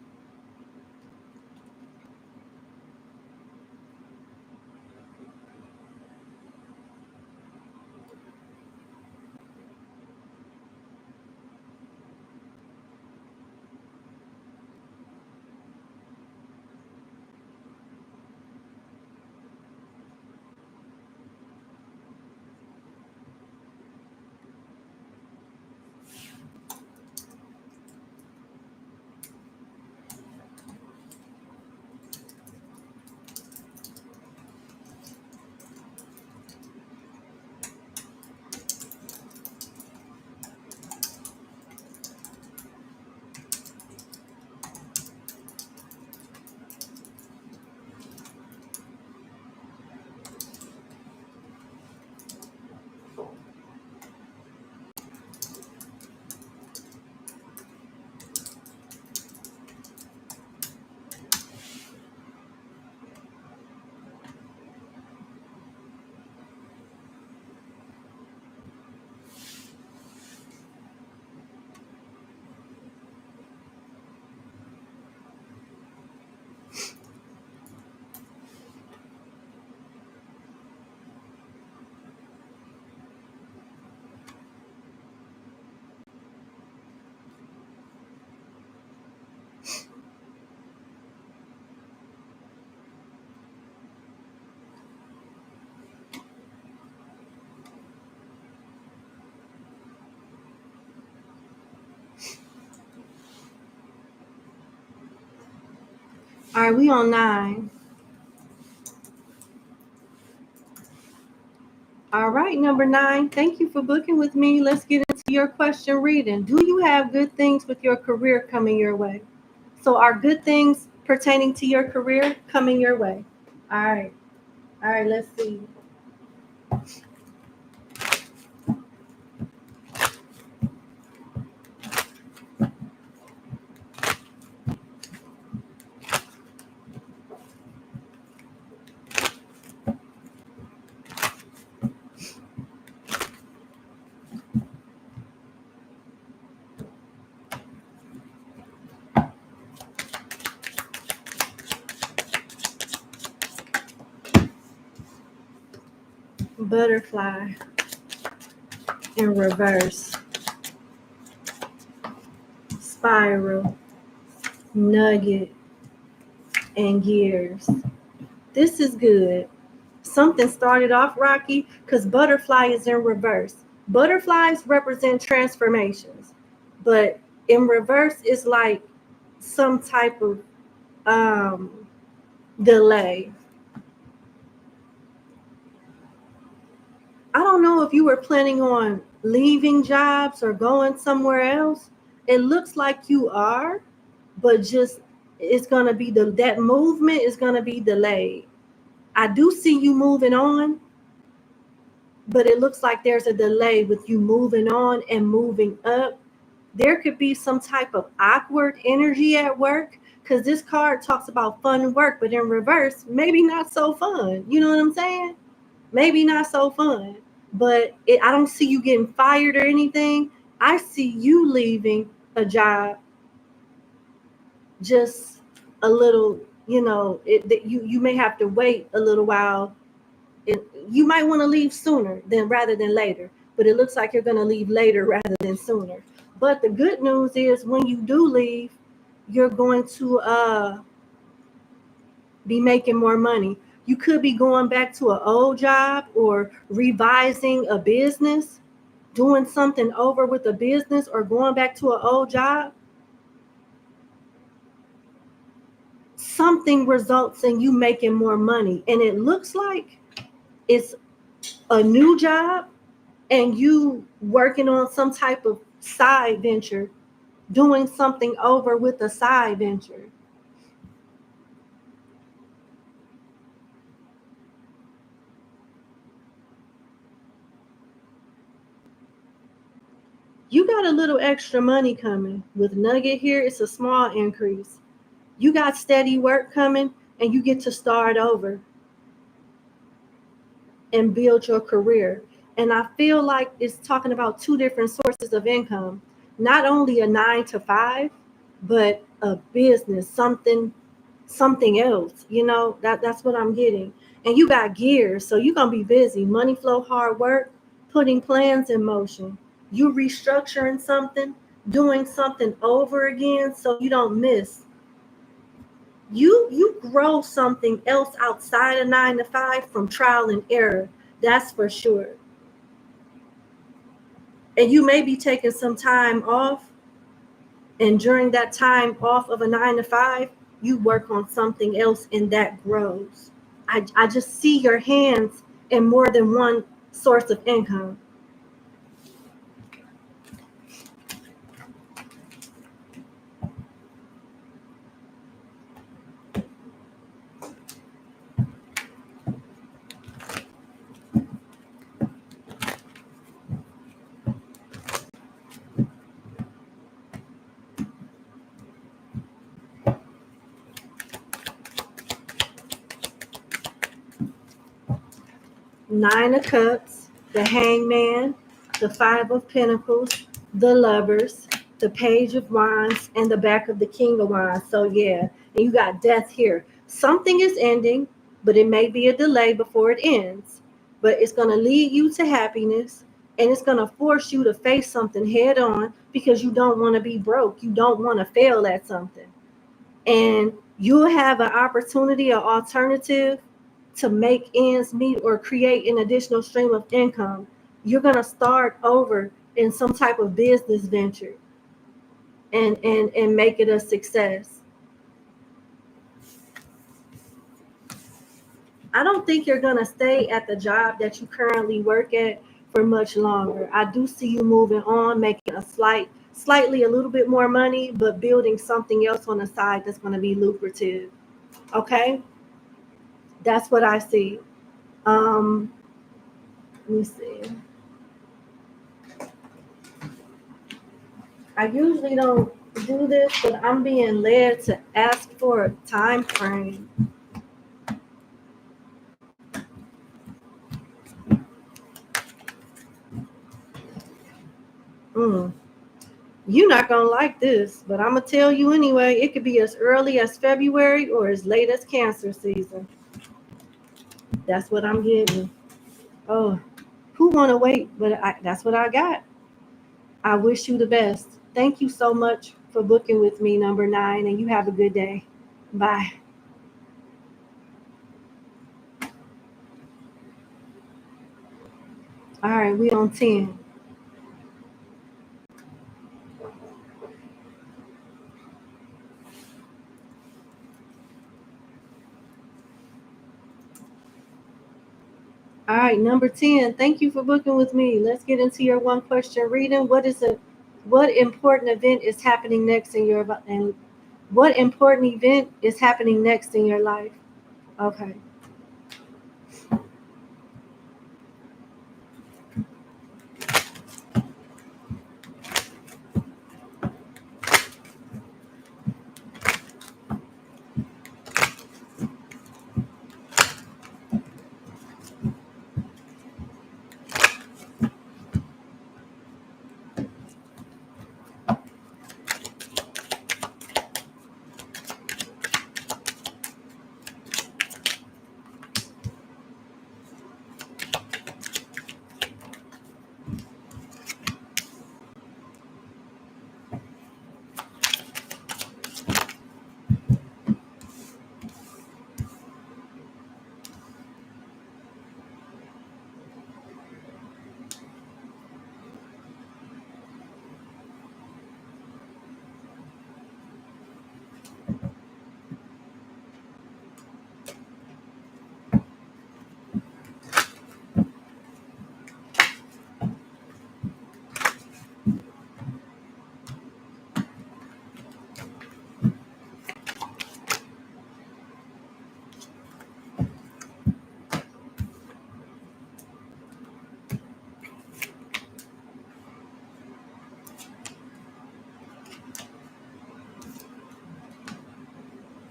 All right, we on 9. All right, number 9. Thank you for booking with me. Let's get into your question reading. Do you have good things with your career coming your way? So are good things pertaining to your career coming your way? All right. All right, let's see. butterfly in reverse, spiral, nugget, and gears. This is good. Something started off rocky because butterfly is in reverse. Butterflies represent transformations, but in reverse is like some type of delay. I don't know if you were planning on leaving jobs or going somewhere else. It looks like you are, but just it's gonna be that movement is gonna be delayed. I do see you moving on, but it looks like there's a delay with you moving on and moving up. There could be some type of awkward energy at work because this card talks about fun work, but in reverse, maybe not so fun. You know what I'm saying? Maybe not so fun, but I don't see you getting fired or anything. I see you leaving a job just a little, you may have to wait a little while. You might want to leave sooner rather than later, but it looks like you're going to leave later rather than sooner. But the good news is when you do leave, you're going to be making more money. You could be going back to an old job or revising a business, doing something over with a business or going back to an old job. Something results in you making more money. And it looks like it's a new job and you working on some type of side venture, doing something over with a side venture. You got a little extra money coming. With Nugget here, it's a small increase. You got steady work coming and you get to start over and build your career. And I feel like it's talking about two different sources of income, not only a 9 to 5, but a business, something else, that's what I'm getting. And you got gears, so you're going to be busy. Money flow, hard work, putting plans in motion. You restructuring something, doing something over again so you don't miss. You grow something else outside of 9 to 5 from trial and error. That's for sure. And you may be taking some time off. And during that time off of a 9 to 5, you work on something else and that grows. I just see your hands in more than one source of income. Nine of Cups, the Hangman, the Five of Pentacles, the Lovers, the Page of Wands, and the back of the King of Wands. So yeah, and you got Death here. Something is ending, but it may be a delay before it ends. But it's going to lead you to happiness, and it's going to force you to face something head on because you don't want to be broke. You don't want to fail at something. And you'll have an opportunity, an alternative to make ends meet or create an additional stream of income. You're going to start over in some type of business venture and make it a success. I don't think you're going to stay at the job that you currently work at for much longer. I do see you moving on, making a slightly a little bit more money, but building something else on the side that's going to be lucrative. Okay? That's what I see. Let me see. I usually don't do this, but I'm being led to ask for a time frame. You're not going to like this, but I'm going to tell you anyway. It could be as early as February or as late as Cancer season. That's what I'm getting. Oh, who want to wait? But that's what I got. I wish you the best. Thank you so much for booking with me, number 9, and you have a good day. Bye. All right, we on 10. All right, number 10. Thank you for booking with me. Let's get into your one question reading. What important event is happening next in your and what important event is happening next in your life? Okay.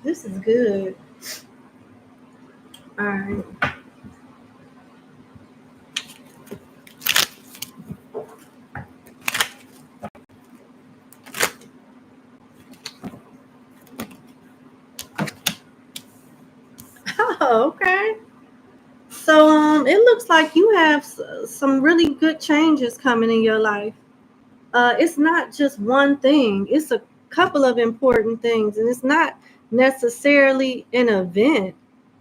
This is good. All right. Oh, okay. So it looks like you have some really good changes coming in your life. It's not just one thing, it's a couple of important things, and it's not necessarily an event,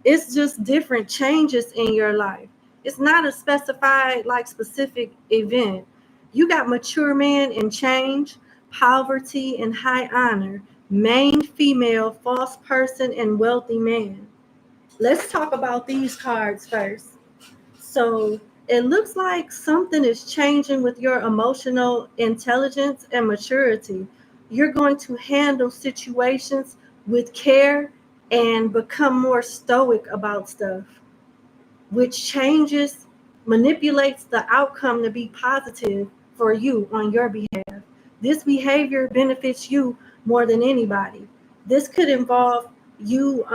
it's just different changes in your life. It's not a specified, like, specific event. You got mature man and change, poverty and high honor, main female, false person, and wealthy man. Let's talk about these cards first. So it looks like something is changing with your emotional intelligence and maturity. You're going to handle situations with care and become more stoic about stuff, which changes, manipulates the outcome to be positive for you on your behalf. This behavior benefits you more than anybody. This could involve you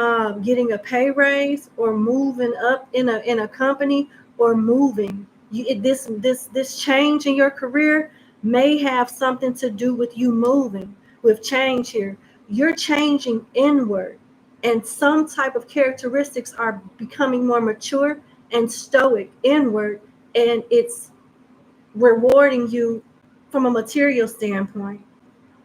getting a pay raise or moving up in a company or moving. This change in your career may have something to do with you moving. With change here, you're changing inward, and some type of characteristics are becoming more mature and stoic inward, and it's rewarding you from a material standpoint.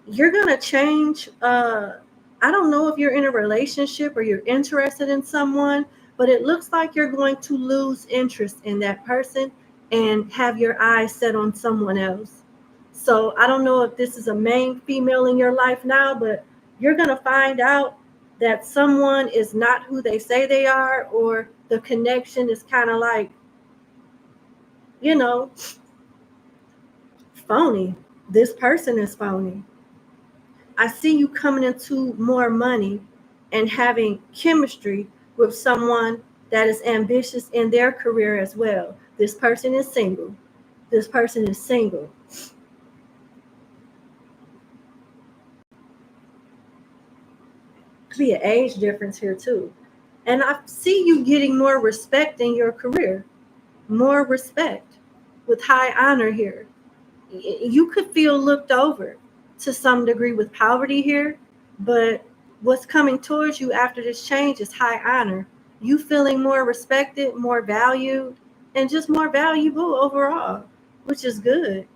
You're gonna change. I don't know if you're in a relationship or you're interested in someone, but it looks like you're going to lose interest in that person and have your eyes set on someone else. So I don't know if this is a main female in your life now, but you're gonna find out that someone is not who they say they are, or the connection is kind of like, you know, phony. This person is phony. I see you coming into more money and having chemistry with someone that is ambitious in their career as well. This person is single. This person is single. Could be an age difference here too. And I see you getting more respect in your career, more respect with high honor here. You could feel looked over to some degree with poverty here, but what's coming towards you after this change is high honor. You feeling more respected, more valued. and just more valuable overall, which is good.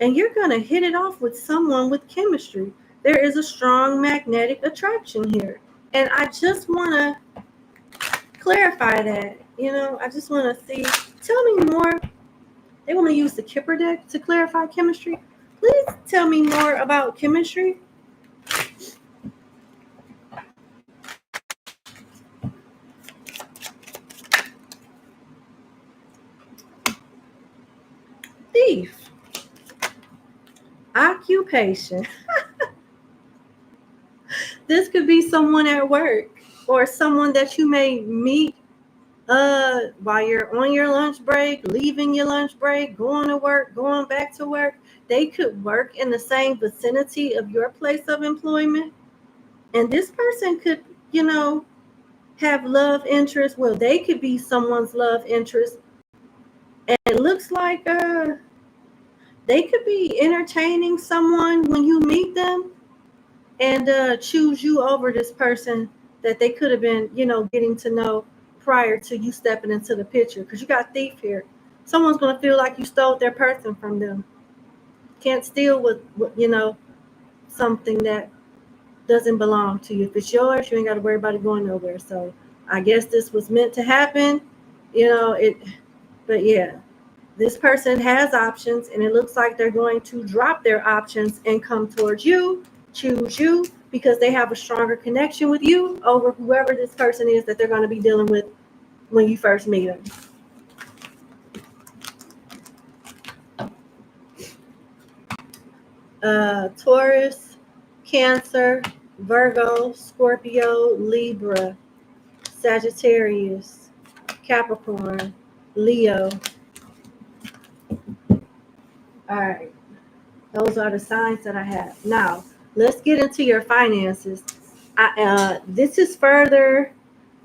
And you're going to hit it off with someone with chemistry. There is a strong magnetic attraction here. And I just want to clarify that. I just want to see. Tell me more. They want me to use the Kipper deck to clarify chemistry. Please tell me more about chemistry. Thief. Occupation. This could be someone at work or someone that you may meet while you're on your lunch break, leaving your lunch break, going to work, going back to work. They could work in the same vicinity of your place of employment. And this person could, have love interest. Well, they could be someone's love interest. And it looks like they could be entertaining someone when you meet them and choose you over this person that they could have been, getting to know prior to you stepping into the picture. Because you got thief here. Someone's going to feel like you stole their person from them. Can't steal with something that doesn't belong to you. If it's yours, you ain't got to worry about it going nowhere. So I guess this was meant to happen, but yeah, this person has options, and it looks like they're going to drop their options and come towards you, choose you, because they have a stronger connection with you over whoever this person is that they're going to be dealing with when you first meet them. Taurus, Cancer, Virgo, Scorpio, Libra, Sagittarius, Capricorn, Leo. All right. Those are the signs that I have. Now, let's get into your finances. This is further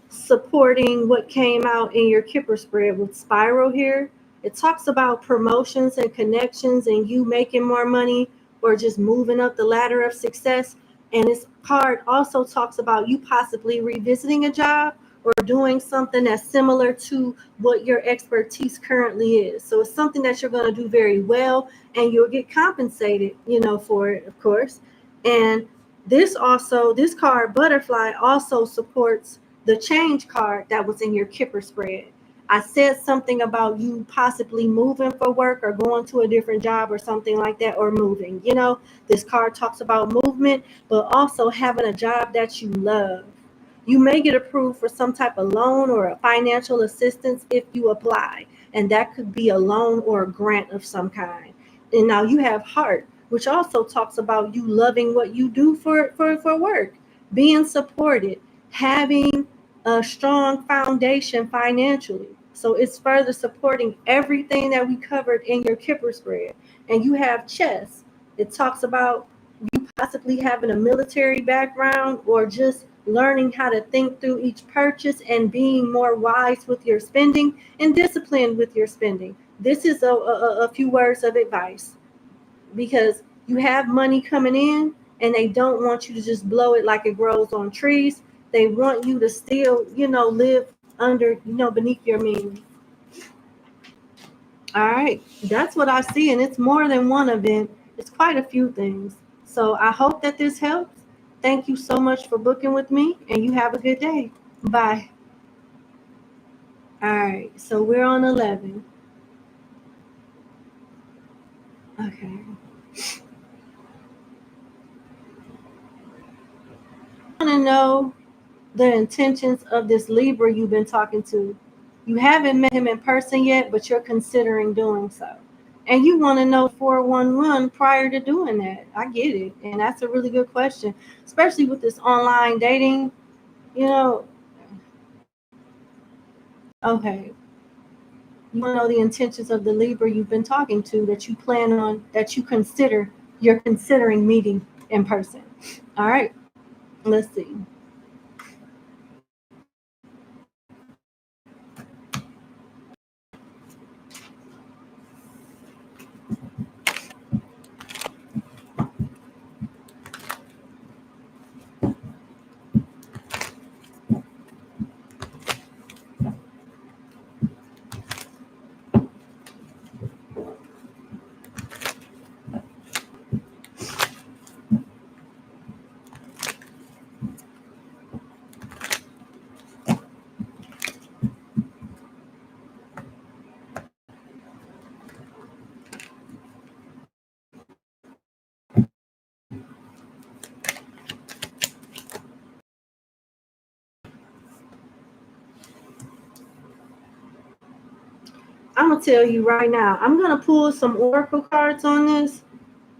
supporting what came out in your Kipper spread with Spiral here. It talks about promotions and connections and you making more money or just moving up the ladder of success. And this card also talks about you possibly revisiting a job or doing something that's similar to what your expertise currently is. So it's something that you're going to do very well, and you'll get compensated, for it, of course. And this card, Butterfly, also supports the change card that was in your Kipper spread. I said something about you possibly moving for work or going to a different job or something like that, or moving. This card talks about movement, but also having a job that you love. You may get approved for some type of loan or a financial assistance if you apply, and that could be a loan or a grant of some kind. And now you have Heart, which also talks about you loving what you do for work, being supported, having a strong foundation financially. So it's further supporting everything that we covered in your Kipper spread. And you have Chess. It talks about you possibly having a military background or just learning how to think through each purchase and being more wise with your spending and disciplined with your spending. This is a few words of advice, because you have money coming in and they don't want you to just blow it like it grows on trees. They want you to still, live under, beneath your means. All right. That's what I see. And it's more than one event. It's quite a few things. So I hope that this helps. Thank you so much for booking with me, and you have a good day. Bye. All right. So we're on 11. Okay. I want to know the intentions of this Libra you've been talking to. You haven't met him in person yet, but you're considering doing so. And you want to know 411 prior to doing that. I get it. And that's a really good question, especially with this online dating, Okay. You want to know the intentions of the Libra you've been talking to that you plan on, that you're considering meeting in person. All right. Let's see. I'm going to tell you right now. I'm going to pull some oracle cards on this,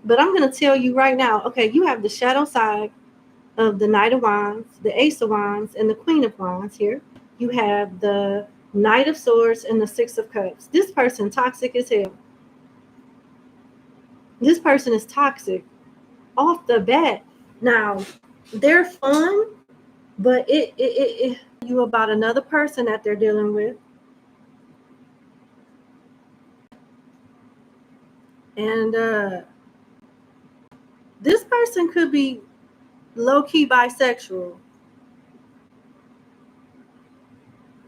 but I'm going to tell you right now. Okay, you have the shadow side of the Knight of Wands, the Ace of Wands, and the Queen of Wands here. You have the Knight of Swords and the Six of Cups. This person toxic as hell. This person is toxic off the bat. Now, they're fun, but it you about another person that they're dealing with. And this person could be low-key bisexual.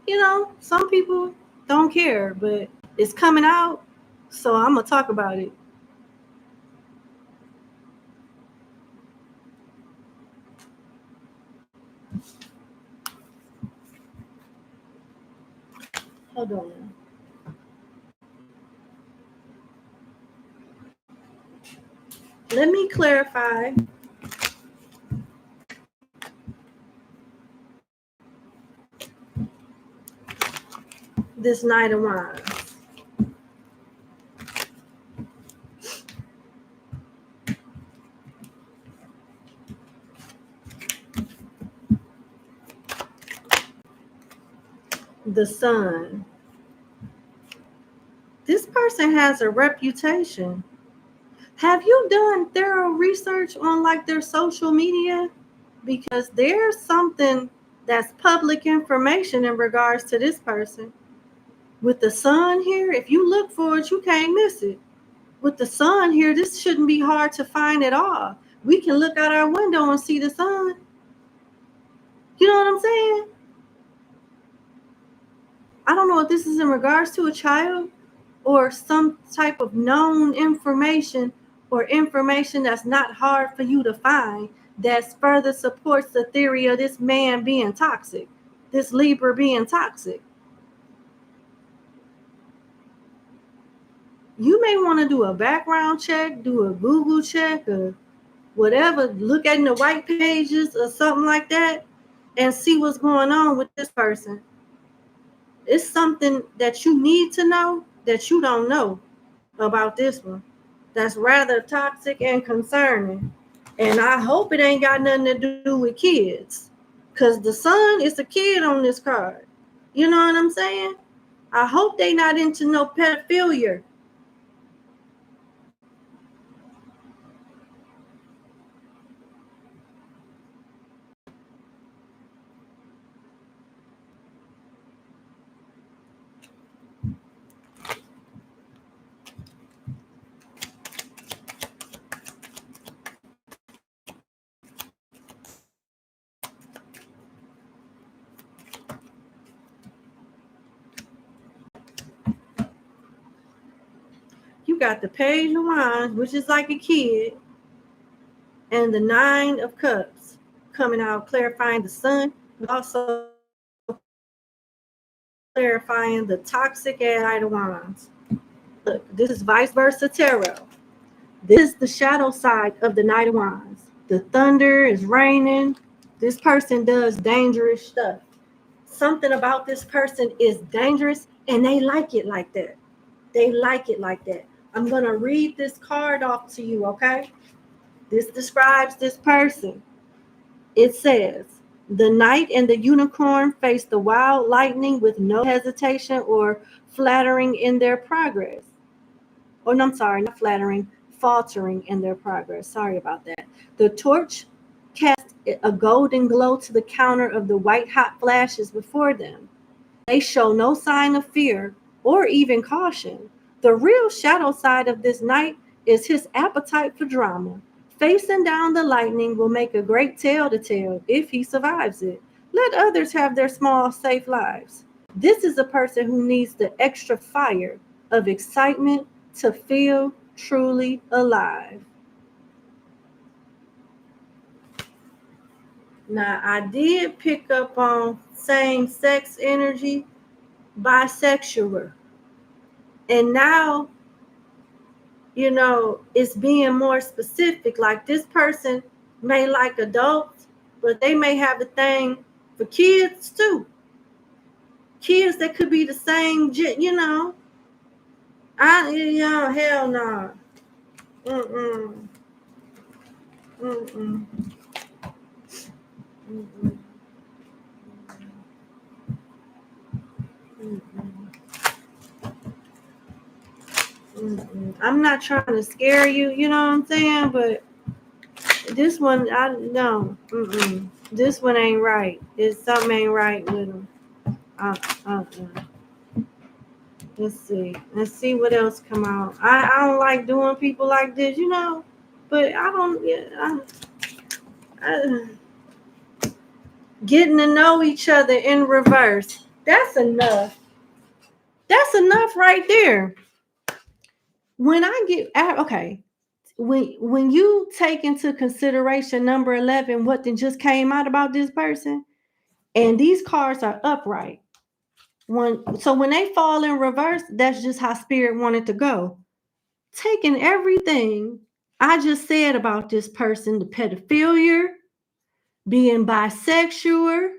You know, some people don't care, but it's coming out, so I'm going to talk about it. Hold on. Let me clarify. This Knight of Wands. The Sun. This person has a reputation. Have you done thorough research on like their social media? Because there's something that's public information in regards to this person. With the Sun here, if you look for it, you can't miss it. With the Sun here, this shouldn't be hard to find at all. We can look out our window and see the sun. You know what I'm saying? I don't know if this is in regards to a child or some type of known information or information that's not hard for you to find that further supports the theory of this man being toxic, this Libra being toxic. You may want to do a background check, do a Google check or whatever, look at the white pages or something like that and see what's going on with this person. It's something that you need to know that you don't know about this one. That's rather toxic and concerning. And I hope it ain't got nothing to do with kids. Because the Sun is a kid on this card. You know what I'm saying? I hope they not into no pedophilia. You got the Page of Wands, which is like a kid, and the Nine of Cups coming out, clarifying the Sun, also clarifying the toxic Knight of Wands. Look, this is vice versa tarot. This is the shadow side of the Knight of Wands. The thunder is raining. This person does dangerous stuff. Something about this person is dangerous, and they like it like that. They like it like that. I'm going to read this card off to you, okay? This describes this person. It says, the Knight and the Unicorn face the wild lightning with no hesitation or flattering in their progress. Oh, no, I'm sorry, not flattering, faltering in their progress. Sorry about that. The torch casts a golden glow to the counter of the white hot flashes before them. They show no sign of fear or even caution. The real shadow side of this Knight is his appetite for drama. Facing down the lightning will make a great tale to tell if he survives it. Let others have their small, safe lives. This is a person who needs the extra fire of excitement to feel truly alive. Now, I did pick up on same-sex energy, bisexual. And now, you know, it's being more specific. Like this person may like adults, but they may have a thing for kids too. Kids that could be the same, you know. Yeah, hell no. Mm-mm. Mm-mm. Mm-mm. Mm-mm. Mm-mm. I'm not trying to scare you, you know what I'm saying? But this one, I no. Mm-mm. This one ain't right. There's something ain't right with him. Uh. Let's see. Let's see what else come out. I don't like doing people like this, you know. But I don't. Yeah, I, getting to know each other in reverse. That's enough. That's enough right there. When I get okay, when you take into consideration number 11, what then just came out about this person, and these cards are upright. When they fall in reverse, that's just how spirit wanted to go. Taking everything I just said about this person, the pedophilia, being bisexual,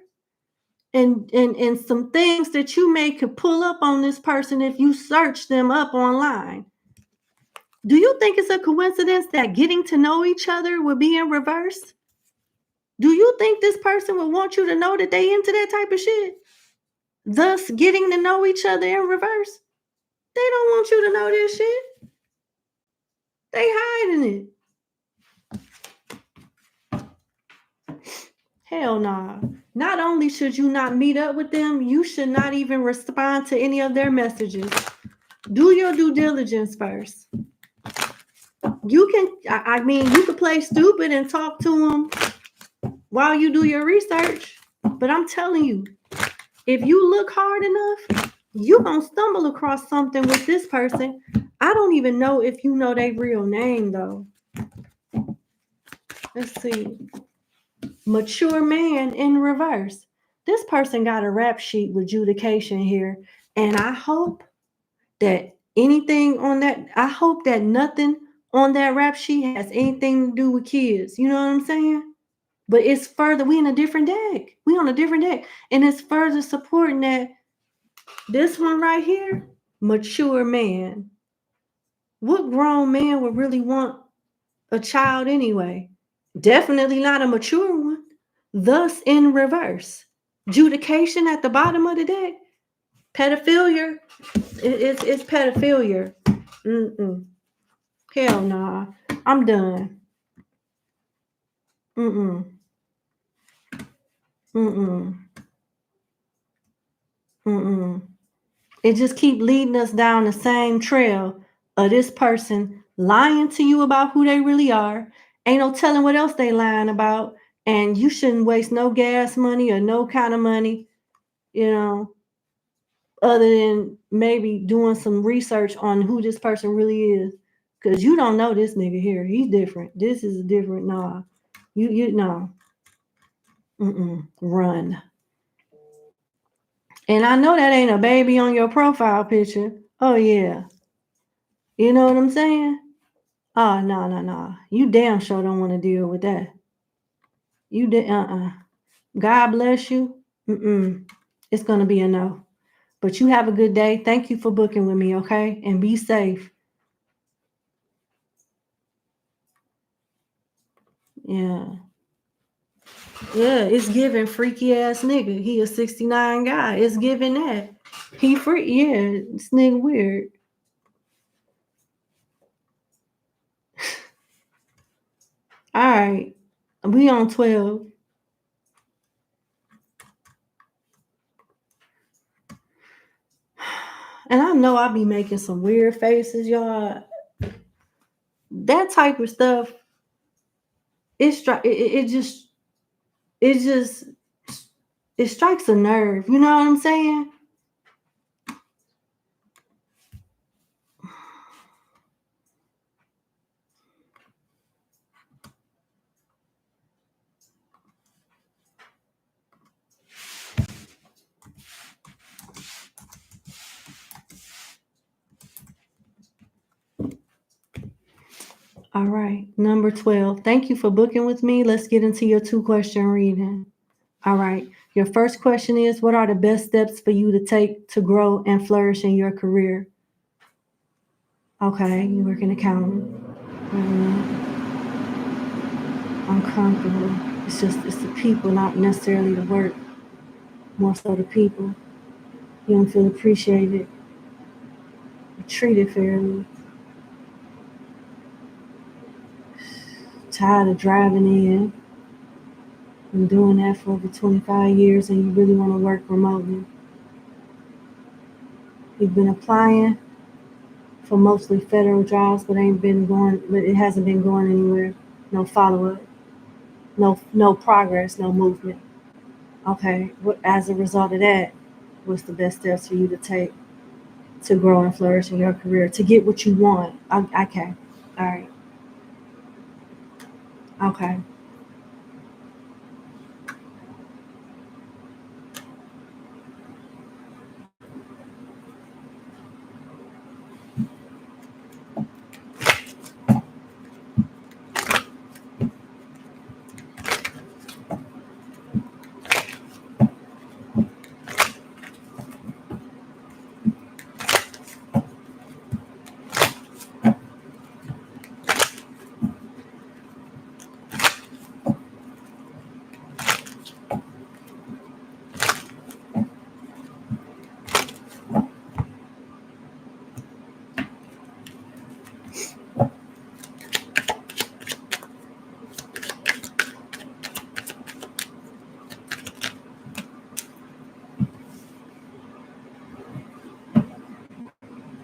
and some things that you may could pull up on this person if you search them up online. Do you think it's a coincidence that getting to know each other would be in reverse? Do you think this person would want you to know that they into that type of shit? Thus getting to know each other in reverse? They don't want you to know this shit. They hiding it. Hell nah. Not only should you not meet up with them, you should not even respond to any of their messages. Do your due diligence first. You can, I mean, you could play stupid and talk to them while you do your research. But I'm telling you, if you look hard enough, you're going to stumble across something with this person. I don't even know if you know their real name, though. Let's see. Mature man in reverse. This person got a rap sheet with adjudication here. And I hope that I hope that nothing on that rap sheet has anything to do with kids. You know what I'm saying? But it's further, we in a different deck. We on a different deck. And it's further supporting that this one right here, mature man. What grown man would really want a child anyway? Definitely not a mature one. Thus, in reverse. Judication at the bottom of the deck. Pedophilia. It's pedophilia. Mm-mm. Hell nah. I'm done. Mm-mm. Mm-mm. Mm-mm. It just keep leading us down the same trail of this person lying to you about who they really are. Ain't no telling what else they lying about. And you shouldn't waste no gas money or no kind of money, you know, other than maybe doing some research on who this person really is. Cause you don't know this nigga here. He's different. This is different. Nah. You know. Run. And I know that ain't a baby on your profile picture. Oh yeah. You know what I'm saying? Oh no. You damn sure don't want to deal with that. You did God bless you. It's gonna be a no. But you have a good day. Thank you for booking with me, okay? And be safe. Yeah. Yeah, it's giving freaky ass nigga. He a 69 guy. It's giving that. He free. Yeah, this nigga weird. All right. We on 12. And I know I be making some weird faces, y'all. That type of stuff, it just it strikes a nerve. You know what I'm saying? All right, number 12. Thank you for booking with me. Let's get into your 2-question reading. All right. Your first question is, what are the best steps for you to take to grow and flourish in your career? Okay, you work in accounting. I'm comfortable. It's the people, not necessarily the work. More so the people. You don't feel appreciated, treated fairly. Tired of driving in. Been doing that for over 25 years, and you really want to work remotely. You've been applying for mostly federal jobs, but it hasn't been going anywhere. No follow up, no progress, no movement. Okay, as a result of that, what's the best steps for you to take to grow and flourish in your career, to get what you want? Okay, all right, okay.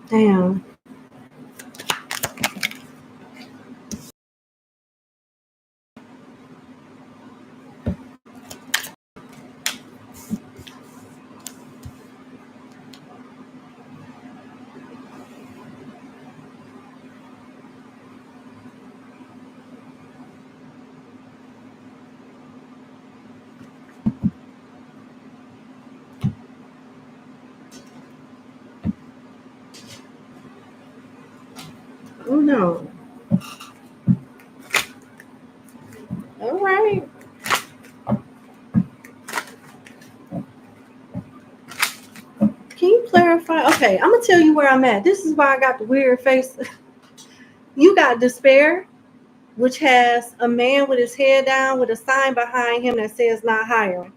Damn. Oh no. All right. Can you clarify? Okay, I'm gonna tell you where I'm at. This is why I got the weird face. You got despair, which has a man with his head down with a sign behind him that says not hiring.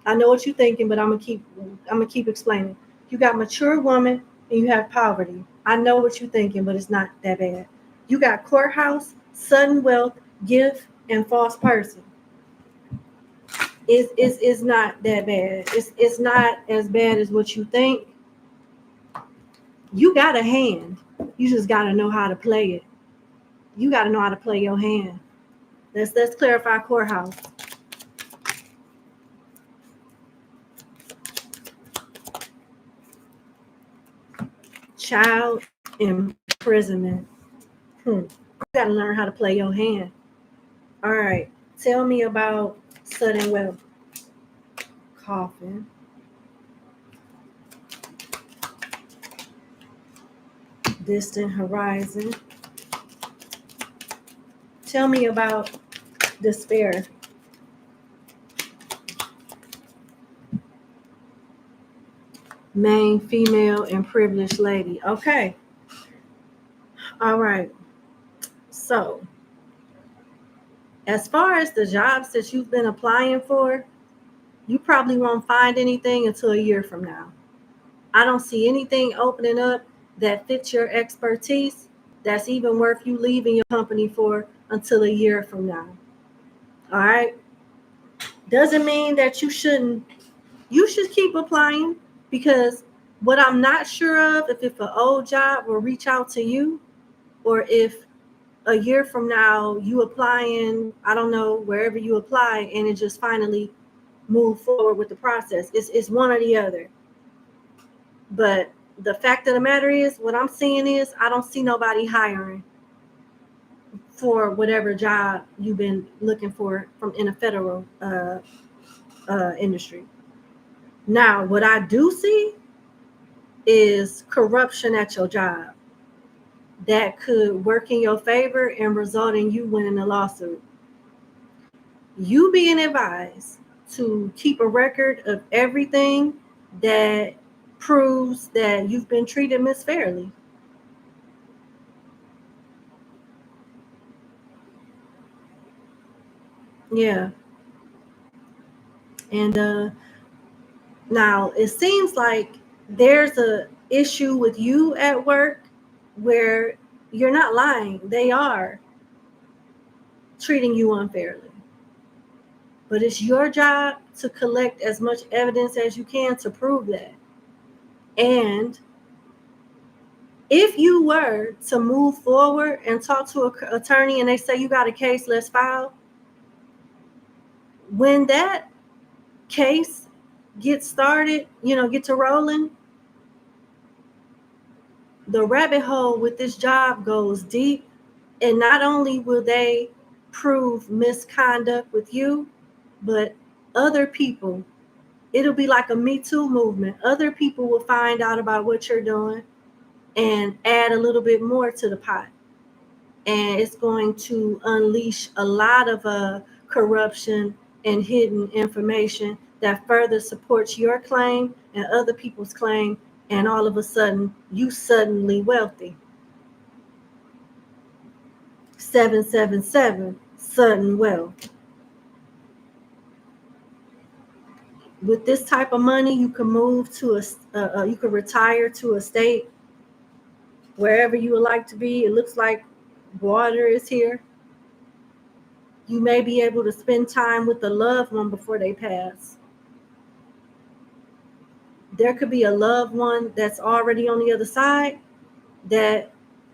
I know what you're thinking, but I'm gonna keep explaining. You got mature woman and you have poverty. I know what you're thinking, but it's not that bad. You got courthouse, sudden wealth, gift, and false person. It's not that bad. It's not as bad as what you think. You got a hand. You just gotta know how to play it. You gotta know how to play your hand. Let's clarify courthouse. Child imprisonment. You gotta learn how to play your hand. All right. Tell me about sudden wealth. Coffin. Distant horizon. Tell me about despair. Main female and privileged lady. Okay. All right. So, as far as the jobs that you've been applying for, you probably won't find anything until a year from now. I don't see anything opening up that fits your expertise that's even worth you leaving your company for until a year from now. All right. Doesn't mean that you shouldn't. You should keep applying, because what I'm not sure of, if an old job will reach out to you, or if a year from now you applying, I don't know, wherever you apply, and it just finally move forward with the process. It's one or the other. But the fact of the matter is, what I'm seeing is, I don't see nobody hiring for whatever job you've been looking for from in a federal industry. Now, what I do see is corruption at your job that could work in your favor and result in you winning a lawsuit. You being advised to keep a record of everything that proves that you've been treated misfairly. Yeah. And now it seems like there's a issue with you at work where you're not lying. They are treating you unfairly. But it's your job to collect as much evidence as you can to prove that. And if you were to move forward and talk to an attorney and they say you got a case, let's file, when that case gets started, get to rolling, the rabbit hole with this job goes deep. And not only will they prove misconduct with you, but other people, it'll be like a Me Too movement. Other people will find out about what you're doing and add a little bit more to the pot. And it's going to unleash a lot of corruption and hidden information that further supports your claim and other people's claim. And all of a sudden, you suddenly wealthy. 777, sudden wealth. With this type of money, you can move to you can retire to a state wherever you would like to be. It looks like water is here. You may be able to spend time with a loved one before they pass. There could be a loved one that's already on the other side that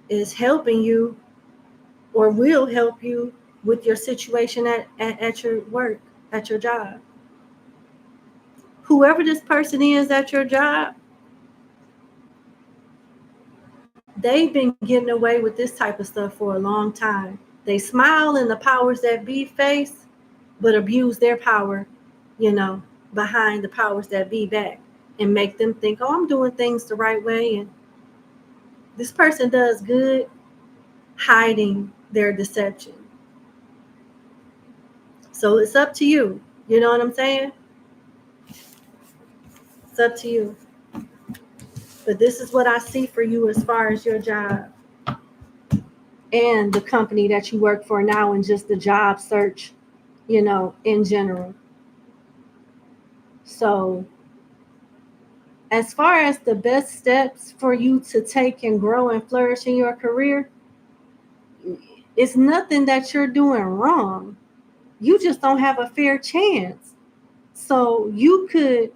is helping you or will help you with your situation at your work, at your job. Whoever this person is at your job, they've been getting away with this type of stuff for a long time. They smile in the powers that be face, but abuse their power, behind the powers that be back and make them think, oh, I'm doing things the right way. And this person does good hiding their deception. So it's up to you. You know what I'm saying? It's up to you. But this is what I see for you as far as your job and the company that you work for now and just the job search, in general. So as far as the best steps for you to take and grow and flourish in your career, it's nothing that you're doing wrong. You just don't have a fair chance. So you could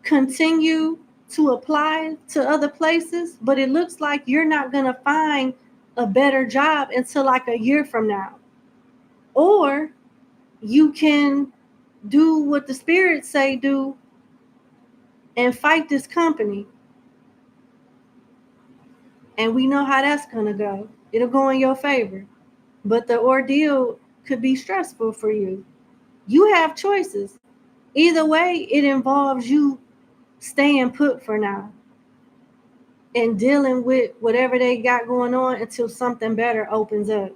continue to apply to other places, but it looks like you're not going to find a better job until like a year from now. Or you can do what the spirits say do and fight this company. And we know how that's going to go. It'll go in your favor. But the ordeal could be stressful for you. You have choices. Either way, it involves you staying put for now and dealing with whatever they got going on until something better opens up.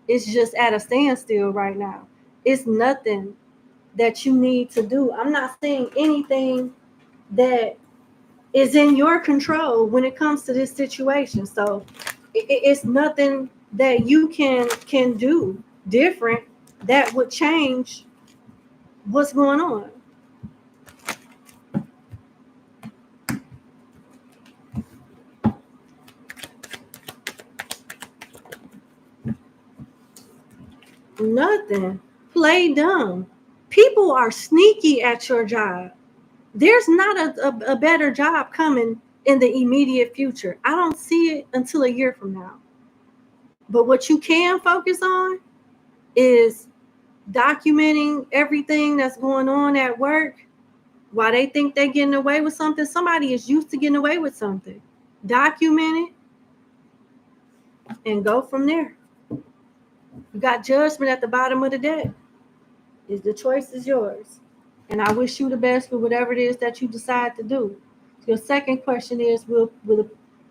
It's just at a standstill right now. It's nothing that you need to do. I'm not saying anything that is in your control when it comes to this situation. So it's nothing that you can do different that would change what's going on. Nothing. Play dumb. People are sneaky at your job. There's not a better job coming in the immediate future. I don't see it until a year from now. But what you can focus on is documenting everything that's going on at work. Why they think they're getting away with something. Somebody is used to getting away with something. Document it and go from there. You got judgment at the bottom of the deck. The choice is yours. And I wish you the best with whatever it is that you decide to do. Your second question is, will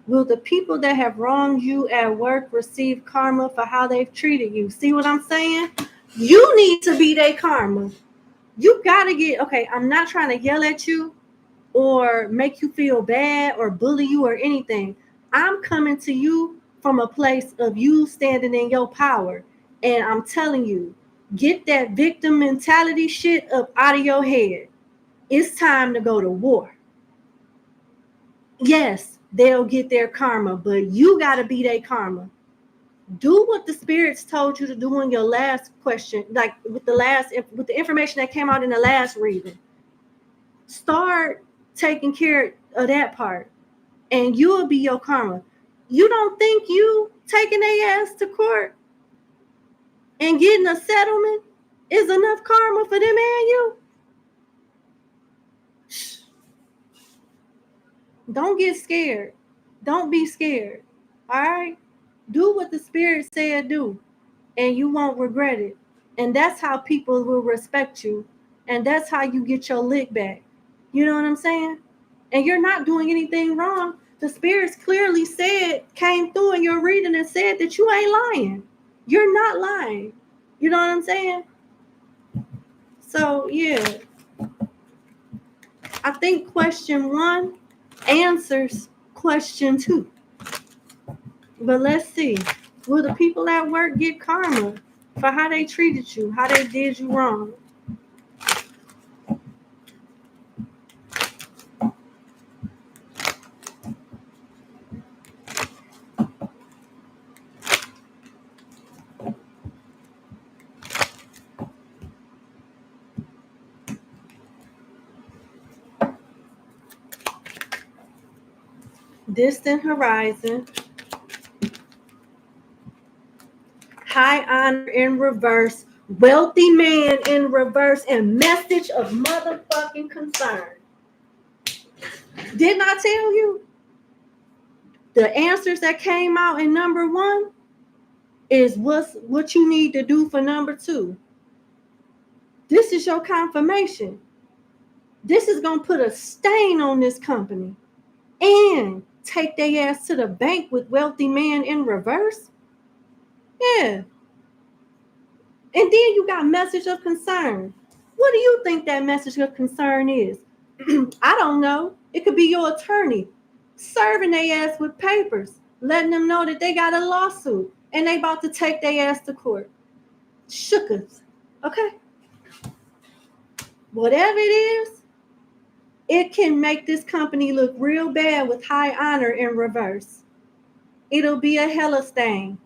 the people that have wronged you at work receive karma for how they've treated you? See what I'm saying? You need to be their karma. You got to get, okay, I'm not trying to yell at you or make you feel bad or bully you or anything. I'm coming to you from a place of you standing in your power. And I'm telling you, Get that victim mentality shit up out of your head. It's time to go to war. Yes, they'll get their karma, but you got to be their karma. Do what the spirits told you to do in your last question, like with the information that came out in the last reading. Start taking care of that part, and you'll be your karma. You don't think you taking their ass to court and getting a settlement is enough karma for them and you? Don't get scared. Don't be scared. All right? Do what the spirit said do, and you won't regret it. And that's how people will respect you. And that's how you get your lick back. You know what I'm saying? And you're not doing anything wrong. The spirits clearly came through in your reading and said that you ain't lying. You're not lying. You know what I'm saying? So, yeah. I think question 1 answers question 2. But let's see. Will the people at work get karma for how they treated you, how they did you wrong? Distant horizon. High honor in reverse. Wealthy man in reverse. And message of motherfucking concern. Didn't I tell you? The answers that came out in number 1 is what you need to do for number 2. This is your confirmation. This is going to put a stain on this company and take their ass to the bank with wealthy man in reverse. Yeah. And then you got message of concern. What do you think that message of concern is? I don't know. It could be your attorney serving their ass with papers, letting them know that they got a lawsuit and they about to take their ass to court. Shookers. Okay? Whatever it is, it can make this company look real bad with high honor in reverse. It'll be a hella stain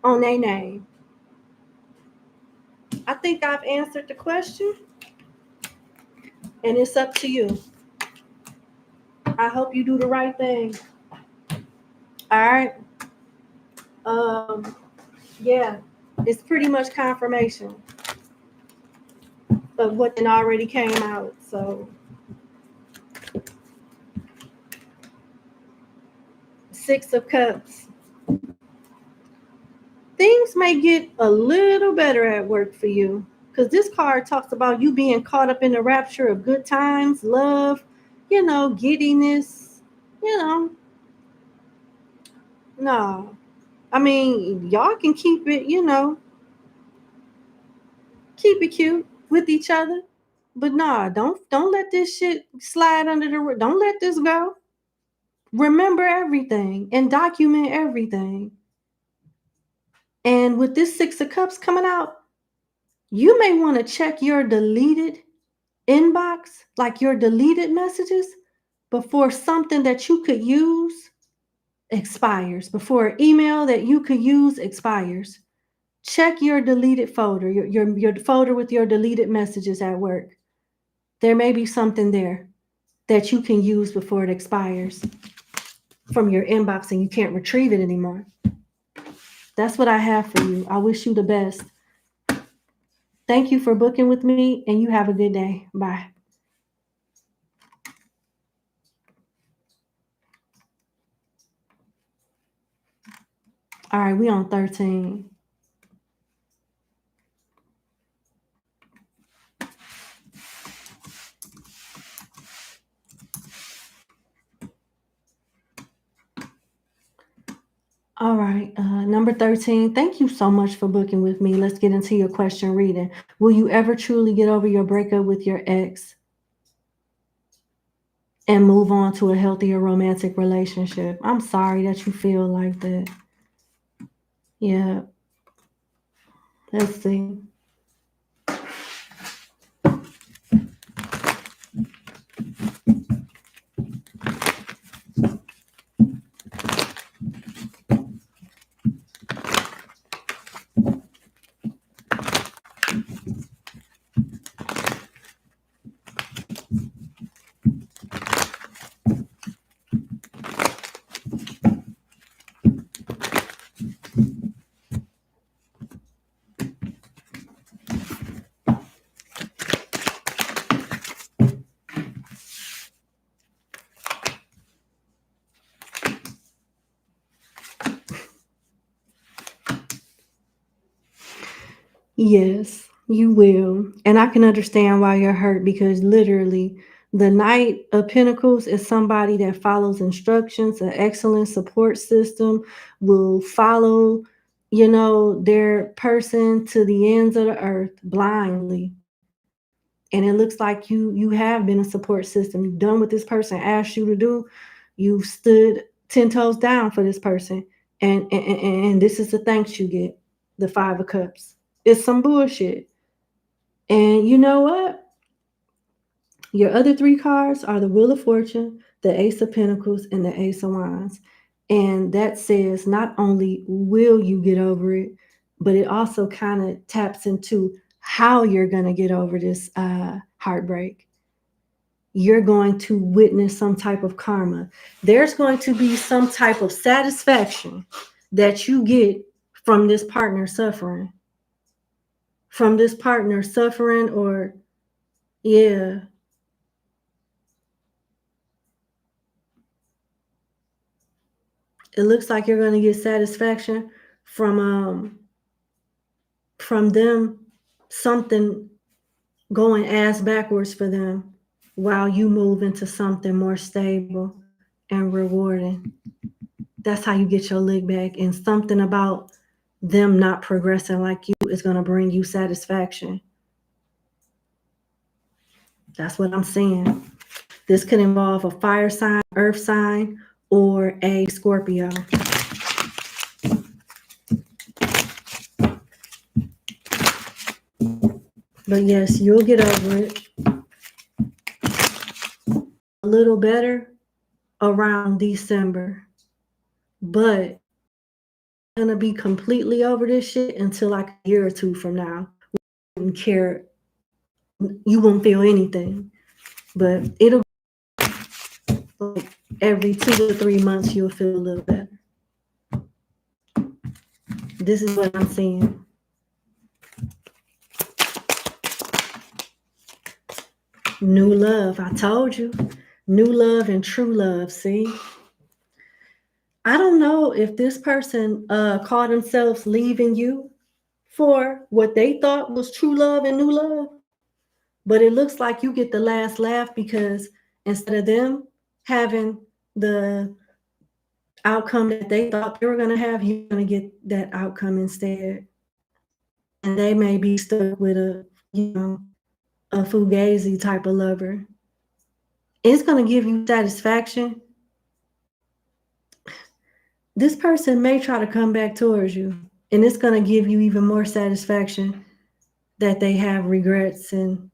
on their name. I think I've answered the question, and it's up to you. I hope you do the right thing. All right. Yeah, it's pretty much confirmation of what already came out. So 6 of Cups. Things may get a little better at work for you, because this card talks about you being caught up in the rapture of good times, love, giddiness, No. I mean, y'all can keep it, keep it cute with each other. But nah, don't let this shit slide under the, don't let this go. Remember everything and document everything. And with this 6 of Cups coming out, you may want to check your deleted inbox, like your deleted messages, before something that you could use expires, before an email that you could use expires. Check your deleted folder, your folder with your deleted messages at work. There may be something there that you can use before it expires from your inbox and you can't retrieve it anymore. That's what I have for you. I wish you the best. Thank you for booking with me, and you have a good day. Bye. All right, we on 13. All right, number 13. Thank you so much for booking with me. Let's get into your question reading. Will you ever truly get over your breakup with your ex and move on to a healthier romantic relationship? I'm sorry that you feel like that. Yeah. Let's see. Yes, you will. And I can understand why you're hurt because literally, the Knight of Pentacles is somebody that follows instructions, an excellent support system, will follow, their person to the ends of the earth blindly. And it looks like you have been a support system. You've done what this person asked you to do. You've stood 10 toes down for this person. And this is the thanks you get, the Five of Cups. It's some bullshit. And you know what? Your other three cards are the Wheel of Fortune, the Ace of Pentacles, and the Ace of Wands. And that says not only will you get over it, but it also kind of taps into how you're going to get over this heartbreak. You're going to witness some type of karma. There's going to be some type of satisfaction that you get from this partner suffering. From this partner suffering, or, yeah. It looks like you're going to get satisfaction from them, something going ass backwards for them while you move into something more stable and rewarding. That's how you get your lick back. And something about them not progressing like you is going to bring you satisfaction. That's what I'm saying. This could involve a fire sign, earth sign, or a Scorpio. But yes, you'll get over it a little better around December. But I'm gonna be completely over this shit until like a year or two from now. You won't care. You won't feel anything. But it'll, like, every 2 to 3 months you'll feel a little better. This is what I'm seeing. New love. I told you. New love and true love. See? I don't know if this person called themselves leaving you for what they thought was true love and new love, but it looks like you get the last laugh because instead of them having the outcome that they thought they were going to have, you're going to get that outcome instead. And they may be stuck with a fugazi type of lover. It's going to give you satisfaction. This person may try to come back towards you, and it's going to give you even more satisfaction that they have regrets, and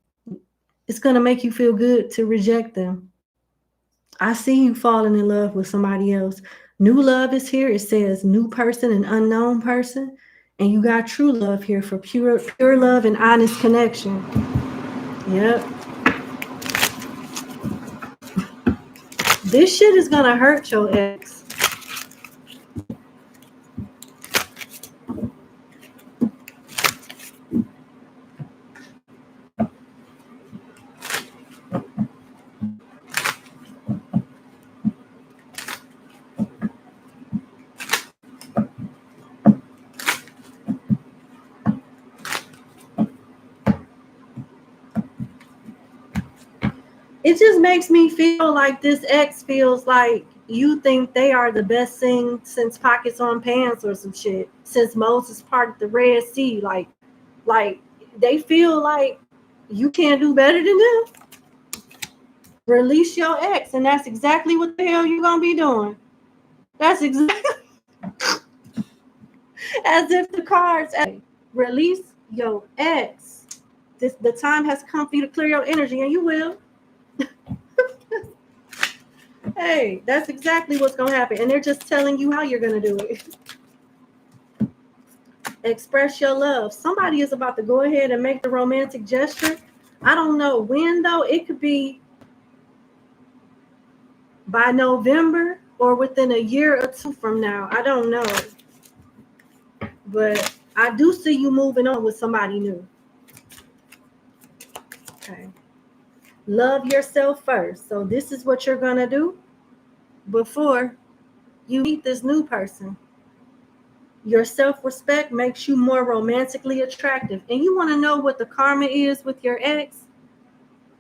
it's going to make you feel good to reject them. I see you falling in love with somebody else. New love is here. It says new person and unknown person. And you got true love here for pure love and honest connection. Yep. This shit is going to hurt your ex. It just makes me feel like this ex feels like you think they are the best thing since pockets on pants or some shit. Since Moses parted the Red Sea, like they feel like you can't do better than them. Release your ex, and that's exactly what the hell you're gonna be doing. That's exactly as if the cards say, release your ex. The time has come for you to clear your energy, and you will. Hey, that's exactly what's gonna happen, and they're just telling you how you're gonna do it. Express your love. Somebody is about to go ahead and make the romantic gesture. I don't know when though. It could be by November or within a year or two from now. I don't know. But I do see you moving on with somebody new. Okay. Love yourself first. So this is what you're going to do before you meet this new person. Your self-respect makes you more romantically attractive. And you want to know what the karma is with your ex?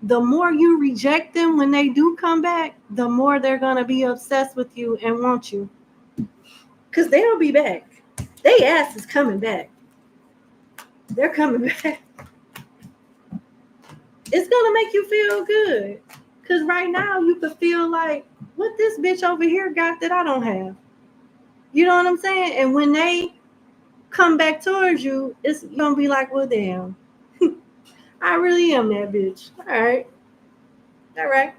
The more you reject them when they do come back, the more they're going to be obsessed with you and want you. Because they'll be back. They ass is coming back. They're coming back. It's going to make you feel good. Because right now you could feel like, what this bitch over here got that I don't have? You know what I'm saying? And when they come back towards you, it's going to be like, well, damn. I really am that bitch. All right.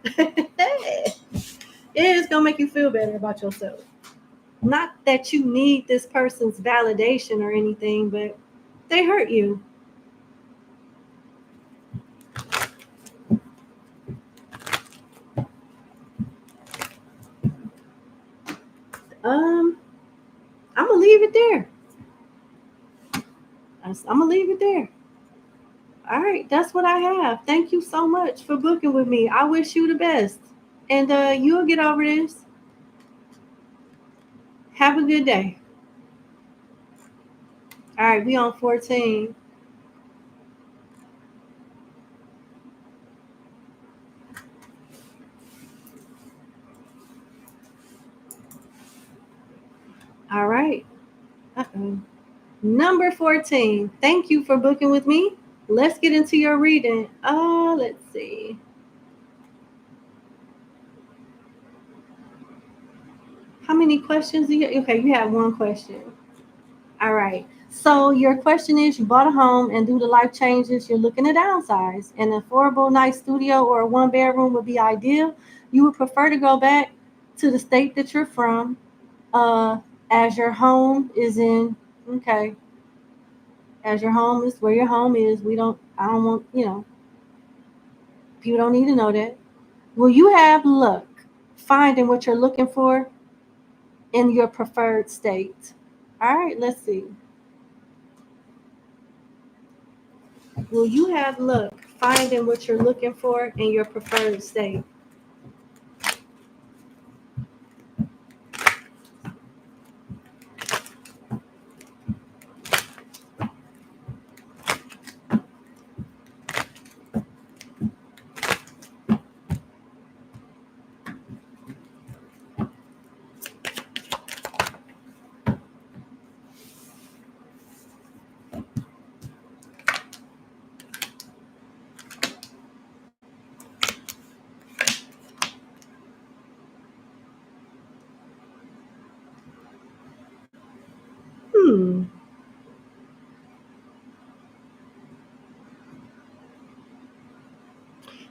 It's going to make you feel better about yourself. Not that you need this person's validation or anything, but they hurt you. I'm going to leave it there. I'm going to leave it there. All right. That's what I have. Thank you so much for booking with me. I wish you the best. And you'll get over this. Have a good day. All right, we on 14. All right. Number 14. Thank you for booking with me. Let's get into your reading. Let's see. How many questions do you? Okay, you have one question. All right. So your question is, you bought a home and due to life changes, you're looking to downsize. An affordable, nice studio or a one-bedroom would be ideal. You would prefer to go back to the state that you're from, as your home is in. Okay. As your home is where your home is. I don't want, people don't need to know that. Will you have luck finding what you're looking for in your preferred state? All right, let's see. Will you have luck finding what you're looking for in your preferred state?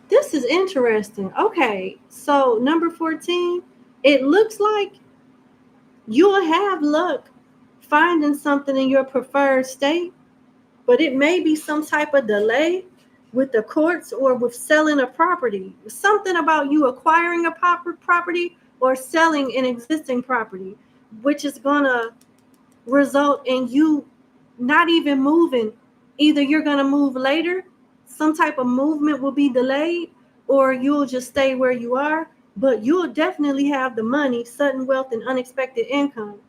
This is interesting. Okay, so number 14, it looks like you'll have luck finding something in your preferred state, but it may be some type of delay with the courts or with selling a property. Something about you acquiring a property or selling an existing property, which is going to result in you not even moving. Either you're going to move later, some type of movement will be delayed, or you'll just stay where you are, but you'll definitely have the money, sudden wealth, and unexpected income.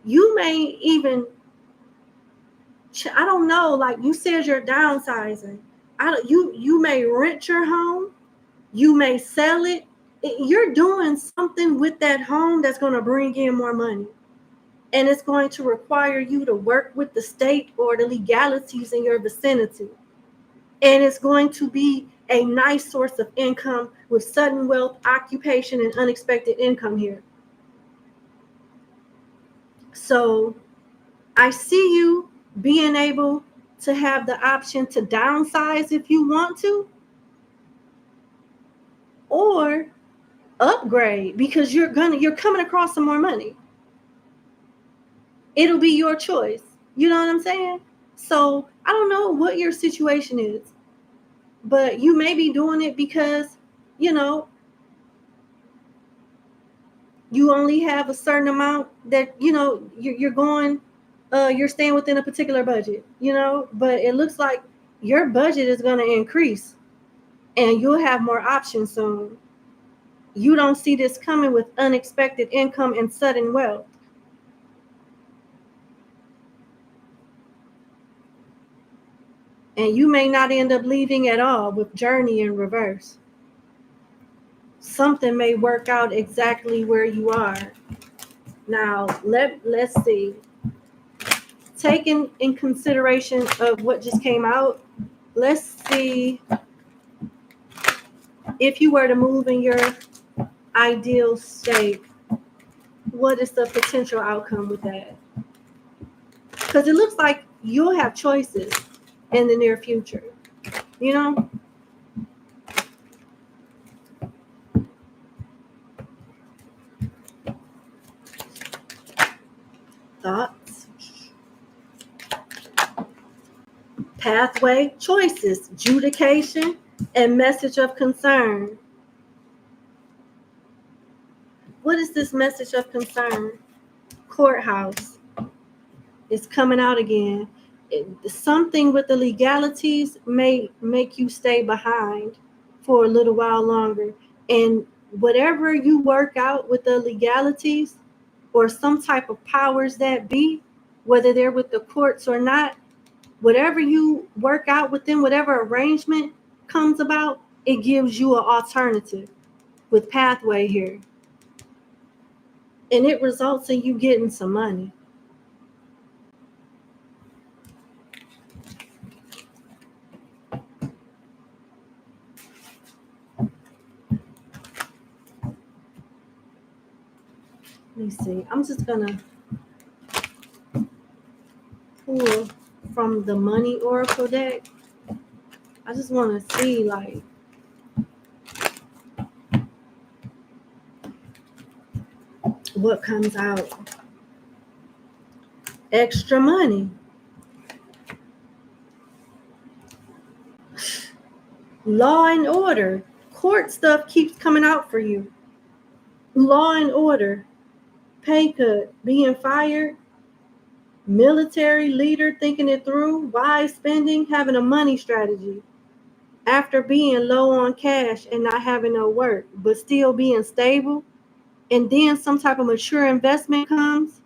You may even, I don't know, like you said, you're downsizing. You may rent your home, you may sell it. You're doing something with that home that's going to bring in more money. And it's going to require you to work with the state or the legalities in your vicinity. And it's going to be a nice source of income with sudden wealth, occupation, and unexpected income here. So I see you being able to have the option to downsize if you want to, or upgrade because you're coming across some more money. It'll be your choice. You know what I'm saying? So I don't know what your situation is, but you may be doing it because, you only have a certain amount that, you're going, you're staying within a particular budget, but it looks like your budget is going to increase and you'll have more options soon. You don't see this coming with unexpected income and sudden wealth. And you may not end up leaving at all with journey in reverse. Something may work out exactly where you are. Now, let's see. Taking in consideration of what just came out, let's see if you were to move in your ideal state, what is the potential outcome with that? Because it looks like you'll have choices in the near future, you know? Thoughts, pathway, choices, adjudication, and message of concern. What is this message of concern? Courthouse. It's coming out again. Something with the legalities may make you stay behind for a little while longer. And whatever you work out with the legalities or some type of powers that be, whether they're with the courts or not, whatever you work out with them, whatever arrangement comes about, it gives you an alternative with pathway here. And it results in you getting some money. Let me see. I'm just gonna pull from the Money Oracle deck. I just want to see like what comes out. Extra money. Law and order. Court stuff keeps coming out for you. Law and order. Pay cut. Being fired. Military leader thinking it through. Wise spending. Having a money strategy. After being low on cash and not having no work, but still being stable. And then some type of mature investment comes.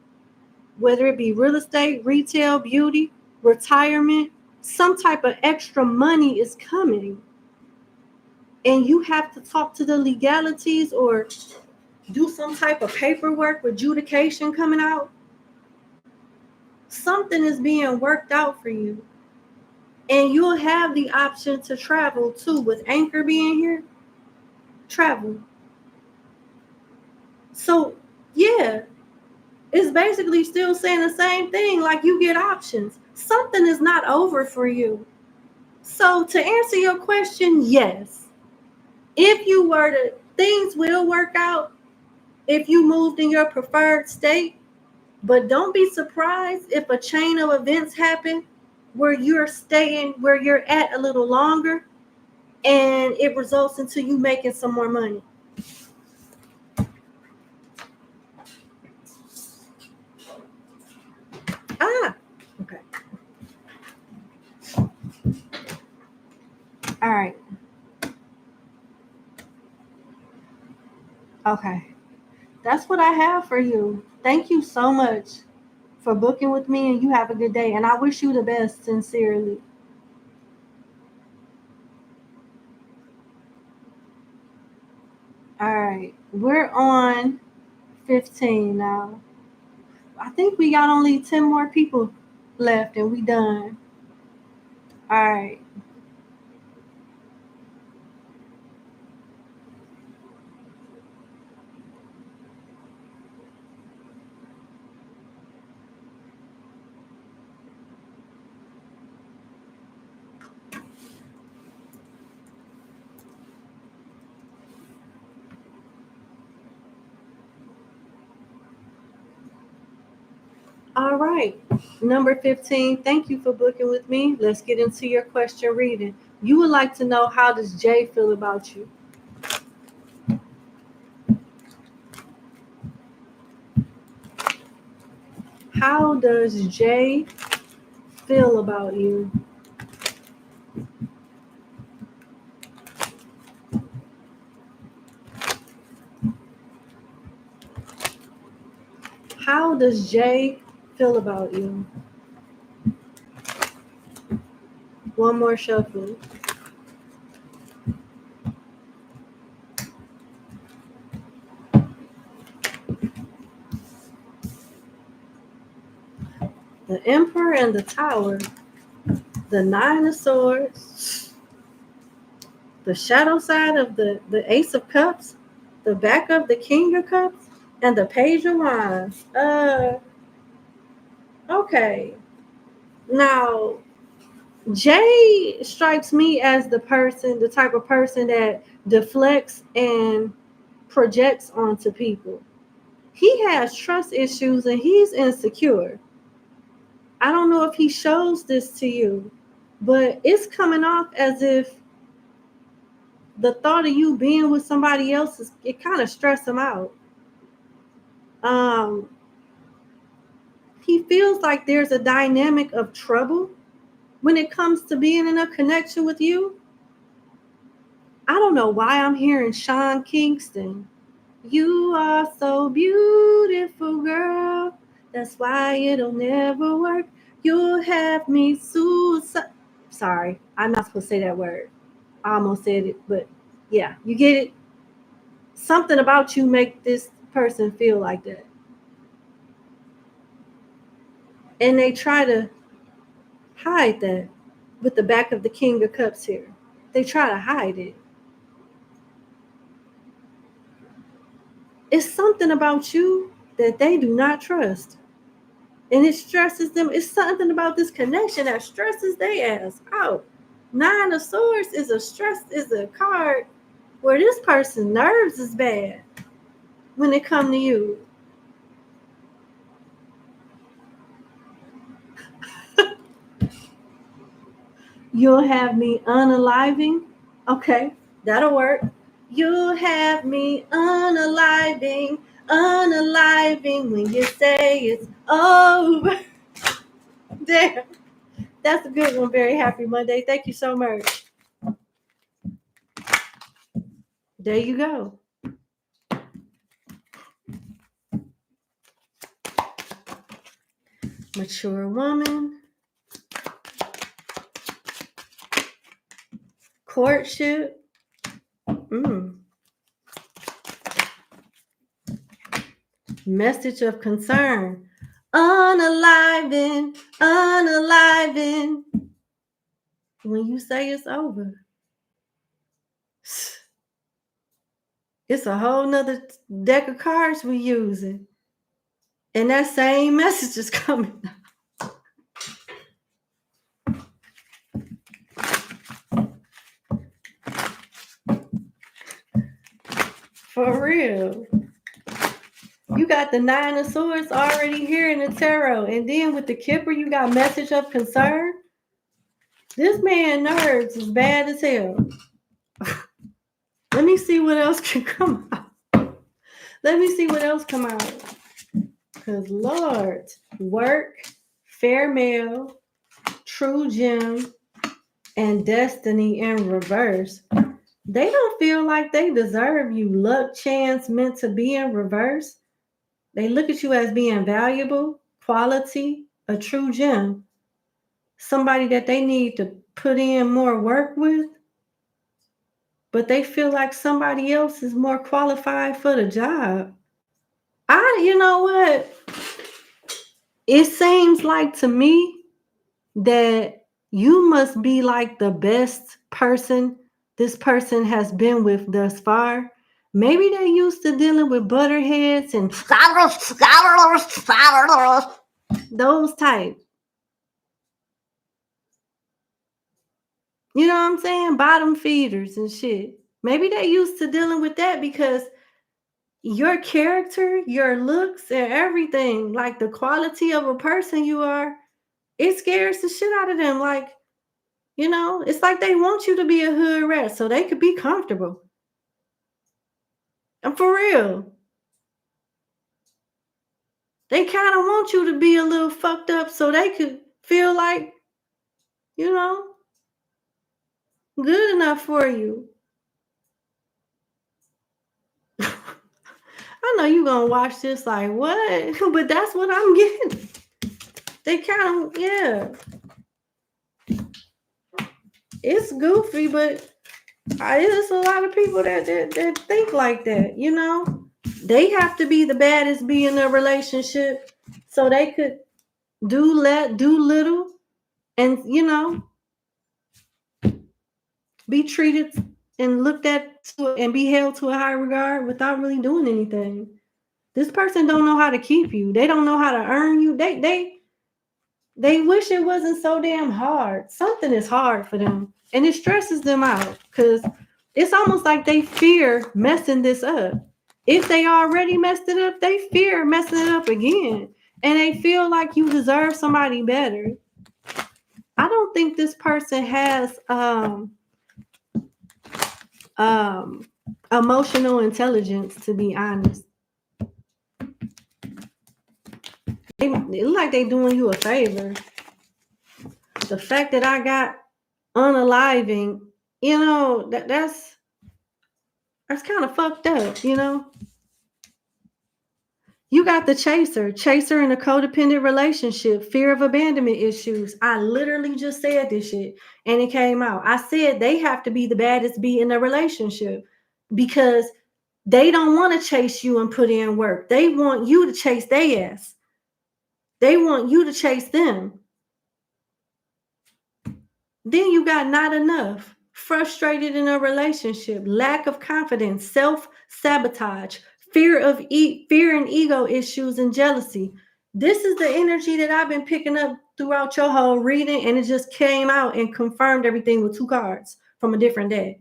Whether it be real estate, retail, beauty, retirement, some type of extra money is coming. And you have to talk to the legalities or do some type of paperwork with adjudication coming out. Something is being worked out for you. And you'll have the option to travel too. With Anchor being here, travel. So, yeah. It's basically still saying the same thing, like you get options. Something is not over for you. So to answer your question, yes. If you were to, things will work out if you moved in your preferred state, but don't be surprised if a chain of events happen where you're staying, where you're at a little longer and it results into you making some more money. Okay. All right. Okay. That's what I have for you. Thank you so much for booking with me, and you have a good day. And I wish you the best, sincerely. All right. We're on 15 now. I think we got only 10 more people left and we done. All right. All right. Number 15, thank you for booking with me. Let's get into your question reading. You would like to know, how does Jay feel about you? How does Jay feel about you? How does Jay feel about you? One more shuffle. The Emperor and the Tower. The Nine of Swords. The shadow side of the Ace of Cups. The back of the King of Cups. And the Page of Wands. Okay. Now, Jay strikes me as the type of person that deflects and projects onto people. He has trust issues and he's insecure. I don't know if he shows this to you, but it's coming off as if the thought of you being with somebody else it kind of stress him out. He feels like there's a dynamic of trouble when it comes to being in a connection with you. I don't know why I'm hearing Sean Kingston. You are so beautiful, girl. That's why it'll never work. You'll have me suicide. Sorry, I'm not supposed to say that word. I almost said it, but yeah, you get it. Something about you make this person feel like that. And they try to hide that with the back of the King of Cups here. They try to hide it. It's something about you that they do not trust. And it stresses them. It's something about this connection that stresses their ass out. Nine of Swords is a card where this person's nerves is bad when it come to you. You'll have me unaliving. Okay, that'll work. You'll have me unaliving when you say it's over. Damn. That's a good one. Very happy Monday. Thank you so much. There you go. Mature woman. Courtship. Message of concern. Unaliving. When you say it's over. It's a whole nother deck of cards we're using. And that same message is coming. For real. You got the Nine of Swords already here in the tarot. And then with the Kipper, you got message of concern. This man nerves is bad as hell. Let me see what else can come out. Let me see what else come out. Because Lord, work, fair male, true gem, and destiny in reverse. They don't feel like they deserve you. Luck, chance, meant to be in reverse. They look at you as being valuable, quality, a true gem. Somebody that they need to put in more work with. But they feel like somebody else is more qualified for the job. You know what? It seems like to me that you must be like the best person this person has been with thus far. Maybe they're used to dealing with butterheads and those types. You know what I'm saying? Bottom feeders and shit. Maybe they're used to dealing with that because your character, your looks, and everything, like the quality of a person you are, it scares the shit out of them. Like, you know, it's like they want you to be a hood rat so they could be comfortable. And for real. They kind of want you to be a little fucked up so they could feel like, you know, good enough for you. I know you're going to watch this like, what? But that's what I'm getting. They kind of, yeah. it's goofy, but there's a lot of people that think like that, you know. They have to be the baddest bee in their relationship so they could do little, and you know, be treated and looked at and be held to a high regard without really doing anything. This person don't know how to keep you. They don't know how to earn you. They wish it wasn't so damn hard. Something is hard for them, and it stresses them out because it's almost like they fear messing this up. If they already messed it up, they fear messing it up again, and they feel like you deserve somebody better. I don't think this person has um emotional intelligence, to be honest. They look like they doing you a favor. The fact that I got unaliving, you know, that's kind of fucked up, you know. You got the chaser in a codependent relationship, fear of abandonment issues. I literally just said this shit and it came out. I said they have to be the baddest bee in a relationship because they don't want to chase you and put in work. They want you to chase their ass. They want you to chase them. Then you got not enough, frustrated in a relationship, lack of confidence, self-sabotage, fear and ego issues, and jealousy. This is the energy that I've been picking up throughout your whole reading, and it just came out and confirmed everything with 2 cards from a different deck.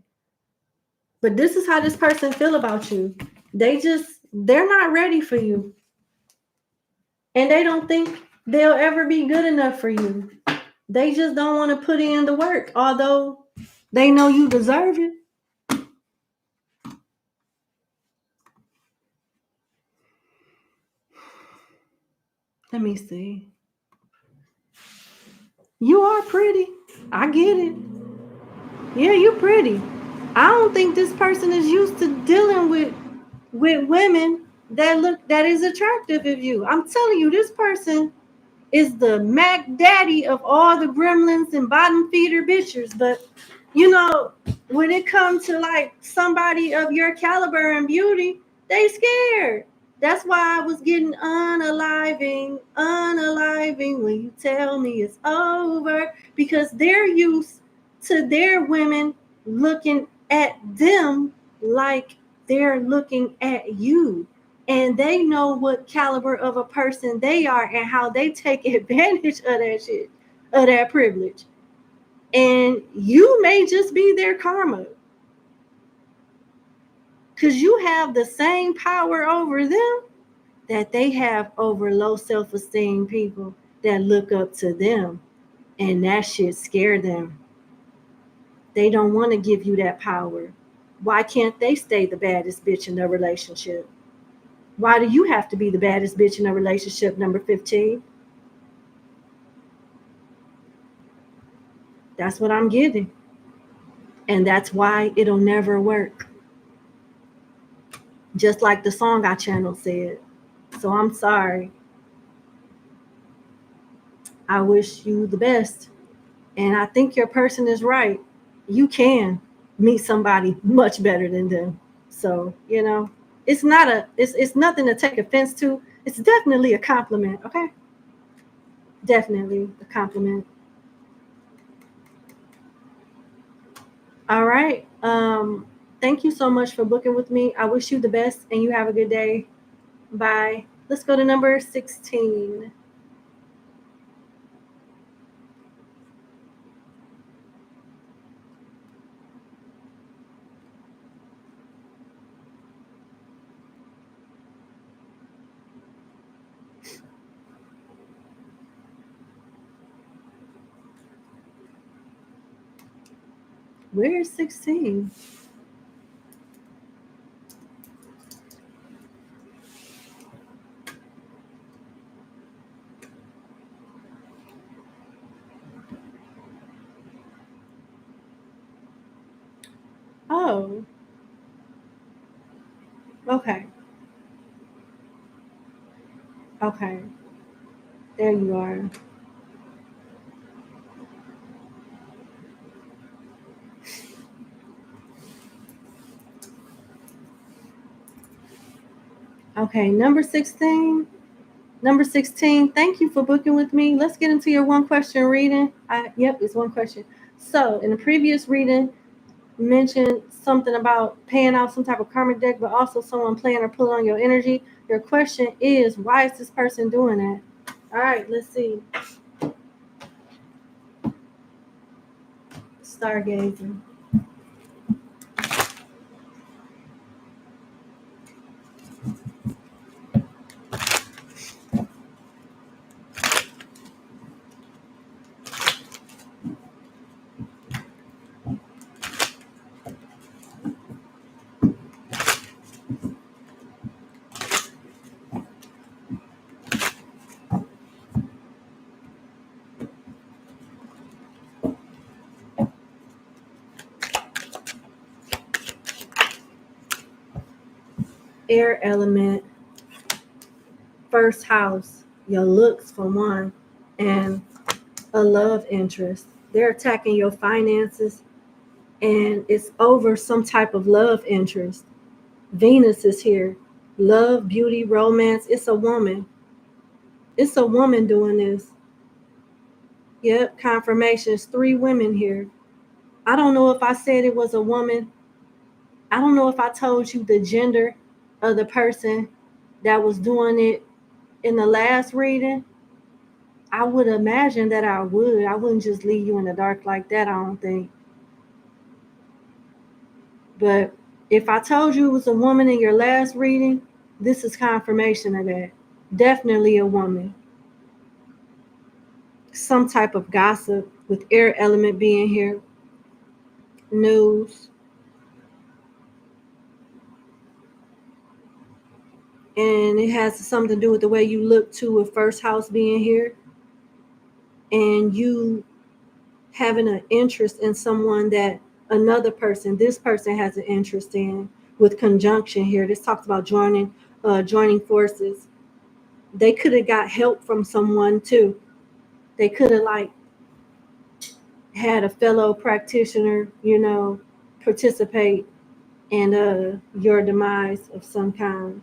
But this is how this person feel about you. They're not ready for you. And they don't think they'll ever be good enough for you. They just don't want to put in the work, although they know you deserve it. Let me see. You are pretty. I get it. Yeah, you pretty. I don't think this person is used to dealing with women that is attractive of you. I'm telling you, this person is the Mac Daddy of all the gremlins and bottom feeder bitches. But you know, when it comes to like somebody of your caliber and beauty, they scared. That's why I was getting unaliving when you tell me it's over, because they're used to their women looking at them like they're looking at you. And they know what caliber of a person they are and how they take advantage of that shit, of that privilege. And you may just be their karma because you have the same power over them that they have over low self-esteem people that look up to them, and that shit scare them. They don't want to give you that power. Why can't they stay the baddest bitch in their relationship? Why do you have to be the baddest bitch in a relationship, number 15? That's what I'm getting. And that's why it'll never work. Just like the song I channeled said. So I'm sorry. I wish you the best. And I think your person is right. You can meet somebody much better than them. So, you know, it's nothing to take offense to. It's definitely a compliment, okay? Definitely a compliment. All right. Thank you so much for booking with me. I wish you the best and you have a good day. Bye. Let's go to number 16. Where's 16? Oh, okay. Okay. There you are. Okay, number 16. Number 16, thank you for booking with me. Let's get into your one question reading. Yep, it's one question. So in the previous reading, mentioned something about paying out some type of karmic deck, but also someone playing or pulling on your energy. Your question is, why is this person doing that? All right, let's see. Stargazing. Air element, first house, your looks for one, and a love interest. They're attacking your finances, and it's over some type of love interest. Venus is here. Love, beauty, romance. It's a woman. It's a woman doing this. Yep, confirmation. It's 3 women here. I don't know if I said it was a woman. I don't know if I told you the gender of the person that was doing it in the last reading. I would imagine that I would. I wouldn't just leave you in the dark like that, I don't think. But if I told you it was a woman in your last reading, this is confirmation of that. Definitely a woman. Some type of gossip with air element being here. News. And it has something to do with the way you look too, with first house being here. And you having an interest in someone that another person, this person has an interest in, with conjunction here. This talks about joining forces. They could have got help from someone too. They could have like had a fellow practitioner, participate in your demise of some kind.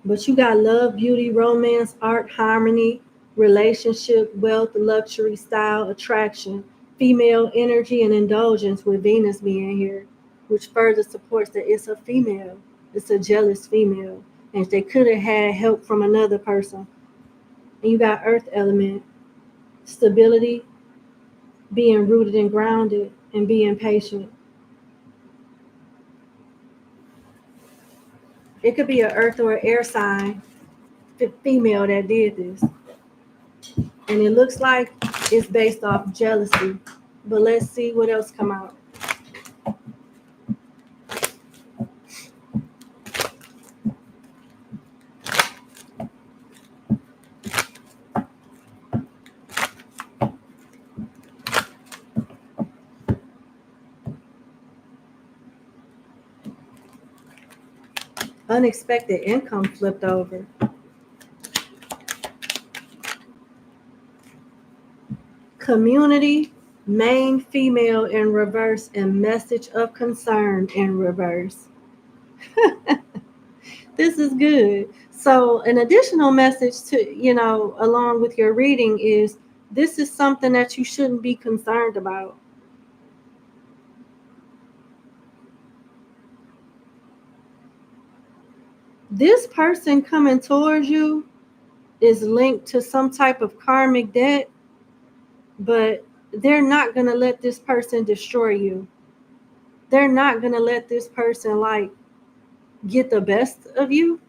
But you got love, beauty, romance, art, harmony, relationship, wealth, luxury, style, attraction, female energy, and indulgence, with Venus being here, which further supports that it's a female. It's a jealous female. And they could have had help from another person. And you got earth element, stability, being rooted and grounded, and being patient. It could be an earth or an air sign female that did this. And it looks like it's based off jealousy. But let's see what else come out. Unexpected income flipped over. Community, main female in reverse, and message of concern in reverse. This is good. So an additional message to, along with your reading is, this is something that you shouldn't be concerned about. This person coming towards you is linked to some type of karmic debt, but they're not going to let this person destroy you. They're not going to let this person get the best of you.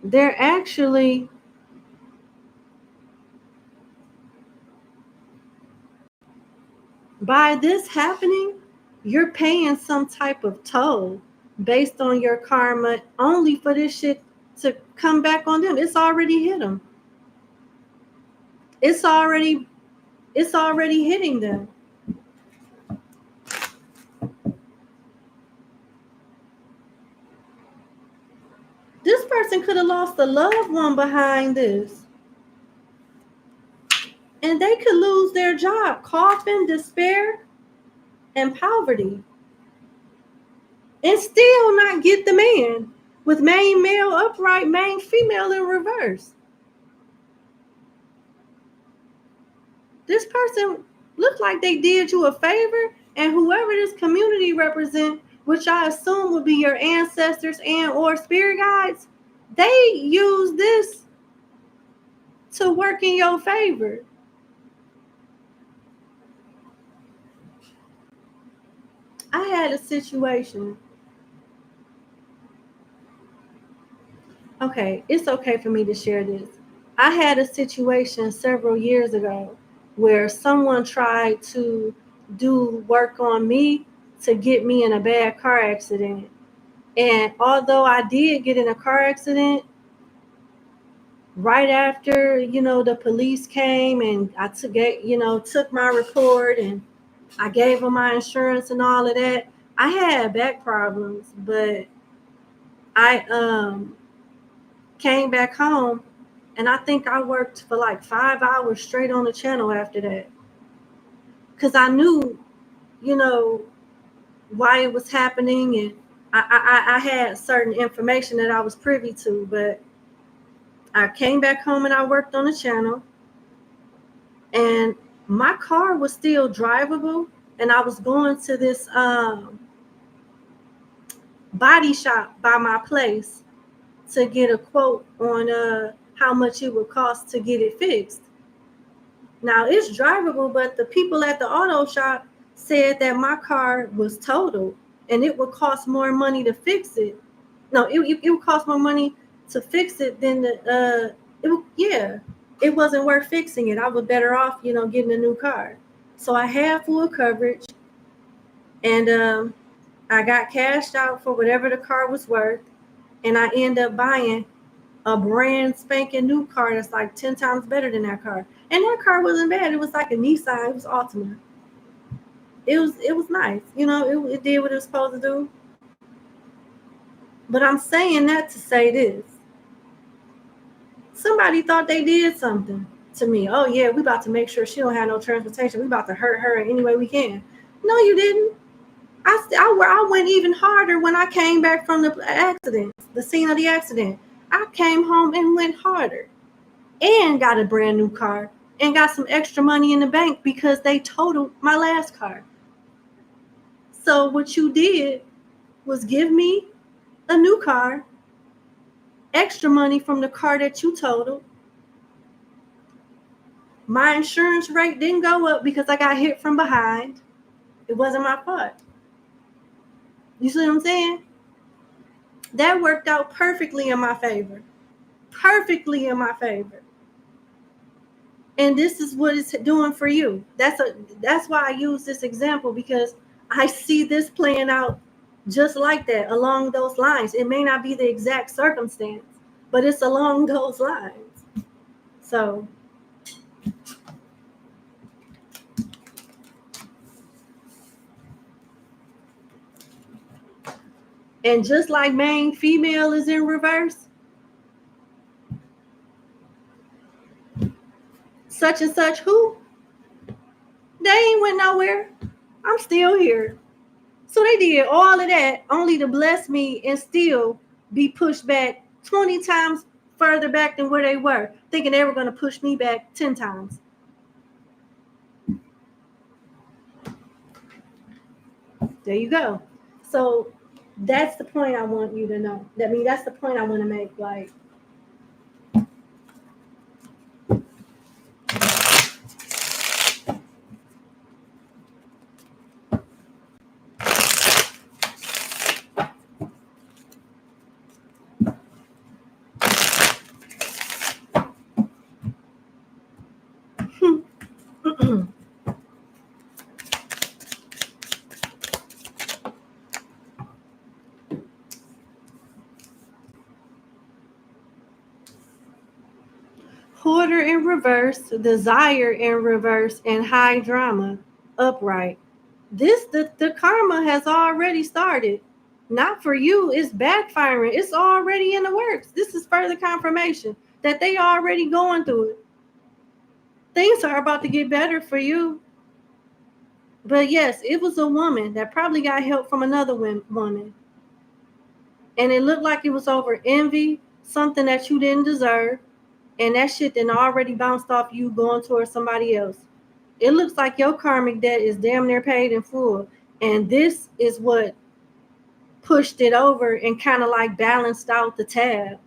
They're actually by this happening, you're paying some type of toll based on your karma, only for this shit to come back on them. It's already hit them. It's already hitting them. This person could have lost a loved one behind this. And they could lose their job. Coughing, despair. and poverty and still not get the man with main male upright, main female in reverse. This person looked like they did you a favor, and whoever this community represent, which I assume would be your ancestors and or spirit guides, they use this to work in your favor. I had a situation. Okay, it's okay for me to share this. I had a situation several years ago where someone tried to do work on me to get me in a bad car accident. And although I did get in a car accident, right after, the police came and I took my report and I gave them my insurance and all of that. I had back problems, but I came back home and I think I worked for like 5 hours straight on the channel after that. Cause I knew, why it was happening, and I had certain information that I was privy to, but I came back home and I worked on the channel, and my car was still drivable, and I was going to this body shop by my place to get a quote on how much it would cost to get it fixed. Now it's drivable, but the people at the auto shop said that my car was totaled and it would cost more money to fix it. No, it would cost more money to fix it than it wasn't worth fixing it. I was better off, getting a new car. So I had full coverage, and I got cashed out for whatever the car was worth, and I ended up buying a brand spanking new car that's like 10 times better than that car. And that car wasn't bad. It was like a Nissan. It was Altima. It was nice. It did what it was supposed to do. But I'm saying that to say this. Somebody thought they did something to me. Oh yeah, we about to make sure she don't have no transportation. We about to hurt her any way we can. No, you didn't. I went even harder when I came back from the accident, the scene of the accident. I came home and went harder and got a brand new car and got some extra money in the bank because they totaled my last car. So what you did was give me a new car, extra money from the car that you totaled. My insurance rate didn't go up because I got hit from behind. It wasn't my fault. You see what I'm saying? That worked out perfectly in my favor. Perfectly in my favor. And this is what it's doing for you. That's why I use this example, because I see this playing out just like that, along those lines. It may not be the exact circumstance, but it's along those lines. So and just like main female is in reverse, such and such who? They ain't went nowhere. I'm still here. So they did all of that only to bless me and still be pushed back 20 times further back than where they were, thinking they were going to push me back 10 times. There you go. So that's the point I want you to know. That's the point I want to make. Like, Hoarder in reverse, desire in reverse, and high drama upright. The karma has already started. Not for you, it's backfiring. It's already in the works. This is further confirmation that they already going through it. Things are about to get better for you. But yes, it was a woman that probably got help from another woman. And it looked like it was over envy, something that you didn't deserve. And that shit then already bounced off you going towards somebody else. It looks like your karmic debt is damn near paid in full. And this is what pushed it over and kind of like balanced out the tab.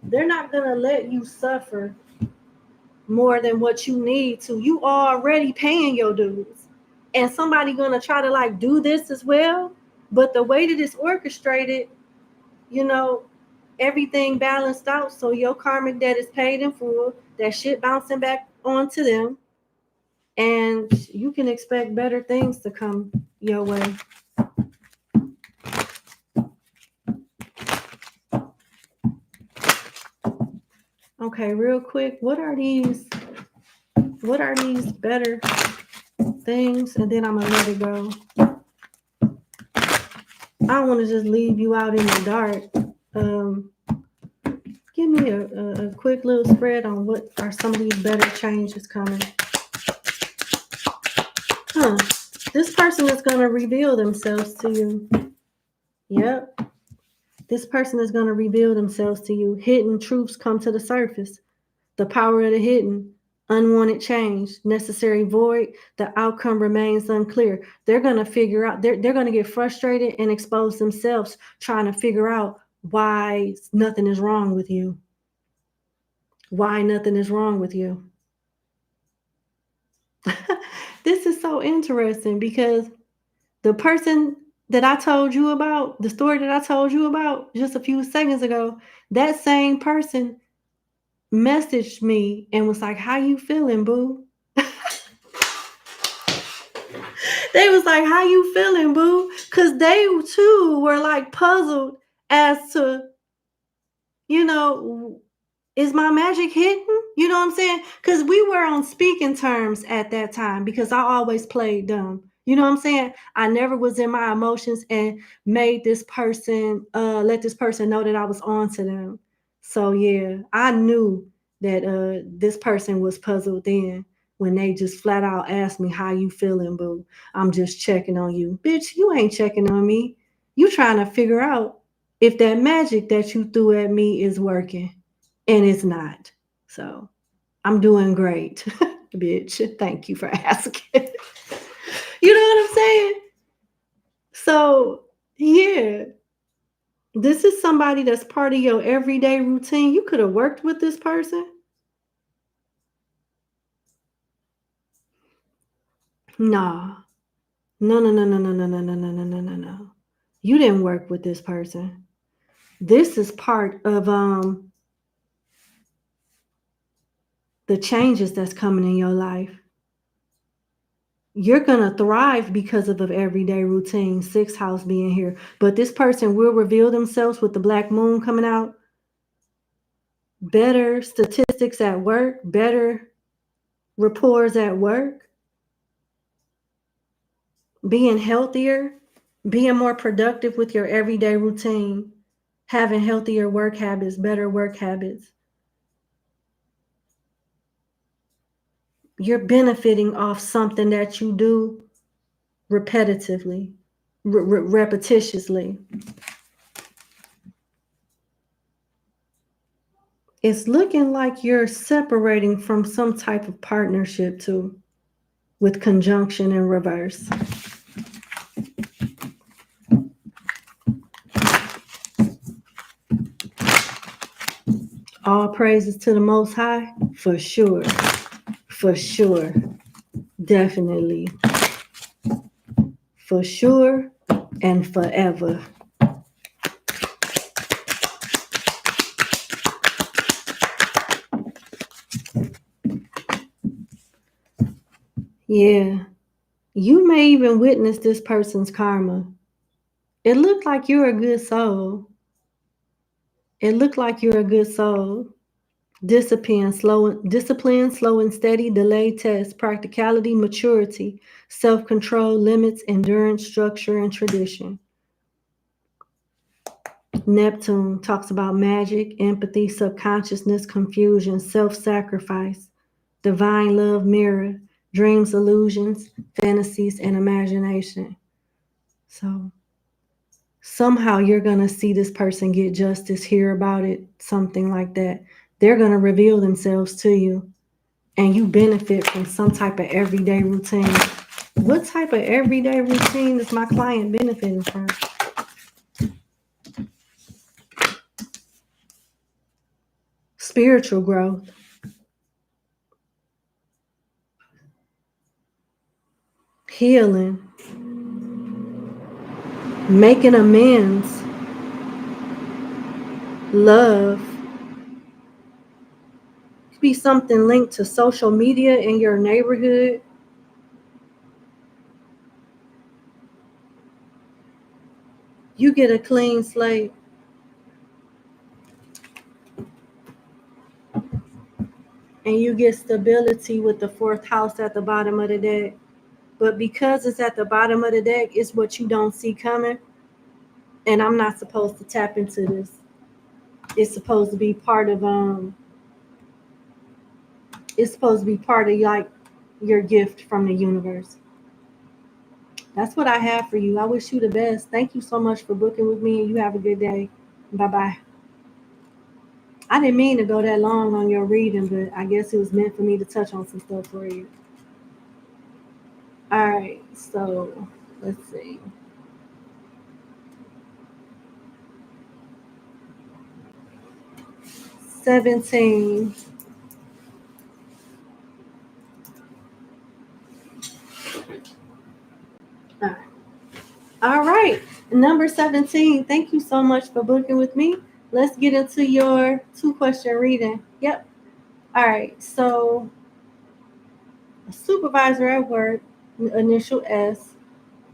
They're not going to let you suffer more than what you need to. You already paying your dues. And somebody going to try to like do this as well. But the way that it's orchestrated, you know, everything balanced out. So your karmic debt is paid in full. That shit bouncing back onto them. And you can expect better things to come your way. Okay, real quick, what are these better things? And then I'm gonna let it go. I don't want to just leave you out in the dark. Give me a quick little spread on what are some of these better changes coming. This person is going to reveal themselves to you. Yep. This person is going to reveal themselves to you. Hidden truths come to the surface. The power of the hidden. Unwanted change. Necessary void. The outcome remains unclear. They're going to figure out, they're going to get frustrated and expose themselves trying to figure out why nothing is wrong with you. Why nothing is wrong with you. This is so interesting because the person that I told you about, the story that I told you about just a few seconds ago, that same person messaged me and was like, "How you feeling, boo?" They was like, "How you feeling, boo?" Because they too were like puzzled as to, you know, is my magic hidden? You know what I'm saying? Because we were on speaking terms at that time because I always played dumb. You know what I'm saying? I never was in my emotions and made this person, let this person know that I was on to them. So yeah, I knew that this person was puzzled then when they just flat out asked me, "How you feeling, boo?" I'm just checking on you. Bitch, you ain't checking on me. You trying to figure out if that magic that you threw at me is working. And it's not. So I'm doing great, bitch. Thank you for asking. You know what I'm saying? So, yeah, this is somebody that's part of your everyday routine. You could have worked with this person. Nah. No, no, no, no, no, no, no, no, no, no, no, no, no. You didn't work with this person. This is part of the changes that's coming in your life. You're going to thrive because of the everyday routine, sixth house being here. But this person will reveal themselves with the black moon coming out. Better statistics at work, better rapports at work, being healthier, being more productive with your everyday routine, having healthier work habits, better work habits. You're benefiting off something that you do repetitively, repetitiously. It's looking like you're separating from some type of partnership too, with conjunction in reverse. All praises to the Most High, for sure. For sure. Definitely. For sure and forever. Yeah. You may even witness this person's karma. It looked like you're a good soul. It looked like you're a good soul. Discipline, slow and steady, delayed test, practicality, maturity, self-control, limits, endurance, structure, and tradition. Neptune talks about magic, empathy, subconsciousness, confusion, self-sacrifice, divine love mirror, dreams, illusions, fantasies, and imagination. So somehow you're going to see this person get justice, hear about it, something like that. They're going to reveal themselves to you, and you benefit from some type of everyday routine. What type of everyday routine is my client benefiting from? Spiritual growth, healing, making amends, love. Could be something linked to social media in your neighborhood. You get a clean slate. And you get stability with the fourth house at the bottom of the deck. But because it's at the bottom of the deck, it's what you don't see coming. And I'm not supposed to tap into this. It's supposed to be part of it's supposed to be part of like your gift from the universe. That's what I have for you. I wish you the best. Thank you so much for booking with me, and you have a good day. Bye-bye. I didn't mean to go that long on your reading, but I guess it was meant for me to touch on some stuff for you. All right, so let's see. $17. All right. All right. Number 17. Thank you so much for booking with me. Let's get into your 2-question reading. Yep. All right. So, a supervisor at work, initial S,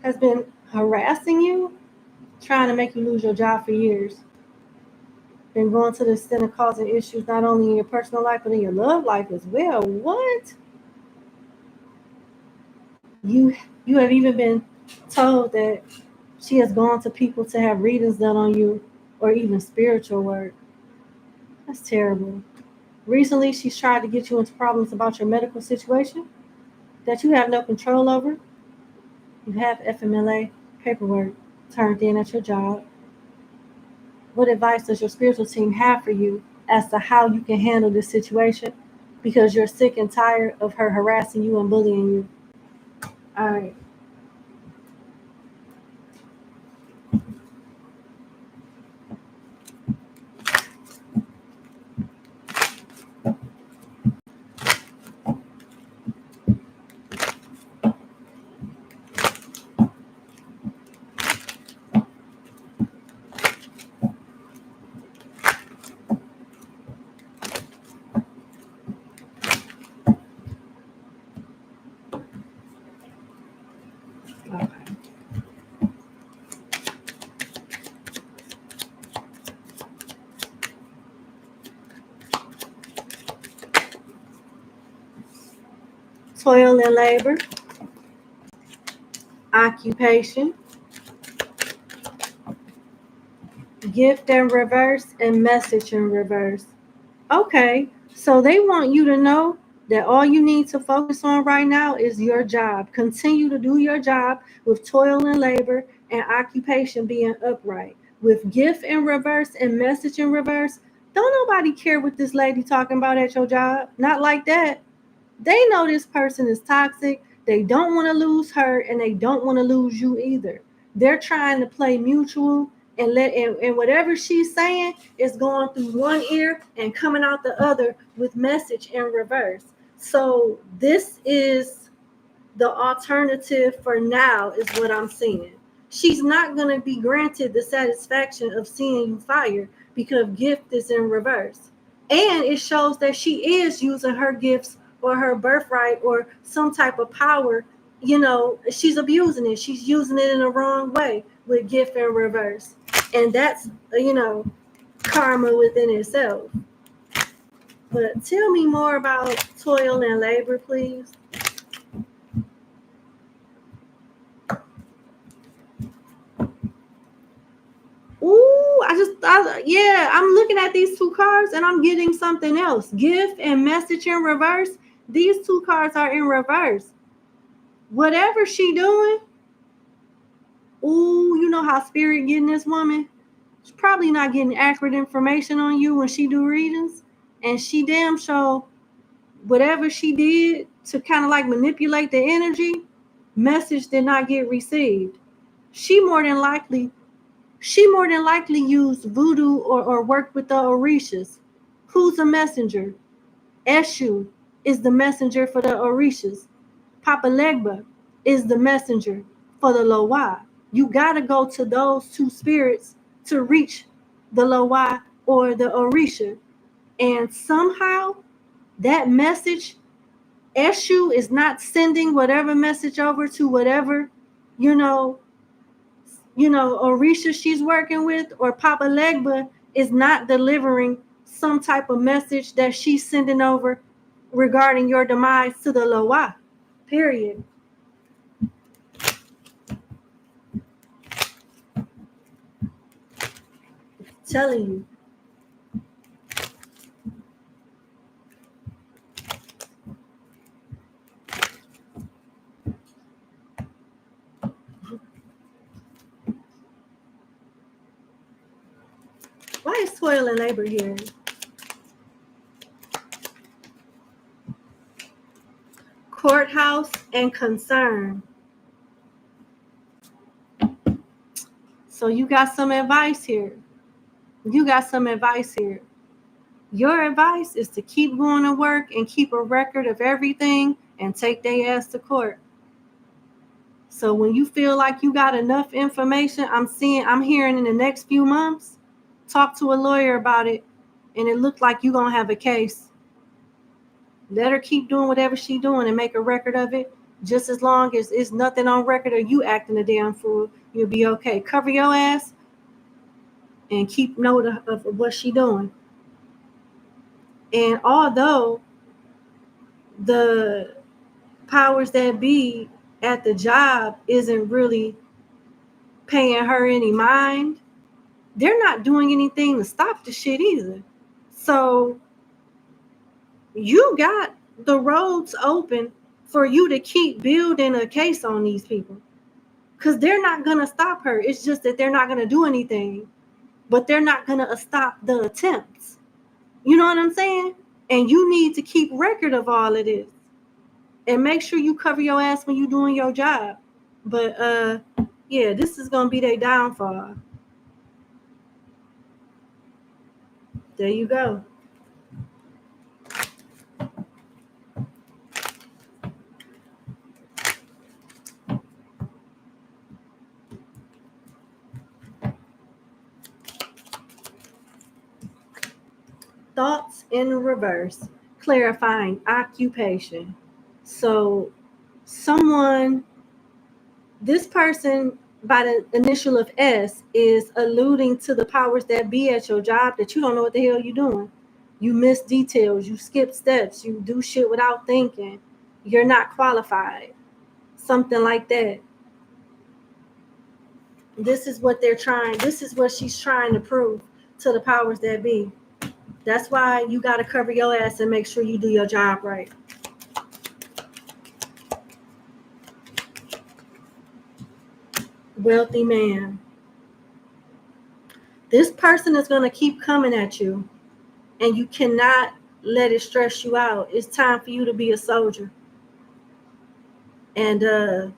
has been harassing you, trying to make you lose your job for years. Been going to the extent of causing issues not only in your personal life, but in your love life as well. What? You you have even been told that she has gone to people to have readings done on you or even spiritual work. That's terrible. Recently, she's tried to get you into problems about your medical situation that you have no control over. You have FMLA paperwork turned in at your job. What advice does your spiritual team have for you as to how you can handle this situation? Because you're sick and tired of her harassing you and bullying you. All right. Okay. Toil and labor, occupation, gift in reverse, and message in reverse. Okay, so they want you to know that all you need to focus on right now is your job. Continue to do your job with toil and labor and occupation being upright. With gift in reverse and message in reverse, don't nobody care what this lady talking about at your job. Not like that. They know this person is toxic. They don't want to lose her and they don't want to lose you either. They're trying to play mutual and whatever she's saying is going through one ear and coming out the other with message in reverse. So this is the alternative for now is what I'm seeing. She's not going to be granted the satisfaction of seeing you fired because gift is in reverse. And it shows that she is using her gifts or her birthright or some type of power. You know, she's abusing it. She's using it in the wrong way with gift in reverse. And that's, karma within itself. But tell me more about toil and labor, please. Ooh, I just yeah, I'm looking at these two cards and I'm getting something else. Gift and message in reverse. These two cards are in reverse. Whatever she doing, ooh, you know how spirit getting this woman? She's probably not getting accurate information on you when she do readings. And she damn sure, whatever she did to kind of like manipulate the energy, message did not get received. She more than likely used voodoo or worked with the Orishas. Who's a messenger? Eshu is the messenger for the Orishas. Papa Legba is the messenger for the Loa. You got to go to those two spirits to reach the Loa or the Orisha. And somehow that message, Eshu is not sending whatever message over to whatever, Orisha she's working with, or Papa Legba is not delivering some type of message that she's sending over regarding your demise to the Loa. Period. Telling you. Why is toil and labor here? Courthouse and concern. So you got some advice here. Your advice is to keep going to work and keep a record of everything and take their ass to court. So when you feel like you got enough information, I'm hearing in the next few months, talk to a lawyer about it, and it looked like you're going to have a case. Let her keep doing whatever she's doing and make a record of it. Just as long as it's nothing on record or you acting a damn fool, you'll be okay. Cover your ass and keep note of what she's doing. And although the powers that be at the job isn't really paying her any mind, they're not doing anything to stop the shit either. So you got the roads open for you to keep building a case on these people, because they're not going to stop her. It's just that they're not going to do anything, but they're not going to stop the attempts. You know what I'm saying? And you need to keep record of all of this and make sure you cover your ass when you're doing your job. But yeah, this is going to be their downfall. There you go. Thoughts in reverse, clarifying occupation. So this person by the initial of S is alluding to the powers that be at your job that you don't know what the hell you're doing. You miss details, you skip steps, you do shit without thinking. You're not qualified. Something like that. This is what she's trying to prove to the powers that be. That's why you got to cover your ass and make sure you do your job right. Wealthy man. This person is going to keep coming at you, and you cannot let it stress you out. It's time for you to be a soldier and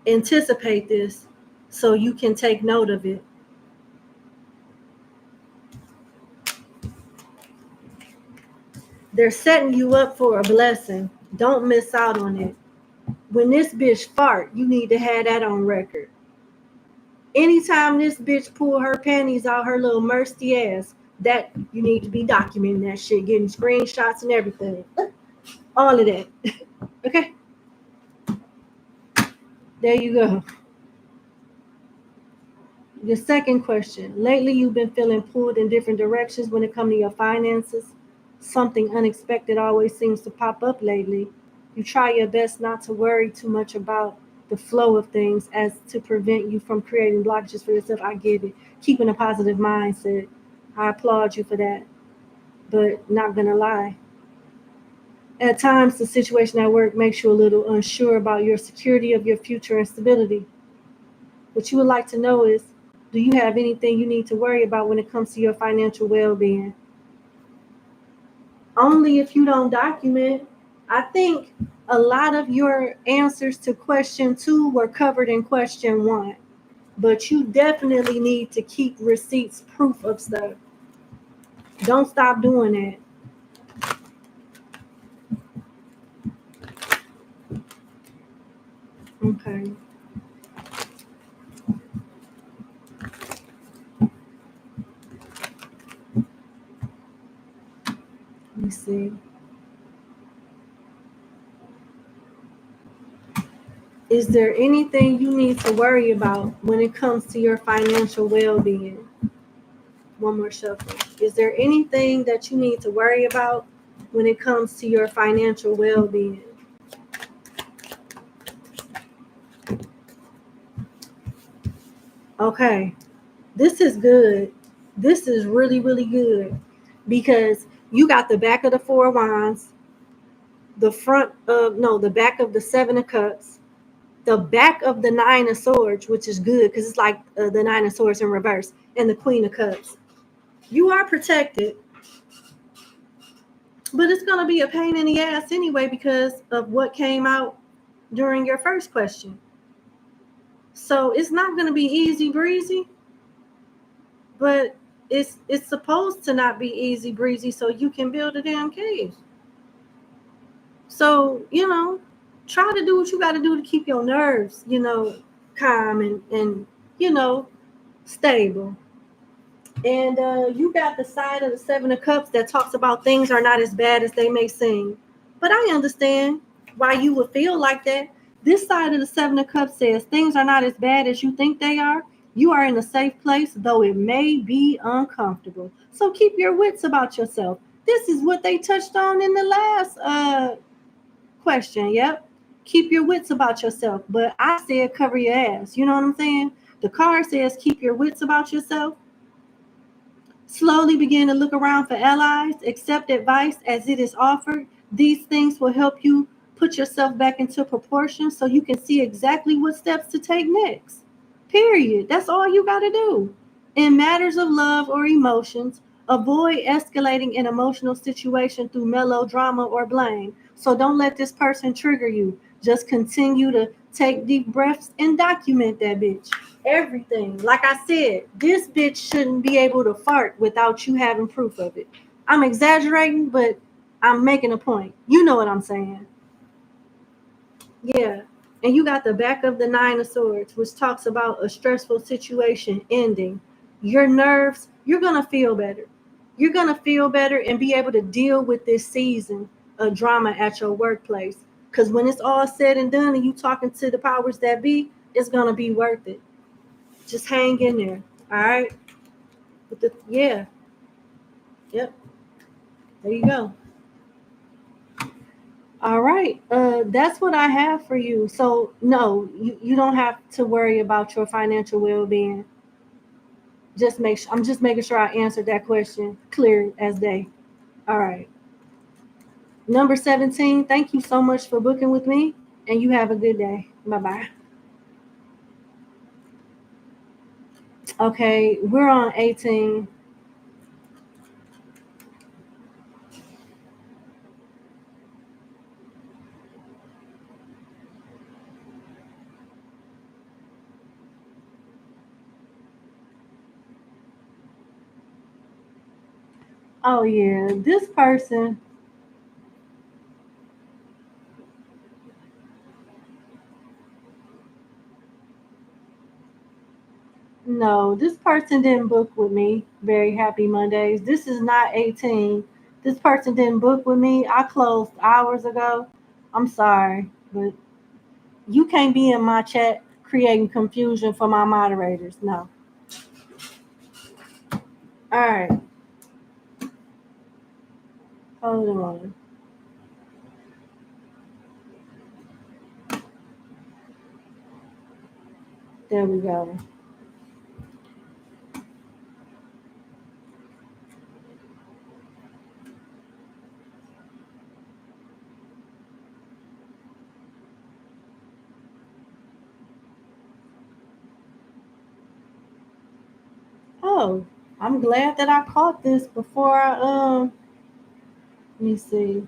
anticipate this so you can take note of it. They're setting you up for a blessing. Don't miss out on it. When this bitch fart, you need to have that on record. Anytime this bitch pull her panties out her little mercy ass, that you need to be documenting that shit, getting screenshots and everything. All of that. Okay? There you go. The second question. Lately, you've been feeling pulled in different directions when it comes to your finances. Something unexpected always seems to pop up lately. You try your best not to worry too much about the flow of things as to prevent you from creating blockages for yourself. I get it. Keeping a positive mindset. I applaud you for that. But not gonna lie, at times the situation at work makes you a little unsure about your security of your future and stability. What you would like to know is, do you have anything you need to worry about when it comes to your financial well-being? Only if you don't document. I think a lot of your answers to question 2 were covered in question 1, but you definitely need to keep receipts, proof of stuff. Don't stop doing that. Okay. Let me see. Is there anything you need to worry about when it comes to your financial well-being? One more shuffle. Is there anything that you need to worry about when it comes to your financial well-being? Okay, this is good. This is really, really good because you got the back of the 4 of Wands, the back of the 7 of Cups, the back of the 9 of Swords, which is good because it's like the 9 of Swords in reverse, and the Queen of Cups. You are protected, but it's going to be a pain in the ass anyway because of what came out during your first question. So it's not going to be easy breezy, but it's supposed to not be easy breezy so you can build a damn cave. So, try to do what you got to do to keep your nerves, calm and stable. And you got the side of the 7 of Cups that talks about things are not as bad as they may seem. But I understand why you would feel like that. This side of the 7 of Cups says things are not as bad as you think they are. You are in a safe place, though it may be uncomfortable. So keep your wits about yourself. This is what they touched on in the last question. Yep. Keep your wits about yourself. But I said cover your ass. You know what I'm saying? The card says keep your wits about yourself. Slowly begin to look around for allies, accept advice as it is offered. These things will help you put yourself back into proportion so you can see exactly what steps to take next. Period. That's all you got to do. In matters of love or emotions, avoid escalating an emotional situation through melodrama or blame. So don't let this person trigger you. Just continue to take deep breaths and document that bitch. Everything. Like I said, this bitch shouldn't be able to fart without you having proof of it. I'm exaggerating, but I'm making a point. You know what I'm saying? Yeah. And you got the back of the 9 of Swords, which talks about a stressful situation ending. Your nerves, you're going to feel better. You're going to feel better and be able to deal with this season of drama at your workplace. Because when it's all said and done and you talking to the powers that be, it's going to be worth it. Just hang in there. All right. Yeah. Yep. There you go. All right. That's what I have for you. So no, you don't have to worry about your financial well-being. I'm just making sure I answered that question clear as day. All right. Number 17, thank you so much for booking with me, and you have a good day. Bye-bye. Okay, we're on 18. Oh yeah, this person. No, this person didn't book with me. Very happy Mondays. This is not 18. This person didn't book with me. I closed hours ago. I'm sorry, but you can't be in my chat creating confusion for my moderators. No. All right. Hold on. There we go. go. I'm glad that I caught this before I let me see.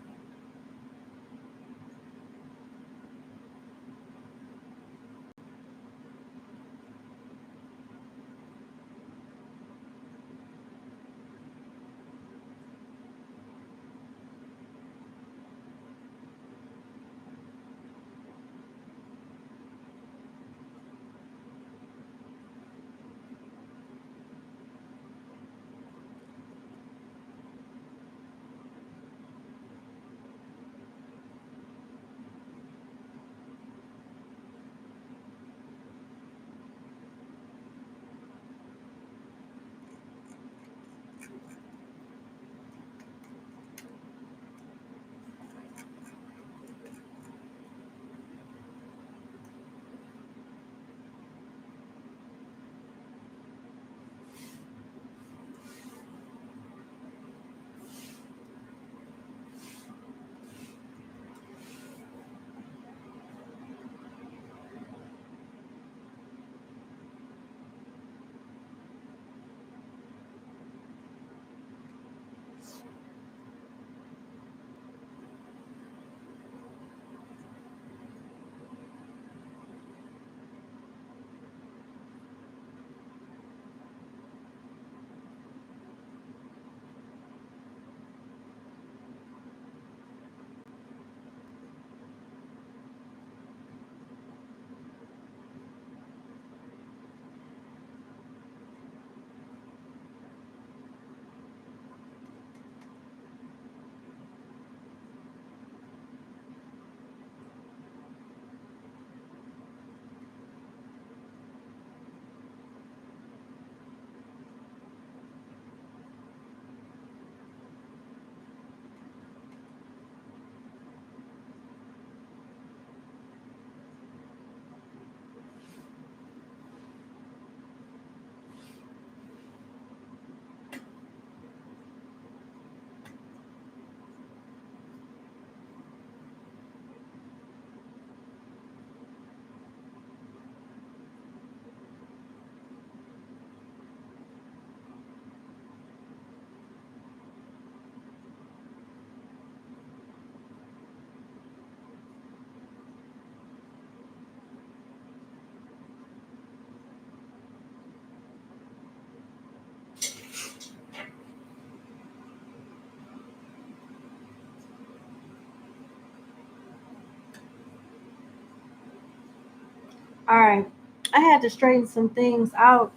All right. I had to straighten some things out,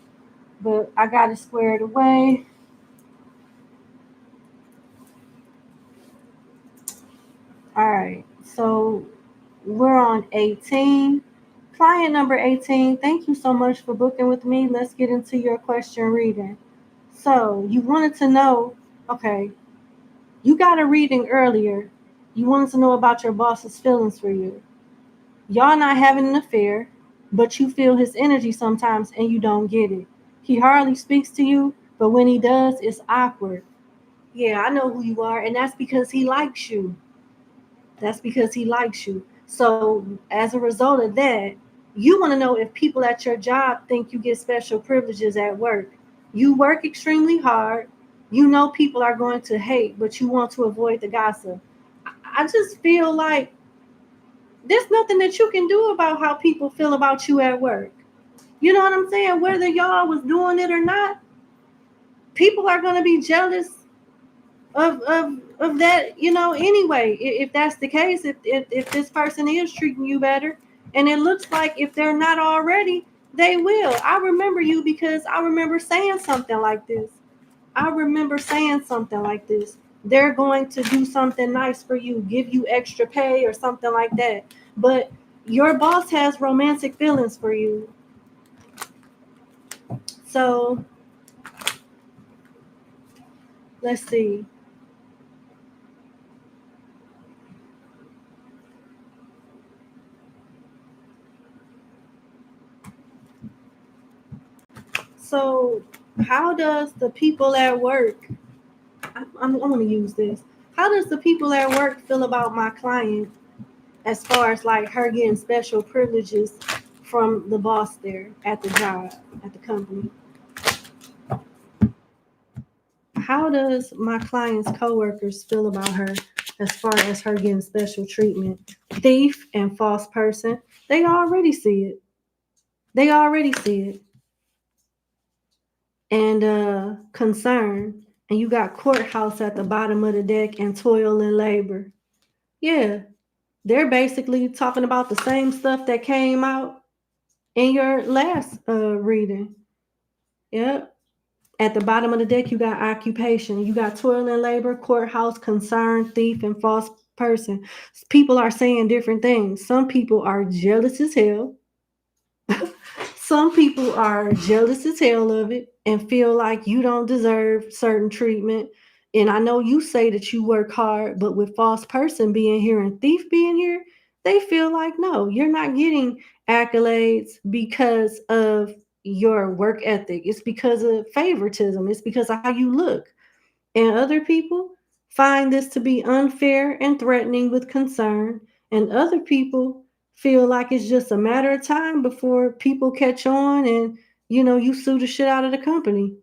but I got it squared away. All right. So we're on 18. Client number 18, thank you so much for booking with me. Let's get into your question reading. So you wanted to know, okay, you got a reading earlier. You wanted to know about your boss's feelings for you. Y'all not having an affair, but you feel his energy sometimes and you don't get it. He hardly speaks to you, but when he does, it's awkward. Yeah, I know who you are, and that's because he likes you. That's because he likes you. So, as a result of that, you want to know if people at your job think you get special privileges at work. You work extremely hard. You know people are going to hate, but you want to avoid the gossip. I just feel like there's nothing that you can do about how people feel about you at work. You know what I'm saying? Whether y'all was doing it or not, people are going to be jealous of that, anyway. If that's the case, if this person is treating you better, and it looks like if they're not already, they will. I remember you because I remember saying something like this. They're going to do something nice for you, give you extra pay or something like that. But your boss has romantic feelings for you. So let's see. So how does the people at work, I'm going to use this. How does the people at work feel about my client as far as like her getting special privileges from the boss there at the job, at the company? How does my client's coworkers feel about her as far as her getting special treatment? Thief and false person. They already see it. They already see it. And concern. And you got courthouse at the bottom of the deck and toil and labor. Yeah, they're basically talking about the same stuff that came out in your last reading. Yep. At the bottom of the deck, you got occupation. You got toil and labor, courthouse, concern, thief, and false person. People are saying different things. Some people are jealous as hell. Some people are jealous as hell of it and feel like you don't deserve certain treatment. And I know you say that you work hard, but with false person being here and thief being here, they feel like, no, you're not getting accolades because of your work ethic. It's because of favoritism. It's because of how you look. And other people find this to be unfair and threatening with concern. And other people feel like it's just a matter of time before people catch on and, you sue the shit out of the company.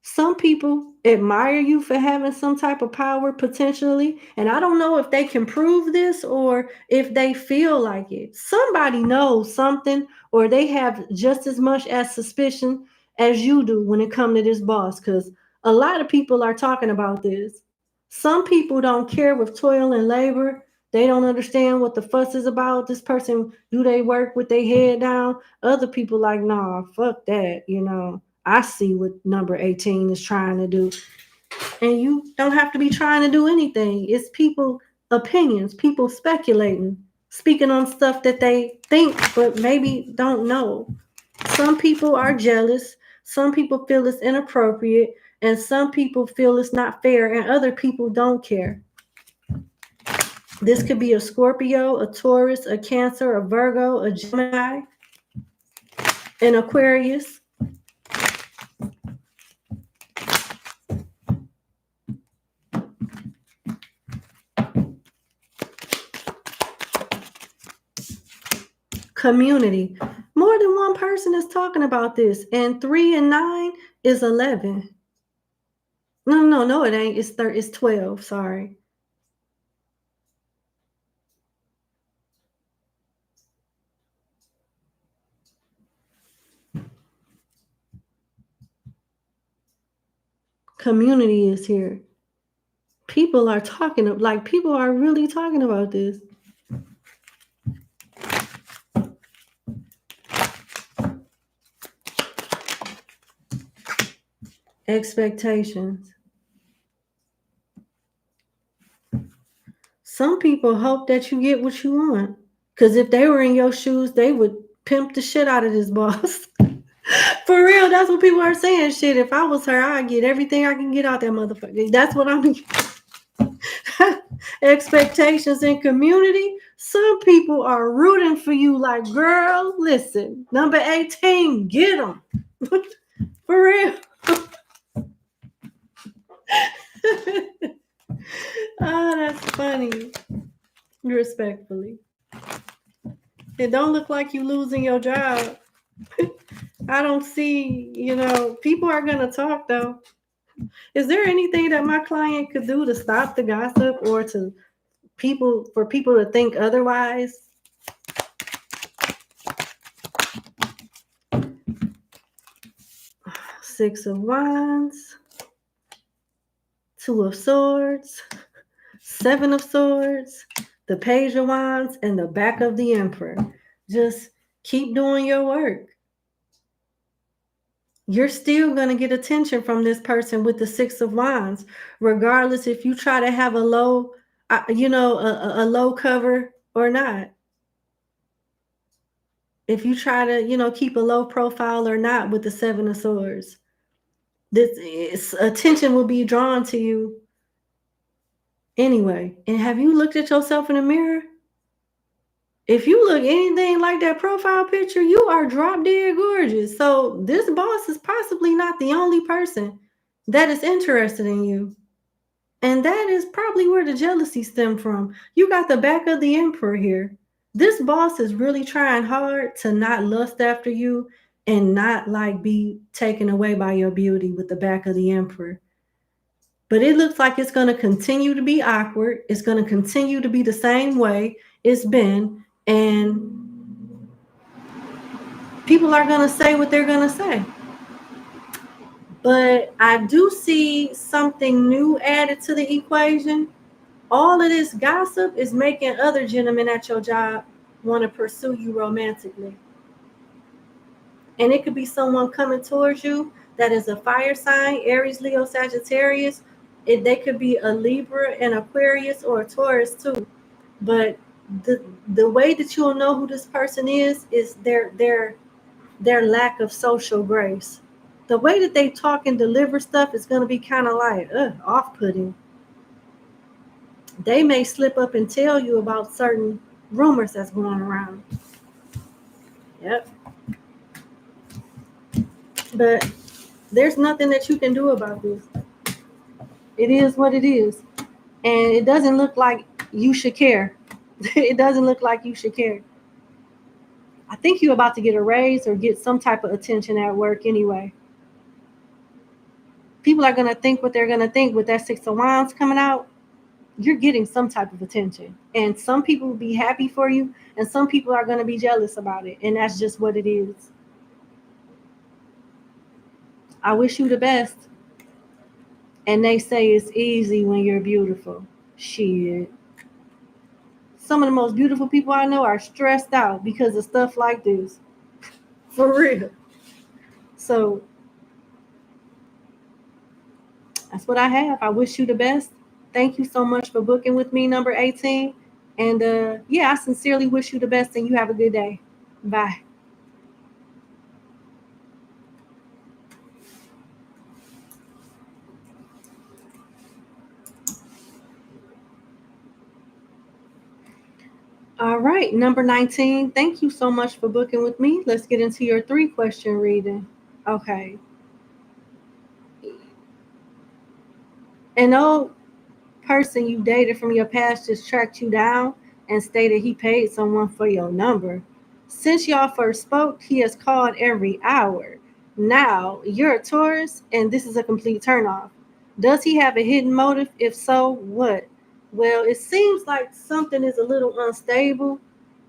Some people admire you for having some type of power potentially, and I don't know if they can prove this or if they feel like it. Somebody knows something, or they have just as much as suspicion as you do when it comes to this boss, because a lot of people are talking about this. Some people don't care with toil and labor. They don't understand what the fuss is about. This person, do they work with their head down? Other people like, nah, fuck that. I see what number 18 is trying to do. And you don't have to be trying to do anything. It's people opinions, people speculating, speaking on stuff that they think but maybe don't know. Some people are jealous, some people feel it's inappropriate, and some people feel it's not fair, and other people don't care. This could be a Scorpio, a Taurus, a Cancer, a Virgo, a Gemini, an Aquarius. Community. More than one person is talking about this, and 3 and 9 is 11. No, it ain't. It's 12. Sorry. Community is here. People are people are really talking about this. Expectations. Some people hope that you get what you want, because if they were in your shoes, they would pimp the shit out of this boss. For real, that's what people are saying. Shit, if I was her, I'd get everything I can get out that motherfucker. That's what I'm expectations in community. Some people are rooting for you like, girl, listen, number 18, get them. For real. Oh, that's funny. Respectfully. It don't look like you losing your job. I don't see, people are going to talk though. Is there anything that my client could do to stop the gossip or for people to think otherwise? Six of Wands, Two of Swords, Seven of Swords, the Page of Wands, and the back of the Emperor. Just keep doing your work. You're still going to get attention from this person with the Six of Wands, regardless if you try to have a low, a low cover or not. If you try to, keep a low profile or not with the Seven of Swords, this attention will be drawn to you anyway. And have you looked at yourself in the mirror? If you look anything like that profile picture, you are drop dead gorgeous. So this boss is possibly not the only person that is interested in you. And that is probably where the jealousy stemmed from. You got the back of the Emperor here. This boss is really trying hard to not lust after you and not like be taken away by your beauty with the back of the Emperor. But it looks like it's going to continue to be awkward. It's going to continue to be the same way it's been. And people are going to say what they're going to say. But I do see something new added to the equation. All of this gossip is making other gentlemen at your job want to pursue you romantically. And it could be someone coming towards you that is a fire sign, Aries, Leo, Sagittarius. They could be a Libra, an Aquarius, or a Taurus too. But the way that you'll know who this person is their lack of social grace. The way that they talk and deliver stuff is going to be kind of like off-putting. They may slip up and tell you about certain rumors that's going around. Yep. But there's nothing that you can do about this. It is what it is. And it doesn't look like you should care. It doesn't look like you should care. I think you're about to get a raise or get some type of attention at work anyway. People are going to think what they're going to think with that 6 of Wands coming out. You're getting some type of attention. And some people will be happy for you, and some people are going to be jealous about it. And that's just what it is. I wish you the best. And they say it's easy when you're beautiful. Shit. Some of the most beautiful people I know are stressed out because of stuff like this. For real. So that's what I have. I wish you the best. Thank you so much for booking with me, number 18. And I sincerely wish you the best, and you have a good day. Bye. All right, number 19. Thank you so much for booking with me. Let's get into your 3-question reading. Okay. An old person you dated from your past just tracked you down and stated he paid someone for your number. Since y'all first spoke, he has called every hour. Now, you're a Taurus, and this is a complete turnoff. Does he have a hidden motive? If so, what? Well, it seems like something is a little unstable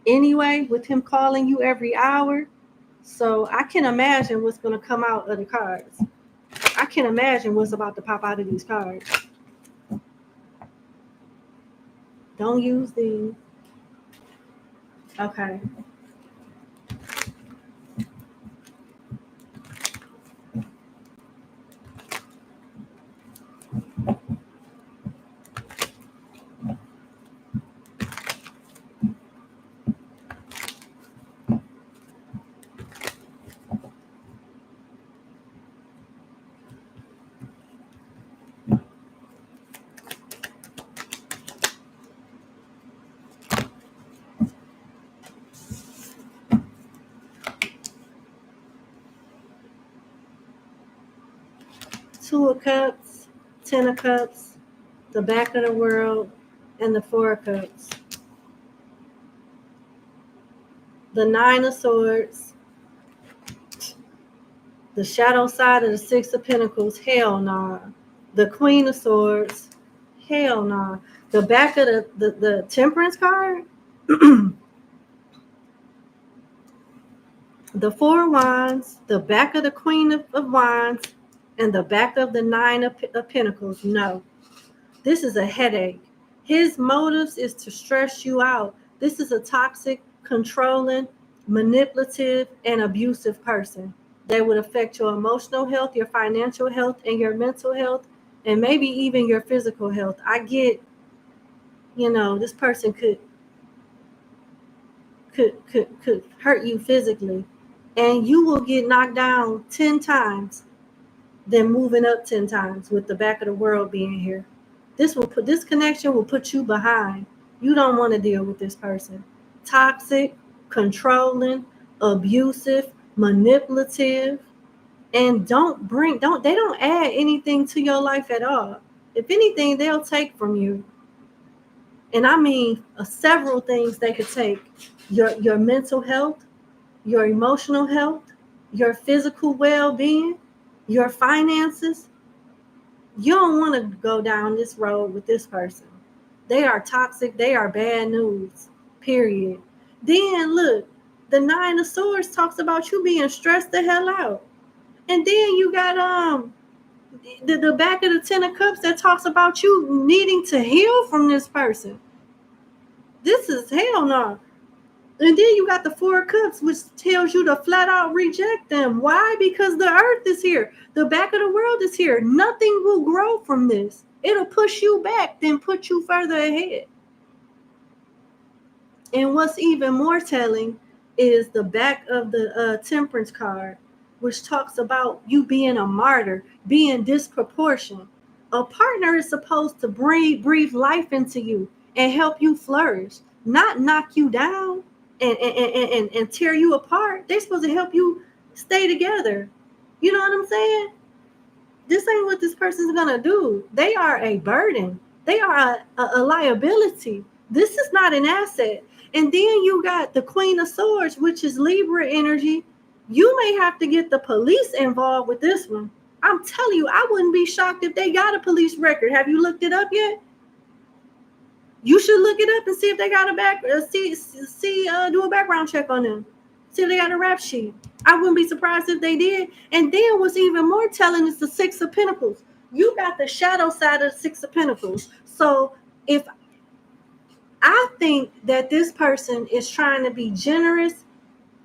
anyway with him calling you every hour. So I can imagine what's going to come out of the cards. I can imagine what's about to pop out of these cards. Don't use these. Okay. Two of Cups, 10 of Cups, the back of the world, and the 4 of Cups. The 9 of Swords, the shadow side of the 6 of Pentacles, hell nah. The Queen of Swords, hell nah. The back of the Temperance card, the 4 of Wands, the back of the Queen of Wands, and the back of the 9 of Pentacles. No, this is a headache. His motives is to stress you out. This is a toxic, controlling, manipulative, and abusive person that would affect your emotional health, your financial health, and your mental health, and maybe even your physical health. I get, this person could hurt you physically, and you will get knocked down 10 times, then moving up 10 times with the back of the world being here. This connection will put you behind. You don't want to deal with this person. Toxic, controlling, abusive, manipulative, and they don't add anything to your life at all. If anything, they'll take from you. And I mean several things they could take. Your mental health, your emotional health, your physical well-being, your finances. You don't want to go down this road with this person. They are toxic. They are bad news, period. Then look, the Nine of Swords talks about you being stressed the hell out. And then you got the back of the Ten of Cups that talks about you needing to heal from this person. This is hell no. And then you got the Four of Cups, which tells you to flat out reject them. Why? Because the earth is here. The back of the world is here. Nothing will grow from this. It'll push you back, then put you further ahead. And what's even more telling is the back of the Temperance card, which talks about you being a martyr, being disproportionate. A partner is supposed to breathe life into you and help you flourish, not knock you down and tear you apart. They're supposed to help you stay together. You know what I'm saying? This ain't what this person's gonna do. They are a burden. They are a liability. This is not an asset. And then you got the Queen of Swords, which is Libra energy. You may have to get the police involved with this one. I'm telling you, I wouldn't be shocked if they got a police record. Have you looked it up yet? You should look it up and see if they got a do a background check on them. See if they got a rap sheet. I wouldn't be surprised if they did. And then what's even more telling is the Six of Pentacles. You got the shadow side of the Six of Pentacles. So if I think that this person is trying to be generous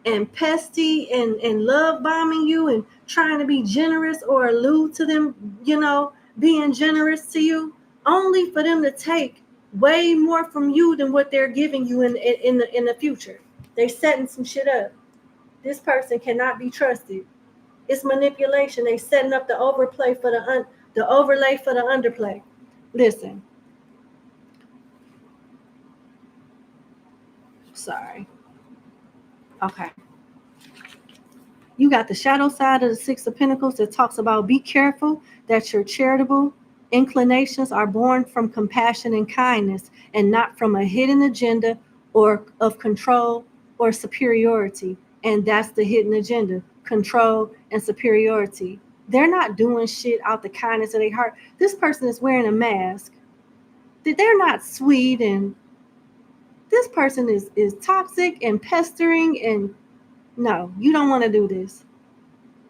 and pesty and love bombing you and trying to be generous or allude to them, being generous to you, only for them to take way more from you than what they're giving you in the future. They're setting some shit up. This person cannot be trusted. It's manipulation. They setting up the overplay for the overlay for the underplay. Listen. Sorry. Okay. You got the shadow side of the Six of Pentacles that talks about be careful that your charitable inclinations are born from compassion and kindness and not from a hidden agenda or of control or superiority. And that's the hidden agenda, control and superiority. They're not doing shit out the kindness of their heart. This person is wearing a mask. They're not sweet, and this person is toxic and pestering, and no, you don't want to do this.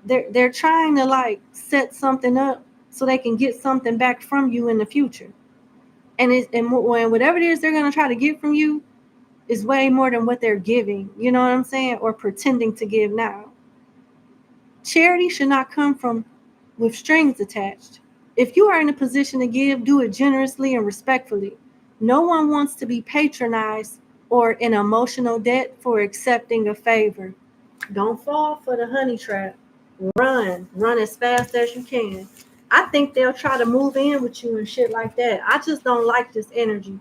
They're trying to set something up so they can get something back from you in the future. And whatever it is they're going to try to get from you is way more than what they're giving. You know what I'm saying? Or pretending to give now. Charity should not come with strings attached. If you are in a position to give, do it generously and respectfully. No one wants to be patronized or in emotional debt for accepting a favor. Don't fall for the honey trap. Run as fast as you can. I think they'll try to move in with you and shit like that. I just don't like this energy.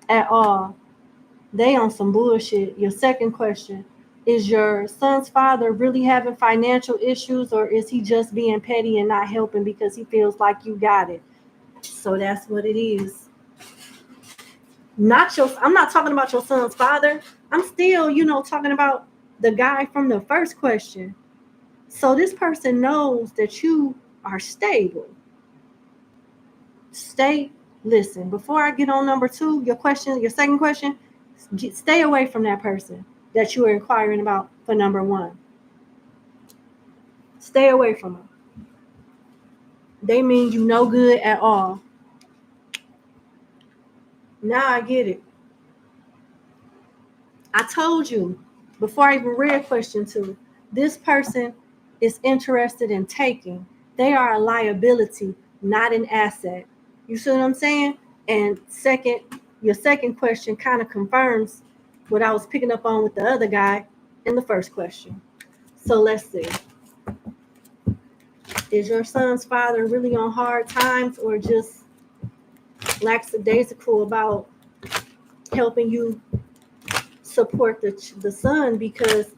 At all. They on some bullshit. Your second question, is your son's father really having financial issues, or is he just being petty and not helping because he feels like you got it? So that's what it is. I'm not talking about your son's father. I'm still, talking about the guy from the first question. So this person knows that you are stable. Listen, before I get on number 2, your second question, stay away from that person that you are inquiring about for number 1. Stay away from them. They mean you no good at all. Now I get it. I told you before I even read question 2, this person is interested in taking. They are a liability, not an asset. You see what I'm saying? And your second question kind of confirms what I was picking up on with the other guy in the first question. So let's see. Is your son's father really on hard times, or just lackadaisical about helping you support the son because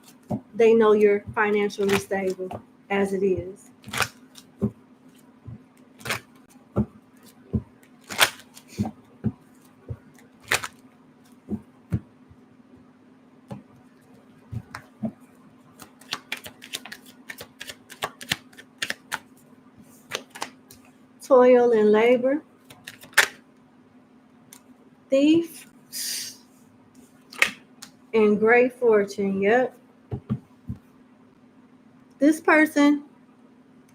they know you're financially stable as it is? toil and labor, thief, and great fortune. Yep. This person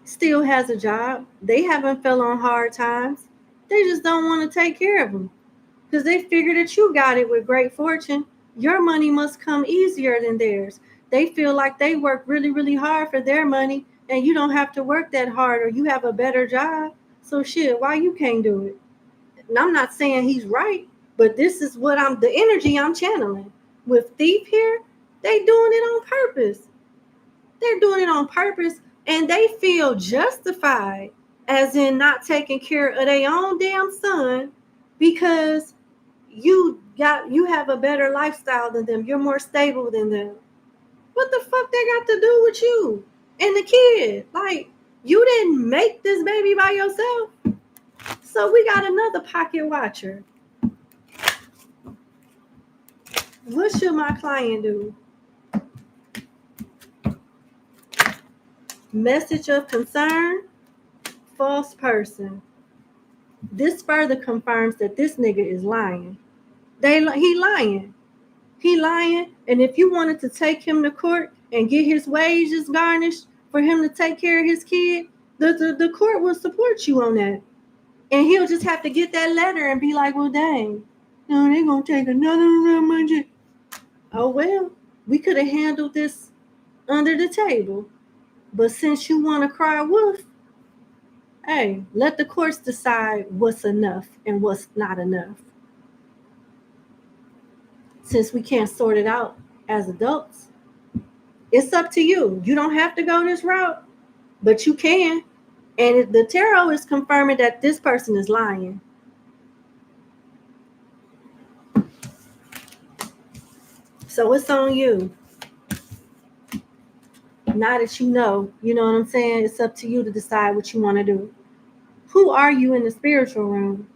still has a job. They haven't fell on hard times. They just don't want to take care of them because they figure that you got it with great fortune. Your money must come easier than theirs. They feel like they work really, really hard for their money and you don't have to work that hard or you have a better job. So shit, why you can't do it? And I'm not saying he's right, but this is what the energy I'm channeling. With thief here, they doing it on purpose. They're doing it on purpose and they feel justified as in not taking care of their own damn son because you have a better lifestyle than them. You're more stable than them. What the fuck they got to do with you and the kid? Like, you didn't make this baby by yourself. So we got another pocket watcher. What should my client do? Message of concern, false person. This further confirms that this nigga is lying. He lying. He lying. And if you wanted to take him to court and get his wages garnished for him to take care of his kid, the court will support you on that. And he'll just have to get that letter and be like, well, dang, no, they're going to take another money. Oh, well, we could have handled this under the table. But since you want to cry wolf, hey, let the courts decide what's enough and what's not enough. Since we can't sort it out as adults, it's up to you. You don't have to go this route, but you can. And the tarot is confirming that this person is lying. So it's on you. Now that you know what I'm saying? It's up to you to decide what you want to do. Who are you in the spiritual realm?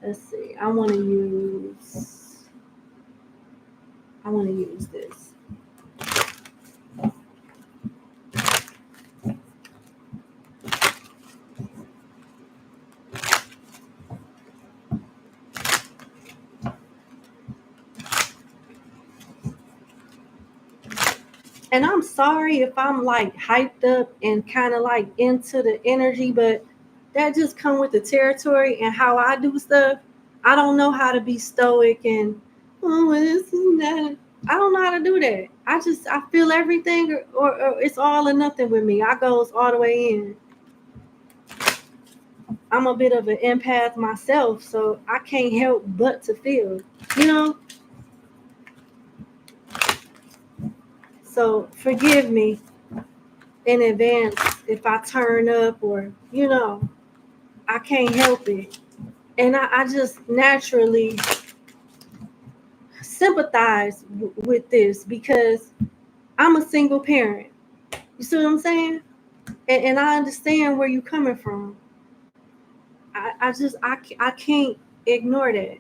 Let's see. I want to use this. And I'm sorry if I'm like hyped up and kind of like into the energy, but that just come with the territory and how I do stuff. I don't know how to be stoic and this and that. I don't know how to do that. I feel everything or it's all or nothing with me. I goes all the way in. I'm a bit of an empath myself, so I can't help but to feel, So forgive me in advance if I turn up or, I can't help it. And I just naturally sympathize with this because I'm a single parent. You see what I'm saying? And I understand where you're coming from. I can't ignore that.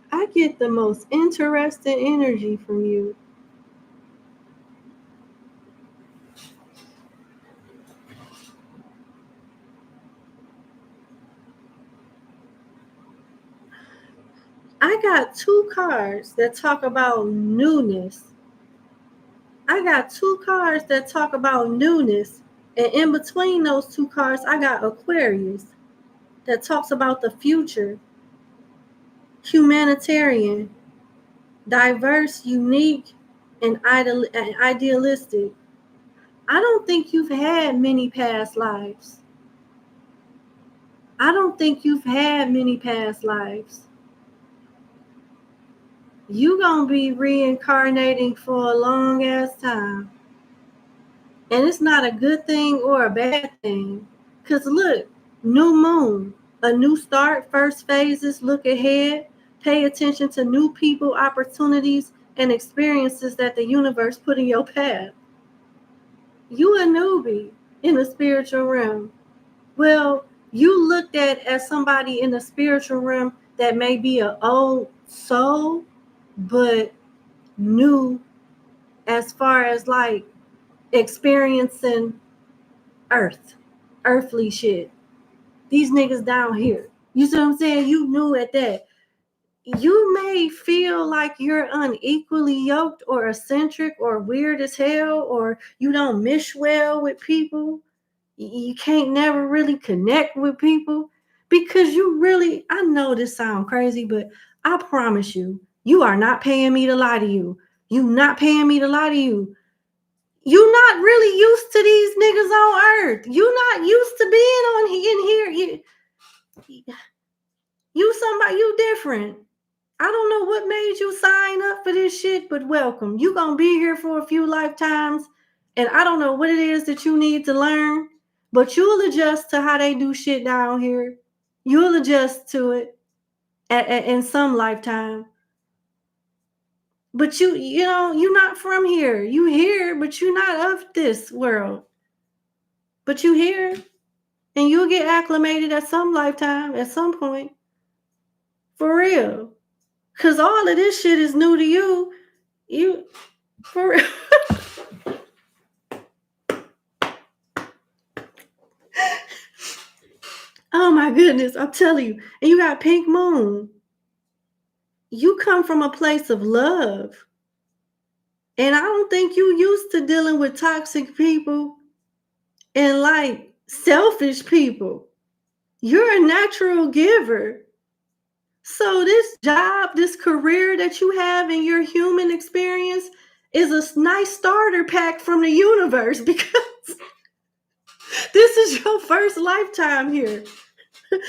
I get the most interesting energy from you. I got two cards that talk about newness. I got two cards that talk about newness. And in between those two cards, I got Aquarius that talks about the future. Humanitarian, diverse, unique, and idealistic. I don't think you've had many past lives. You gonna be reincarnating for a long ass time. And it's not a good thing or a bad thing. Because look, new moon, a new start, first phases, look ahead, pay attention to new people, opportunities, and experiences that the universe put in your path. You a newbie in the spiritual realm. Well, you looked at as somebody in the spiritual realm that may be an old soul, but new as far as like experiencing earth, earthly shit. These niggas down here. You see what I'm saying? You knew at that. You may feel like you're unequally yoked or eccentric or weird as hell, or you don't mesh well with people. You can't never really connect with people because you really, I know this sounds crazy, but I promise you, you are not paying me to lie to you. You not paying me to lie to you. You not really used to these niggas on earth. You not used to being on in here. You somebody, you different. I don't know what made you sign up for this shit, but welcome. You gonna be here for a few lifetimes, and I don't know what it is that you need to learn, but you'll adjust to how they do shit down here. You'll adjust to it in some lifetime. But you know, you're not from here. You here, but you're not of this world. But you here, and you'll get acclimated at some lifetime, at some point. For real. Cause all of this shit is new to you. You for real. Oh my goodness, I'm telling you. And you got pink moon. You come from a place of love. And I don't think you used to dealing with toxic people and like selfish people. You're a natural giver. So this job, this career that you have in your human experience is a nice starter pack from the universe because this is your first lifetime here. I'm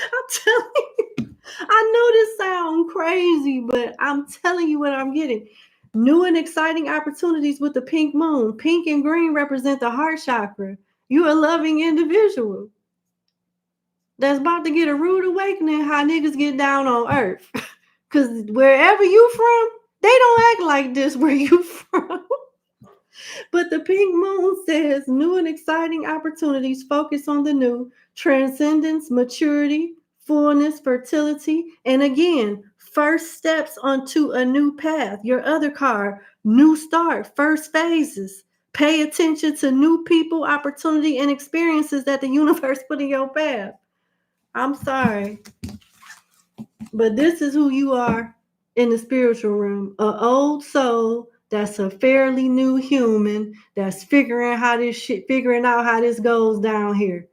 telling you. I know this sounds crazy, but I'm telling you what I'm getting. New and exciting opportunities with the pink moon. Pink and green represent the heart chakra. You're a loving individual that's about to get a rude awakening how niggas get down on earth. Because wherever you from, they don't act like this where you from. But the pink moon says new and exciting opportunities focus on the new, transcendence, maturity, fullness, fertility, and again, first steps onto a new path. Your other card, new start, first phases. Pay attention to new people, opportunity, and experiences that the universe put in your path. I'm sorry, but this is who you are in the spiritual realm. An old soul that's a fairly new human that's figuring out how this goes down here.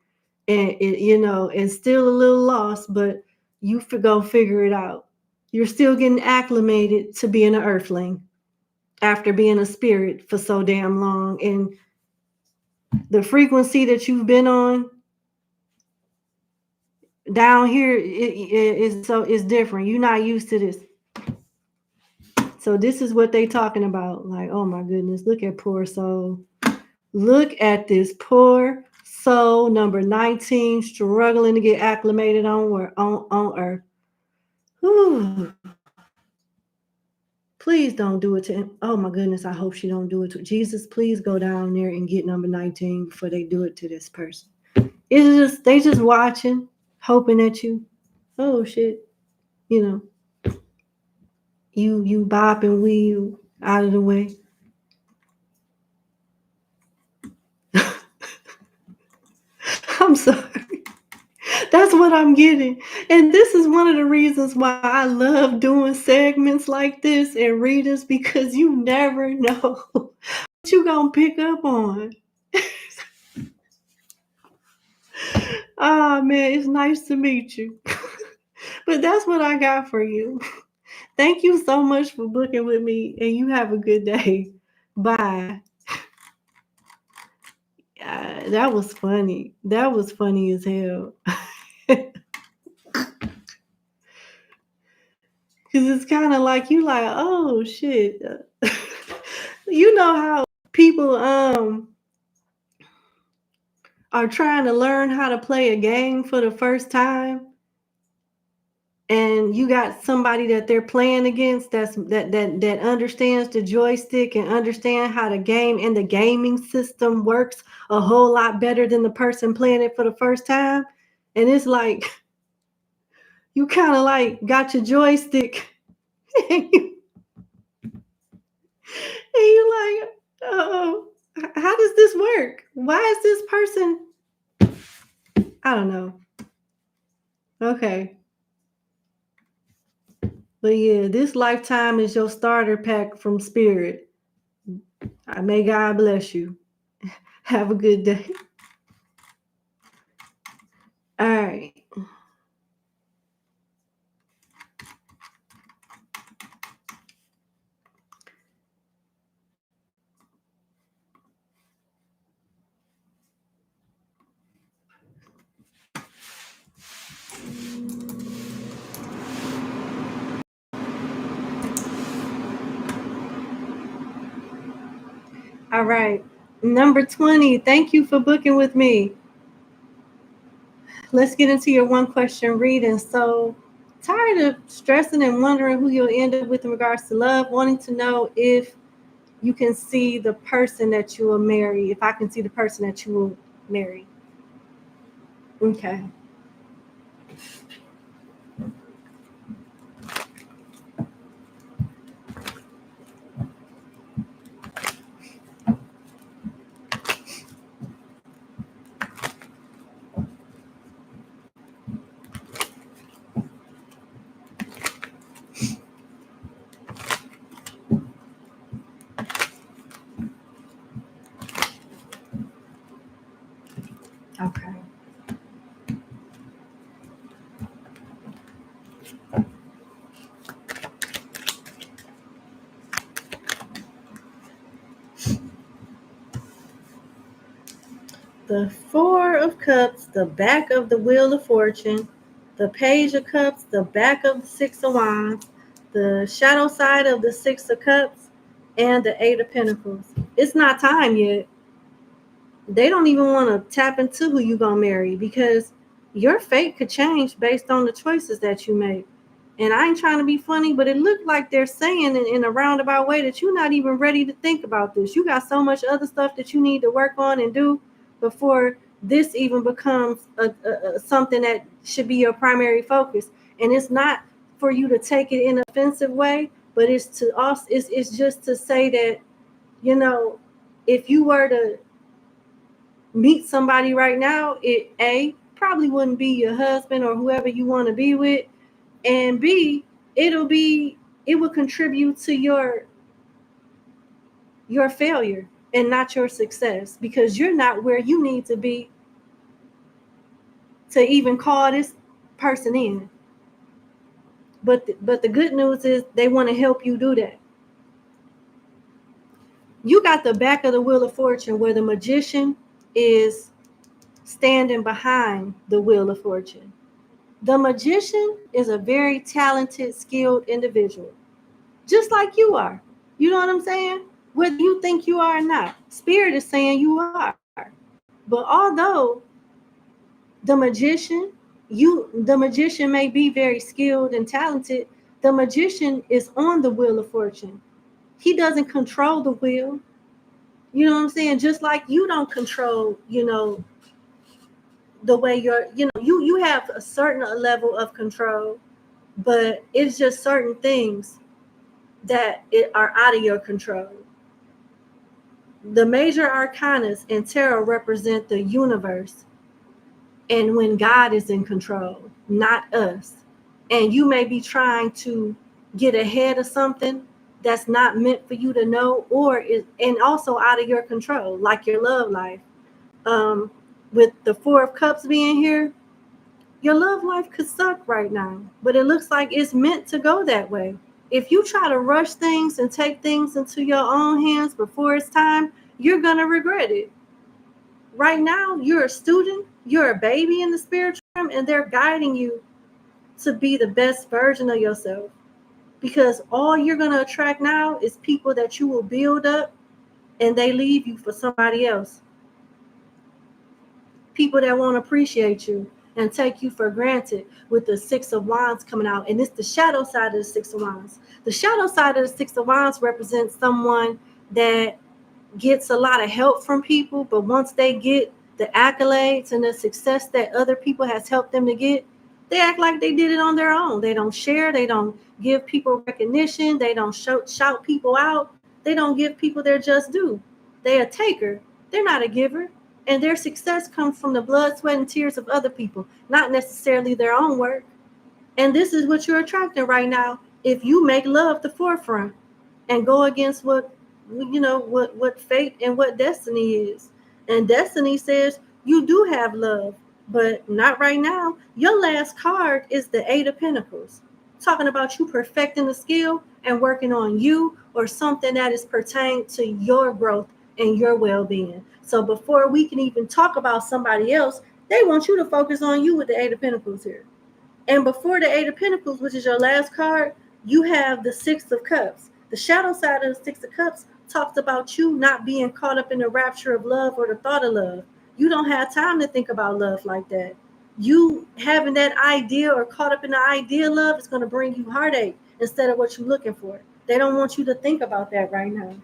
And it, you know, and still a little lost, but you go figure it out. You're still getting acclimated to being an earthling after being a spirit for so damn long. And the frequency that you've been on down here is different. You're not used to this. So this is what they talking about. Like, oh my goodness, look at poor soul. Look at this poor soul, number 19, struggling to get acclimated on earth. Whew. Please don't do it to him. Oh my goodness, I hope she don't do it to Jesus. Please go down there and get number 19 before they do it to this person. They just watching, hoping at you. Oh shit. You know, you bop and weave out of the way. I'm sorry. That's what I'm getting. And this is one of the reasons why I love doing segments like this and readings because you never know what you're going to pick up on. Ah, man, it's nice to meet you. But that's what I got for you. Thank you so much for booking with me, and you have a good day. Bye. That was funny. That was funny as hell. Because it's kind of like you like, oh shit. You know how people are trying to learn how to play a game for the first time, and you got somebody that they're playing against that understands the joystick and understand how the game and the gaming system works a whole lot better than the person playing it for the first time. And it's like you kind of like got your joystick and you like, oh, how does this work? Why is this person? I don't know. Okay. But yeah, this lifetime is your starter pack from Spirit. May God bless you. Have a good day. All right. All right. Number 20. Thank you for booking with me. Let's get into your one question reading. So, tired of stressing and wondering who you'll end up with in regards to love, wanting to know if you can see the person that you will marry, if I can see the person that you will marry. Okay. Okay. The Four of Cups, the back of the Wheel of Fortune, the Page of Cups, the back of the Six of Wands, the shadow side of the Six of Cups, and the Eight of Pentacles. It's not time yet. They don't even want to tap into who you're going to marry because your fate could change based on the choices that you make. And I ain't trying to be funny, but it looked like they're saying in a roundabout way that you're not even ready to think about this. You got so much other stuff that you need to work on and do before this even becomes something that should be your primary focus. And it's not for you to take it in an offensive way, but it's to us. It's just to say that, you know, if you were to meet somebody right now, it probably wouldn't be your husband or whoever you want to be with, and B, it will contribute to your failure and not your success because you're not where you need to be to even call this person in. But the good news is they want to help you do that. You got the back of the Wheel of Fortune where the Magician is standing behind the Wheel of Fortune. The Magician is a very talented, skilled individual, just like you are. You know what I'm saying? Whether you think you are or not, Spirit is saying you are. But although the magician may be very skilled and talented, the Magician is on the Wheel of Fortune. He doesn't control the wheel. You know what I'm saying? Just like you don't control, the way you have a certain level of control, but it's just certain things that are out of your control. The major arcanas in tarot represent the universe and when God is in control, not us. And you may be trying to get ahead of something that's not meant for you to know, and also out of your control, like your love life. With the Four of Cups being here, your love life could suck right now, but it looks like it's meant to go that way. If you try to rush things and take things into your own hands before it's time, you're going to regret it. Right now, you're a student, you're a baby in the spiritual realm, and they're guiding you to be the best version of yourself. Because all you're going to attract now is people that you will build up and they leave you for somebody else. People that won't appreciate you and take you for granted, with the Six of Wands coming out. And it's the shadow side of the Six of Wands. The shadow side of the Six of Wands represents someone that gets a lot of help from people, but once they get the accolades and the success that other people has helped them to get, they act like they did it on their own. They don't share. They don't give people recognition. They don't shout people out. They don't give people their just due. They're a taker. They're not a giver. And their success comes from the blood, sweat, and tears of other people, not necessarily their own work. And this is what you're attracting right now if you make love the forefront and go against what fate and what destiny is. And destiny says you do have love, but not right now. Your last card is the Eight of Pentacles, talking about you perfecting the skill and working on you or something that is pertaining to your growth and your well-being. So before we can even talk about somebody else, they want you to focus on you with the Eight of Pentacles here. And before the Eight of Pentacles, which is your last card, you have the Six of Cups. The shadow side of the Six of Cups talks about you not being caught up in the rapture of love or the thought of love. You don't have time to think about love like that. You having that idea or caught up in the idea of love is going to bring you heartache instead of what you're looking for. They don't want you to think about that right now.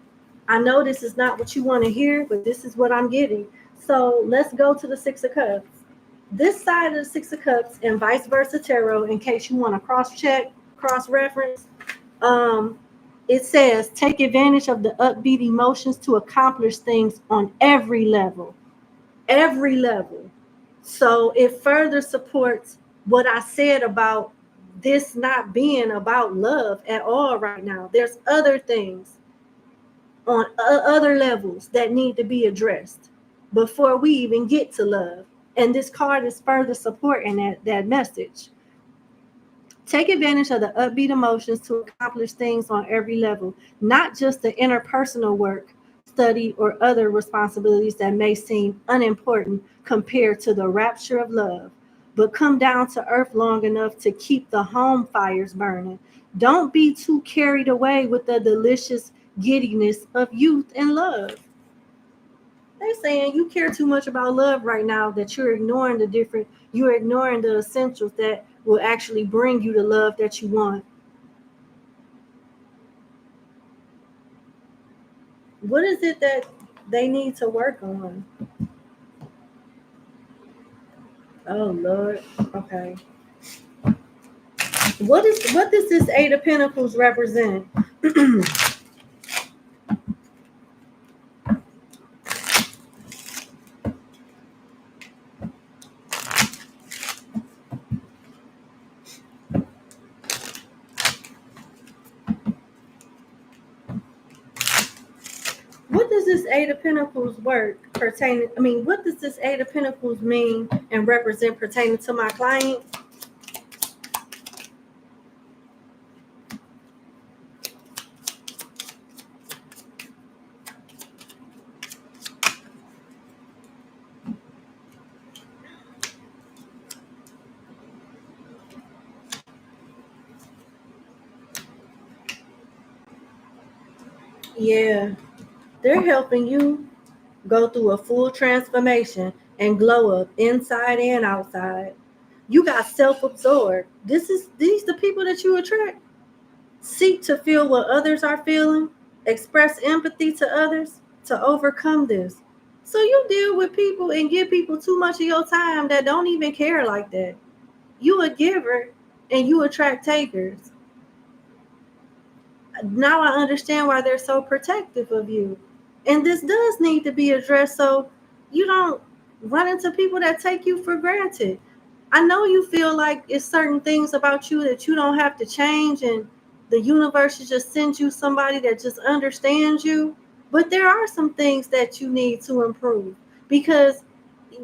I know this is not what you want to hear, but this is what I'm getting. So let's go to the Six of Cups. This side of the Six of Cups and vice versa tarot, in case you want to cross-check, cross-reference, it says, take advantage of the upbeat emotions to accomplish things on every level. Every level. So it further supports what I said about this not being about love at all right now. There's other things on other levels that need to be addressed before we even get to love. And this card is further supporting that message. Take advantage of the upbeat emotions to accomplish things on every level, not just the interpersonal work, study, or other responsibilities that may seem unimportant compared to the rapture of love, but come down to earth long enough to keep the home fires burning. Don't be too carried away with the delicious giddiness of youth and love. They're saying you care too much about love right now that you're ignoring the essentials that will actually bring you the love that you want. What is it that they need to work on? Oh Lord. Okay. What does this Eight of Pentacles represent? What does this Eight of Pentacles what does this Eight of Pentacles mean and represent pertaining to my client? Yeah, they're helping you go through a full transformation and glow up inside and outside. You got self-absorbed. These the people that you attract. Seek to feel what others are feeling. Express empathy to others to overcome this. So you deal with people and give people too much of your time that don't even care like that. You a giver and you attract takers. Now I understand why they're so protective of you. And this does need to be addressed so you don't run into people that take you for granted. I know you feel like it's certain things about you that you don't have to change and the universe should just send you somebody that just understands you. But there are some things that you need to improve because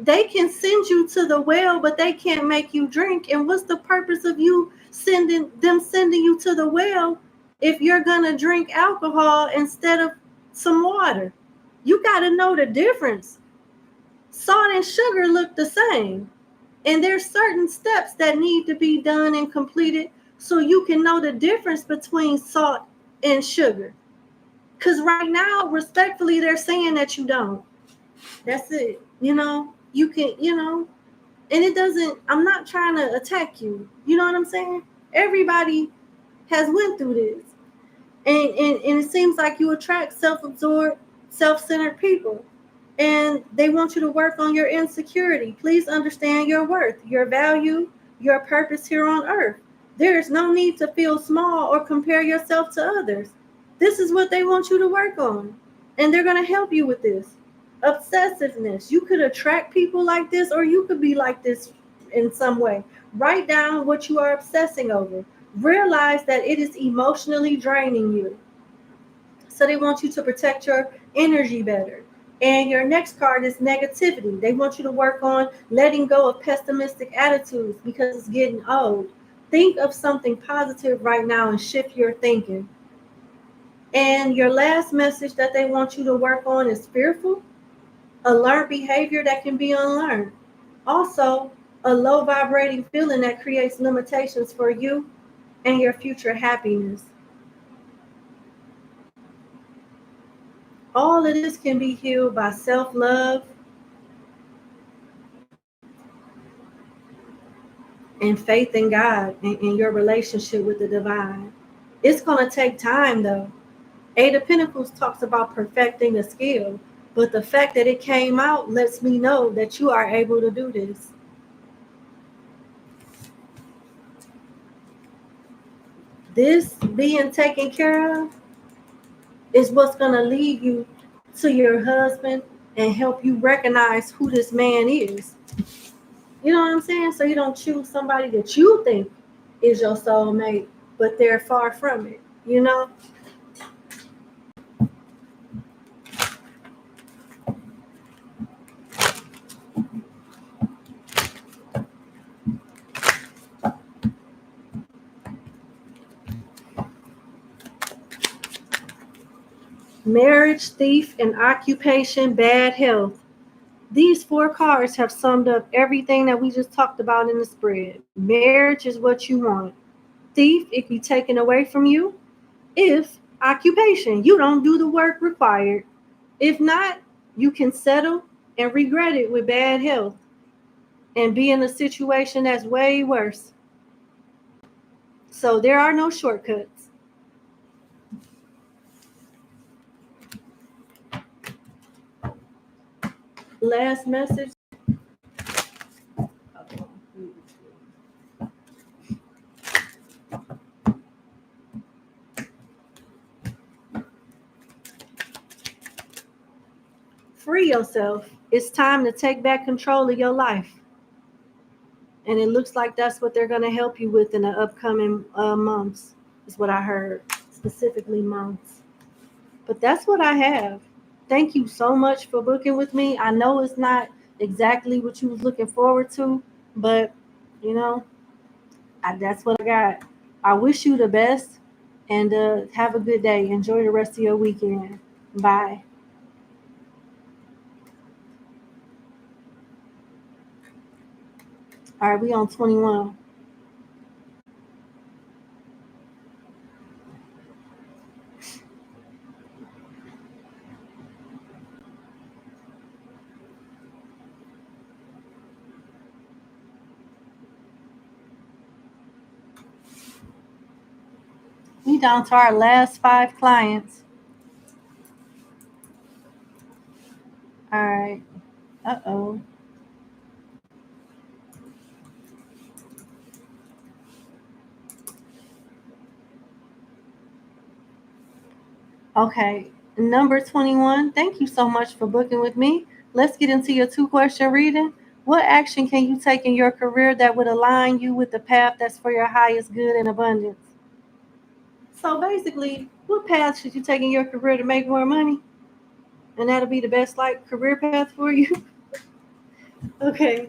they can send you to the well, but they can't make you drink. And what's the purpose of you sending you to the well if you're going to drink alcohol instead of some water? You got to know the difference. Salt and sugar look the same. And there's certain steps that need to be done and completed so you can know the difference between salt and sugar. Because right now, respectfully, they're saying that you don't. That's it. You can, and it doesn't, I'm not trying to attack you. You know what I'm saying? Everybody has went through this. And it seems like you attract self-absorbed, self-centered people. And they want you to work on your insecurity. Please understand your worth, your value, your purpose here on earth. There is no need to feel small or compare yourself to others. This is what they want you to work on. And they're going to help you with this. Obsessiveness. You could attract people like this, or you could be like this in some way. Write down what you are obsessing over. Realize that it is emotionally draining you. So they want you to protect your energy better. And your next card is negativity. They want you to work on letting go of pessimistic attitudes because it's getting old. Think of something positive right now and shift your thinking. And your last message that they want you to work on is fearful, a learned behavior that can be unlearned. Also, a low vibrating feeling that creates limitations for you and your future happiness. All of this can be healed by self-love and faith in God and in your relationship with the divine. It's going to take time though. Eight of Pentacles talks about perfecting a skill, but the fact that it came out lets me know that you are able to do this. This being taken care of is what's going to lead you to your husband and help you recognize who this man is. You know what I'm saying? So you don't choose somebody that you think is your soulmate, but they're far from it, you know? Marriage, thief, and occupation, bad health. These four cards have summed up everything that we just talked about in the spread. Marriage is what you want. Thief, it can be taken away from you. If occupation, you don't do the work required. If not, you can settle and regret it with bad health and be in a situation that's way worse. So there are no shortcuts. Last message. Free yourself. It's time to take back control of your life. And it looks like that's what they're going to help you with in the upcoming months, is what I heard, specifically months. But that's what I have. Thank you so much for booking with me. I know it's not exactly what you was looking forward to, but, you know, that's what I got. I wish you the best, and have a good day. Enjoy the rest of your weekend. Bye. All right, we on 21. We down to our last 5 clients. All right. Uh-oh. Okay. Number 21. Thank you so much for booking with me. Let's get into your 2-question reading. What action can you take in your career that would align you with the path that's for your highest good and abundance? So basically, what path should you take in your career to make more money? And that'll be the best career path for you. Okay.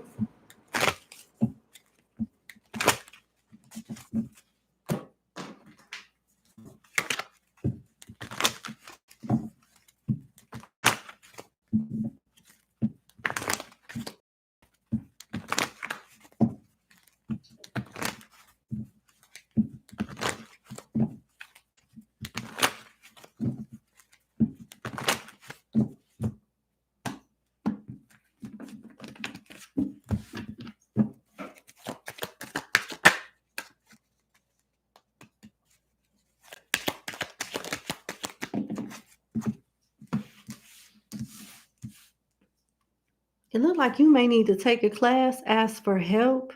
It looked like you may need to take a class, ask for help,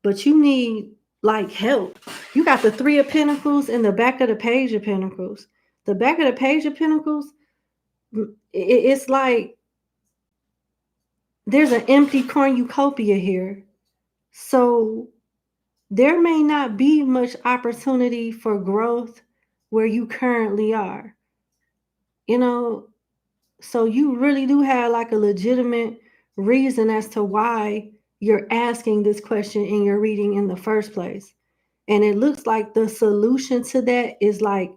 but you need like help. You got the Three of Pentacles and the back of the Page of Pentacles. The back of the Page of Pentacles, it's like there's an empty cornucopia here. So there may not be much opportunity for growth where you currently are. You know, so you really do have like a legitimate reason as to why you're asking this question in your reading in the first place. And it looks like the solution to that is like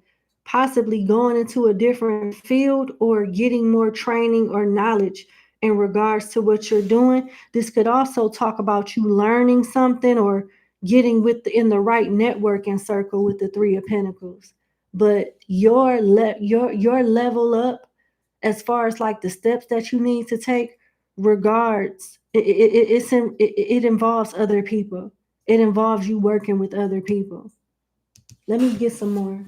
possibly going into a different field or getting more training or knowledge in regards to what you're doing. This could also talk about you learning something or getting in the right networking circle with the Three of Pentacles. But your level up as far as like the steps that you need to take, it involves other people. It involves you working with other people. Let me get some more.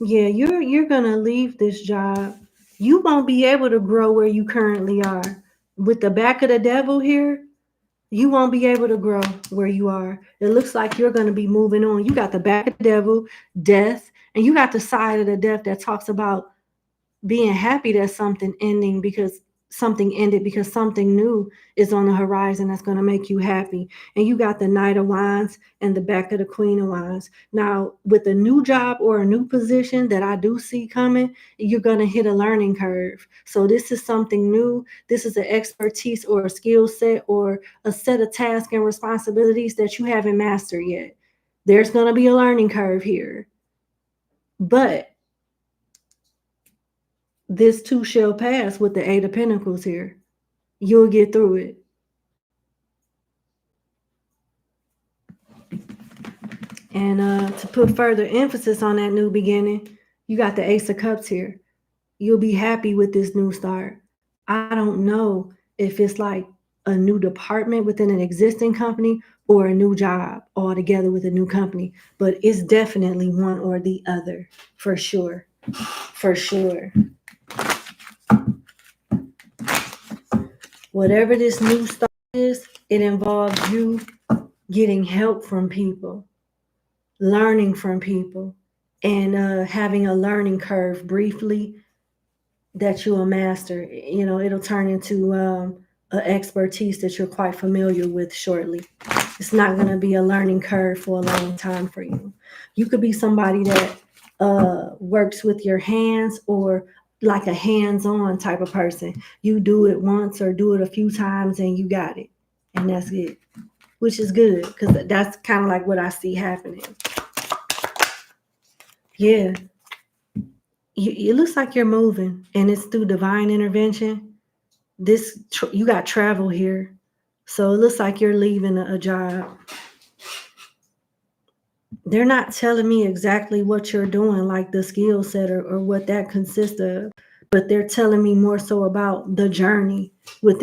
Yeah, you're gonna leave this job. You won't be able to grow where you currently are. With the back of the devil here, you won't be able to grow where you are. It looks like you're gonna be moving on. You got the back of the devil, death, and you got the side of the death that talks about being happy that something ending because something ended because something new is on the horizon that's going to make you happy. And you got the Knight of Wands and the back of the Queen of Wands. Now, with a new job or a new position that I do see coming, you're going to hit a learning curve. So this is something new. This is an expertise or a skill set or a set of tasks and responsibilities that you haven't mastered yet. There's going to be a learning curve here. But this too shall pass with the Eight of Pentacles here. You'll get through it. And to put further emphasis on that new beginning, you got the Ace of Cups here. You'll be happy with this new start. I don't know if it's like a new department within an existing company or a new job altogether with a new company, but it's definitely one or the other for sure. For sure. Whatever this new start is, it involves you getting help from people, learning from people, and having a learning curve briefly that you'll master. You know, it'll turn into an expertise that you're quite familiar with shortly. It's not going to be a learning curve for a long time for you. You could be somebody that works with your hands or like a hands-on type of person. You do it once or do it a few times and you got it. And that's it, which is good because that's kind of like what I see happening. Yeah. It looks like you're moving and it's through divine intervention. You got travel here. So it looks like you're leaving a job. They're not telling me exactly what you're doing, like the skill set or what that consists of, but they're telling me more so about the journey with